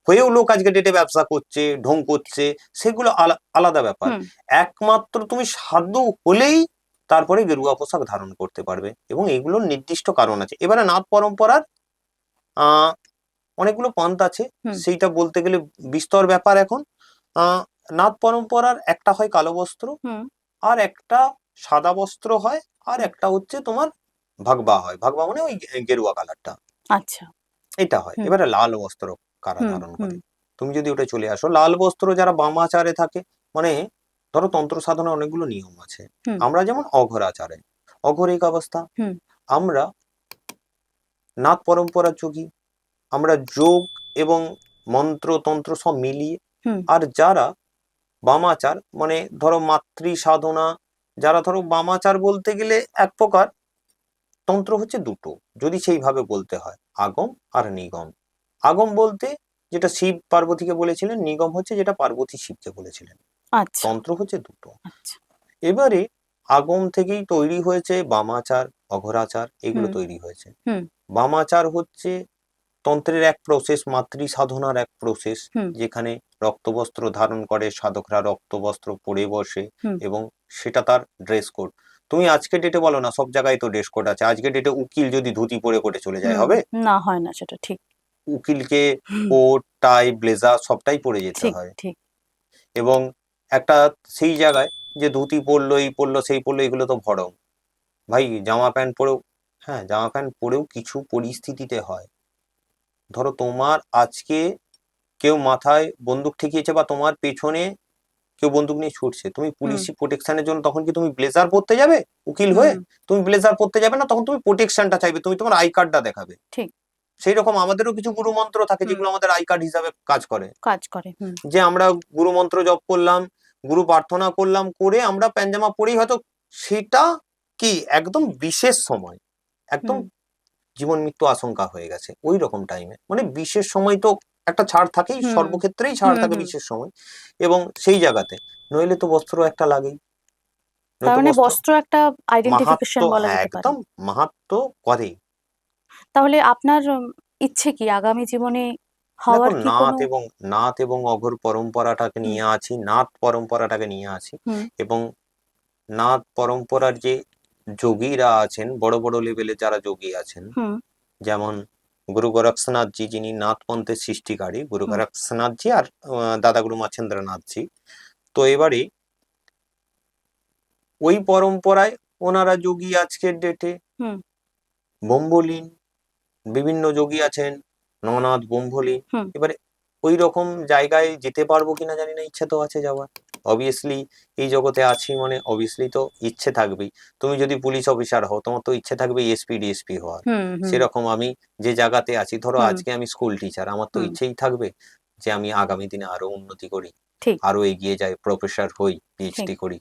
হয়েও লোক আজকে ডেটে ব্যবসা করছে, ঢং করছে, সেগুলো আলাদা ব্যাপার। হুম একমাত্র তুমি সাধু হলেই তারপরে গেরুয়া পোশাক ধারণ করতে পারবে, এবং এগুলোর নির্দিষ্ট কারণ আছে। এবারে নাথ পরম্পরার আহ অনেকগুলো পন্থা আছে, হুম সেইটা বলতে গেলে বিস্তর ব্যাপার এখন। আহ নাথ পরম্পরার একটা হয় কালো বস্ত্র, হুম আর একটা সাদা বস্ত্র হয়, আর হুম একটা হচ্ছে তোমার ভাগবা হয়। ভাগবা মানে ওই গেরুয়া কালারটা, আচ্ছা। এটা হয়। হুম এবারে লাল বস্ত্র কারা হুম ধারণ হুম করে, তুমি যদি ওটা চলে আসো, লাল বস্ত্র যারা বামাচারে থাকে, মানে ধরো তন্ত্র সাধনা অনেকগুলো নিয়ম আছে। হুম। আমরা যেমন অঘোরাচারে, অঘোরিক অবস্থা, হুম। আমরা নাথ পরম্পরার যোগী, আমরা যোগ এবং মন্ত্র তন্ত্র সব মিলিয়ে। হুম। আর যারা বামাচার মানে ধরো মাতৃ সাধনা, যারা ধরো বামাচার বলতে গেলে এক প্রকার, তন্ত্র হচ্ছে দুটো যদি সেইভাবে বলতে হয়, আগম আর নিগম। আগম বলতে যেটা শিব পার্বতীকে বলেছিলেন, নিগম হচ্ছে যেটা পার্বতী শিবকে বলেছিলেন। আচ্ছা। তন্ত্র হচ্ছে দুটো। আচ্ছা। এবারে আগম থেকেই তৈরি হয়েছে বামাচার, অঘোরাচার, এগুলো হুম। তৈরি হয়েছে। হুম। বামাচার হচ্ছে তন্ত্রের এক প্রসেস, মাতৃ সাধনার এক প্রসেস, হুম। যেখানে রক্তবস্ত্র ধারণ করে সাধকরা, রক্তবস্ত্র পরে বসে, হুম। এবং সেটা তার ড্রেস কোড। তুমি আজকে ডেটে বলো না, সব জায়গায় তো ড্রেস কোড আছে। আজকে ডেটে উকিল যদি ধুতি পরে কোর্টে চলে যায়, হুম। হবে? না, হয় না, সেটা ঠিক। উকিলকে হুম। কোট টাই ব্লেজার সবটাই পরে যেতে ঠিক, হয়। ঠিক। এবং একটা সেই জায়গায় যে ধুতি পরলো, এই পরলো, সেই পরলো, এগুলো তো ভরম। ভাই জামা প্যান্ট পরেও, হ্যাঁ জামা প্যান্ট পরেও কিছু পরিস্থিতিতে হয়। ধরো তোমার আজকে কেউ মাথায় বন্দুক ঠেকিয়েছে, বা তোমার পেছনে কেউ বন্দুক নিয়ে ছুটছে, তুমি হুম। পুলিশি প্রোটেকশনের জন্য তখন কি তুমি ব্লেজার পরতে যাবে? উকিল হয়ে হুম। তুমি ব্লেজার পরতে যাবে না, তখন তুমি প্রোটেকশনটা চাইবে, তুমি তোমার আই কার্ডটা দেখাবে। ঠিক। সেই রকম আমাদেরও কিছু গুরু মন্ত্র থাকে হুম। যেগুলো আমাদের আই কার্ড হিসাবে কাজ করে। কাজ করে। হুম। যে আমরা গুরু মন্ত্র জপ করলাম, গুরু প্রার্থনা করলাম, করে আমরা প্যান্জামা পরেই হয়তো, সেটা কি একদম বিশেষ সময়, একদম হুম। জীবন মৃত্যু আশঙ্কা হয়ে গেছে ওই রকম টাইমে, মানে বিশেষ সময় তো একটা ছাড় থাকেই, হুম। সর্বক্ষেত্রেই ছাড় হুম। থাকে হুম। বিশেষ সময়। এবং সেই জায়গাতে নইলে তো বস্ত্র একটা লাগেই, তার নয়তো মানে বস্ত্র বস্ত্র একটা মাহাত্ম, আইডেন্টিফিকেশন বলা হ্যাঁ যেতে পারে। একদম মাহাত্ম করে। তাহলে আপনার ইচ্ছে কি আগামী জীবনে দেখো হওয়ার কি কোনো? নাথ এবং অঘোর পরম্পরাটাকে হুম। নিয়ে আছি, নাথ পরম্পরাটাকে নিয়ে আছি। হুম। এবং নাথ পরম্পরার যে যোগীরা আছেন, বড় বড় লেভেলে যারা যোগী আছেন, হুম। যেমন গুরু গোরক্ষনাথজি, যিনি নাথ পন্থের সৃষ্টিকারী, গুরু হুম। গোরক্ষনাথজি আর দাদাগুরু মাছেন্দ্রনাথজি। তো এবারে ওই পরম্পরায় ওনারা যোগী আজকের ডেটে। হুম। ব্রহ্মলীন বিভিন্ন যোগী আছেন, ননাথ ব্রহ্মলীন। হুম। এবারে ওই রকম জায়গায় যেতে পারবো কিনা জানি না, ইচ্ছা তো আছে যাওয়ার। অবভিয়াসলি এই জগতে আছি মানে অবভিয়াসলি তো ইচ্ছে থাকবেই। তুমি যদি পুলিশ অফিসার হও, তোমার তো ইচ্ছে থাকবে এসপি ডিএসপি হওয়ার। হুম। হুম। সেরকম আমি যে জায়গাতে আছি, ধরো হুম। আজকে আমি স্কুল টিচার, আমার তো হুম। ইচ্ছেই থাকবে যে আমি আগামী দিনে আরো উন্নতি করি, ঠিক, আরো এগিয়ে যাই, প্রফেসর হই, ঠিক। পিএইচডি করি।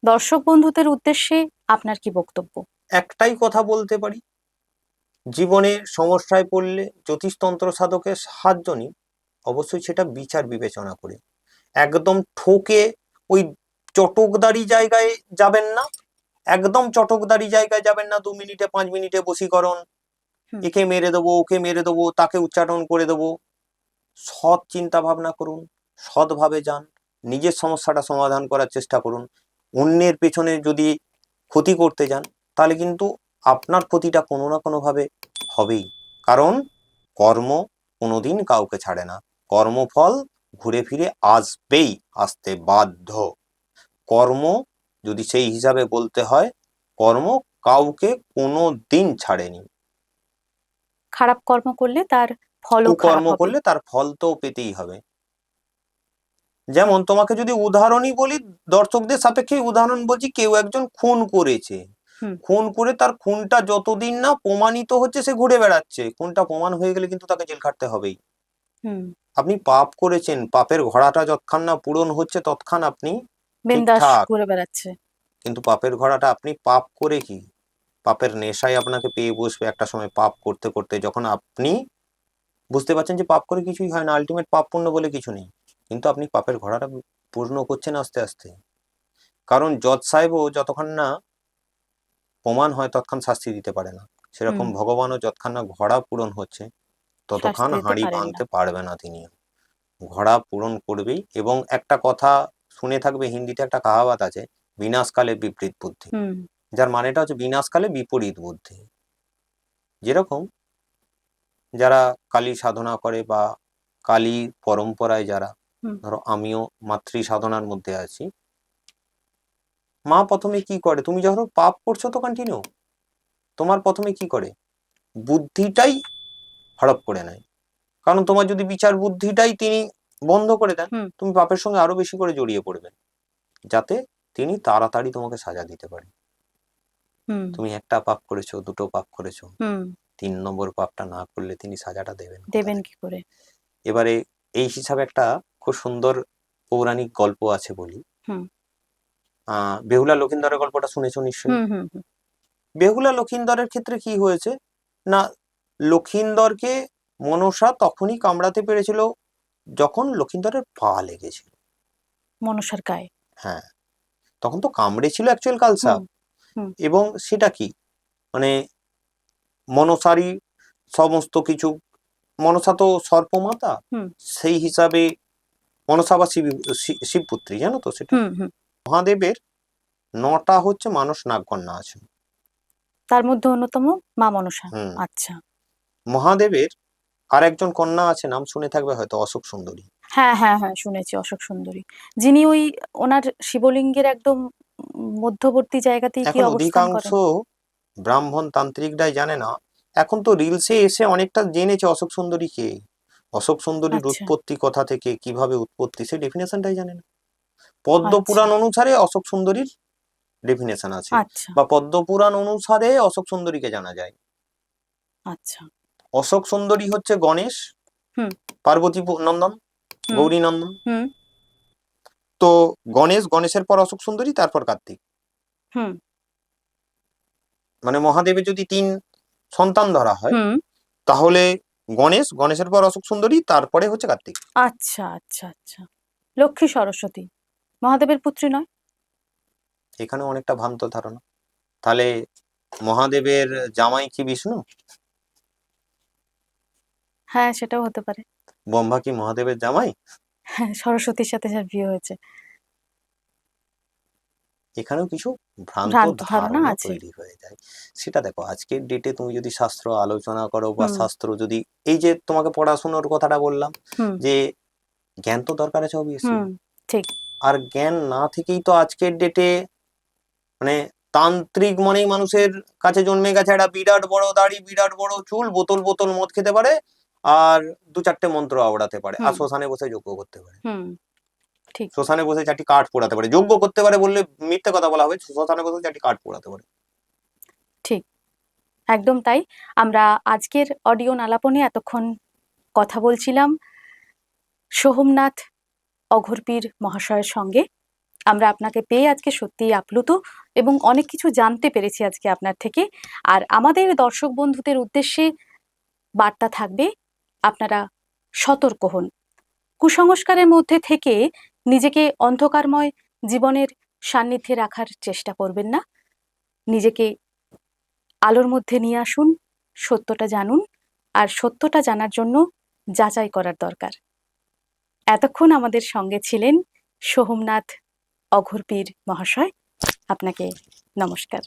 দর্শক বন্ধুদের উদ্দেশ্যে আপনার কি বক্তব্য? একটাই কথা বলতে পারি, জীবনে সমস্যায় পড়লে জ্যোতিষতন্ত্র সাধকের সাহায্য নিন, অবশ্যই সেটা বিচার বিবেচনা করে। একদম ঠকে ওই চটকদারি জায়গায় যাবেন না, একদম চটকদারি জায়গায় যাবেন না, 2 মিনিটে 5 মিনিটে বশীকরণ, হুম। একে মেরে দেবো, ওকে মেরে দেবো, তাকে উচ্চাটন করে দেবো। সৎ চিন্তা ভাবনা করুন, সৎভাবে যান, নিজের সমস্যাটা সমাধান করার চেষ্টা করুন। অন্যের পেছনে যদি ক্ষতি করতে যান, তাহলে কিন্তু আপনার ক্ষতিটা কোনো না কোনো ভাবে হবেই। কারণ কর্ম কোনোদিন কাউকে ছাড়ে না, কর্মফল ঘুরে ফিরে আসবেই, আসতে বাধ্য। কর্ম যদি সেই হিসাবে বলতে হয়, কর্ম কাউকে কোনো দিন ছাড়েনি। খারাপ কর্ম করলে তার ফলও খারাপ কুকর্ম হবে। করলে তার ফল তো পেতেই হবে। যেমন তোমাকে যদি উদাহরণই বলি, দর্শকদের সাপেক্ষে উদাহরণ বলছি, কেউ একজন খুন করেছে, হুম। খুন করে তার খুনটা যতদিন না প্রমাণিত হচ্ছে সে ঘুরে বেড়াচ্ছে, খুনটা প্রমাণ হয়ে গেলে কিন্তু তাকে জেল খাটতে হবেই। হুম। আপনি পাপ করেছেন, পাপের ঘোড়াটা যতক্ষণ না পূরণ হচ্ছে ততক্ষণ আপনি বিন্দাস ঠিকঠাক। ঘুরে বেড়াচ্ছে। কিন্তু পাপের ঘোড়াটা, আপনি পাপ করে কি, পাপের নেশায় আপনাকে পেয়ে বসবে একটা সময়। পাপ করতে করতে যখন আপনি বুঝতে পারছেন যে পাপ করে কিছুই হয় না, আলটিমেট পাপ পুণ্য বলে কিছু নেই, কিন্তু আপনি পাপের ঘোড়াটা পূর্ণ করছেন আস্তে আস্তে। কারণ জজ সাহেবও যতক্ষণ না প্রমাণ হয় ততক্ষণ শাস্তি দিতে পারে না, হুম। সেরকম ভগবানও যতক্ষণ না ঘোড়া পূরণ হচ্ছে ততক্ষণ শাস্তি দিতে হাঁড়ি পারেন না। ভাঙতে পারবে না তিনি। ঘোড়া পূরণ করবেই। এবং একটা কথা শুনে থাকবে, হিন্দিতে একটা কাহাবাত আছে, বিনাশকালে বিপরীত বুদ্ধি, হুম। যার মানেটা হচ্ছে বিনাশকালে বিপরীত বুদ্ধি। যেরকম যারা কালী সাধনা করে বা কালী পরম্পরায় যারা, হুম। ধরো আমিও মাতৃ সাধনার মধ্যে আছি, মা প্রথমে কি করে, তুমি যখন পাপ করছো তো কন্টিনিউ, তোমার প্রথমে কি করে, বুদ্ধিটাই হড়প করে নেয়। কারণ তোমার যদি বিচার বুদ্ধিটাই তিনি বন্ধ করে দেন, হুম। তুমি পাপের সঙ্গে আরো বেশি করে জড়িয়ে পড়বে। যাতে তিনি তাড়াতাড়ি তোমাকে সাজা দিতে পারেন। হুম তুমি একটা পাপ করেছো, দুটো পাপ করেছো, হুম 3 নম্বর পাপটা না করলে তিনি সাজাটা দেবেন কোথা দেবেন থেকে? কি করে? এবারে এই হিসাবে একটা খুব সুন্দর পৌরাণিক গল্প আছে বলি। হুম বেহুলা লক্ষিন্দরের গল্পটা শুনেছো নিশ্চয়ই। হুম হুম হুম বেহুলা লক্ষিন্দরের ক্ষেত্রে কি হয়েছে না, লক্ষিন্দরকে মনসা তখনই কামড়াতে পেরেছিল যখন লক্ষিন্দরের পা লেগেছিল। মনসার গায়ে। হ্যাঁ, তখন তো কামড়েছিল অ্যাকচুয়াল হুম কালসাপ। হুম এবং সেটা কি মানে মনসারই সমস্ত কিছু, মনসা তো সর্পমাতা, হুম সেই হিসাবে মনসা বা শিবপুত্রী, জানো তো সেটা। হুম হুম মহাদেবের 9টা হচ্ছে মানস নাগকন্যা আছে। তার মধ্যে অন্যতম মা মনসা। হুম, আচ্ছা। মহাদেবের আর একজন কন্যা আছে, নাম শুনে থাকবে হয়তো, অশোক সুন্দরী। হ্যাঁ হ্যাঁ হ্যাঁ, শুনেছি অশোক সুন্দরী, যিনি ওই ওনার শিবলিঙ্গের একদম মধ্যবর্তী জায়গাতেই কি এখন অবস্থান অধিকাংশ করেন। ব্রাহ্মণ তান্ত্রিকরাই জানে না, এখন তো রিলসে এসে অনেকটা জেনেছে অশোক সুন্দরী কে। অশোক সুন্দরীর আচ্ছা উৎপত্তি কথা থেকে কিভাবে উৎপত্তি সেই ডেফিনেশনটাই জানে না। পদ্ম আচ্ছা পুরাণ অনুসারে অশোক সুন্দরীর ডেফিনেশন আছে, আচ্ছা বা পদ্ম পুরাণ অনুসারে অশোক সুন্দরীকে জানা যায়। আচ্ছা। অশোক সুন্দরী হচ্ছে গণেশ, হুম পার্বতী নন্দন, হুম গৌরী নন্দন। হুম তো গণেশের পর অশোক সুন্দরী, তারপর কার্তিক। হুম মানে মহাদেবের যদি 3 সন্তান ধরা হয়, হুম তাহলে গণেশের পর অশোক সুন্দরী, তারপরে হচ্ছে কার্তিক। আচ্ছা আচ্ছা আচ্ছা। লক্ষ্মী সরস্বতী মহাদেবের পুত্রী নয়? এখানে অনেকটা ভ্রান্ত ধারণা। তাহলে মহাদেবের জামাই কি বিষ্ণু? হ্যাঁ, সেটাও হতে পারে। ব্রহ্মা কি মহাদেবের জামাই? হ্যাঁ, সরস্বতীর সাথে যার বিয়ে হয়েছে। এখানেও কিছু ভ্রান্ত ভ্রান্ত ধারণা ধারণা আছে। তৈরি হয়ে যায়। সেটা দেখো, আজকের ডেটে তুমি যদি শাস্ত্র আলোচনা করো বা হুম শাস্ত্র যদি, এই যে তোমাকে পড়াশোনার কথাটা বললাম, হুম যে জ্ঞান তো দরকার আছে অবভিয়াসলি। হুম ঠিক। আর জ্ঞান না থেকেই তো আজকের ডেটে মানে তান্ত্রিক মানেই মানুষের কাছে জন্মে গেছে একটা বিরাট বড় দাড়ি, বিরাট বড় চুল, বোতল বোতল মদ খেতে পারে, আর 2-4টে মন্ত্র আওড়াতে পারে, আর হুম শ্মশানে বসে যজ্ঞ করতে পারে। হুম ঠিক শ্মশানে বসে 4টি কাঠ পোড়াতে পারে, যজ্ঞ করতে পারে বললে মিথ্যে কথা বলা হবে, শ্মশানে বসে 4টি কাঠ পোড়াতে পারে। ঠিক, একদম তাই। আমরা আজকের অডিও আলাপনে এতক্ষণ কথা বলছিলাম সোহমনাথ অঘোরপীর মহাশয়ের সঙ্গে। আমরা আপনাকে পেয়ে আজকে সত্যিই আপ্লুত এবং অনেক কিছু জানতে পেরেছি আজকে আপনার থেকে। আর আমাদের দর্শক বন্ধুদের উদ্দেশ্যে বার্তা থাকবে, আপনারা সতর্ক হন। কুসংস্কারের মধ্যে থেকে নিজেকে অন্ধকারময় জীবনের সান্নিধ্যে রাখার চেষ্টা করবেন না। নিজেকে আলোর মধ্যে নিয়ে আসুন, সত্যটা জানুন, আর সত্যটা জানার জন্য যাচাই করার দরকার। এতক্ষণ আমাদের সঙ্গে ছিলেন সোহমনাথ অঘোরপীর মহাশয়। আপনাকে নমস্কার।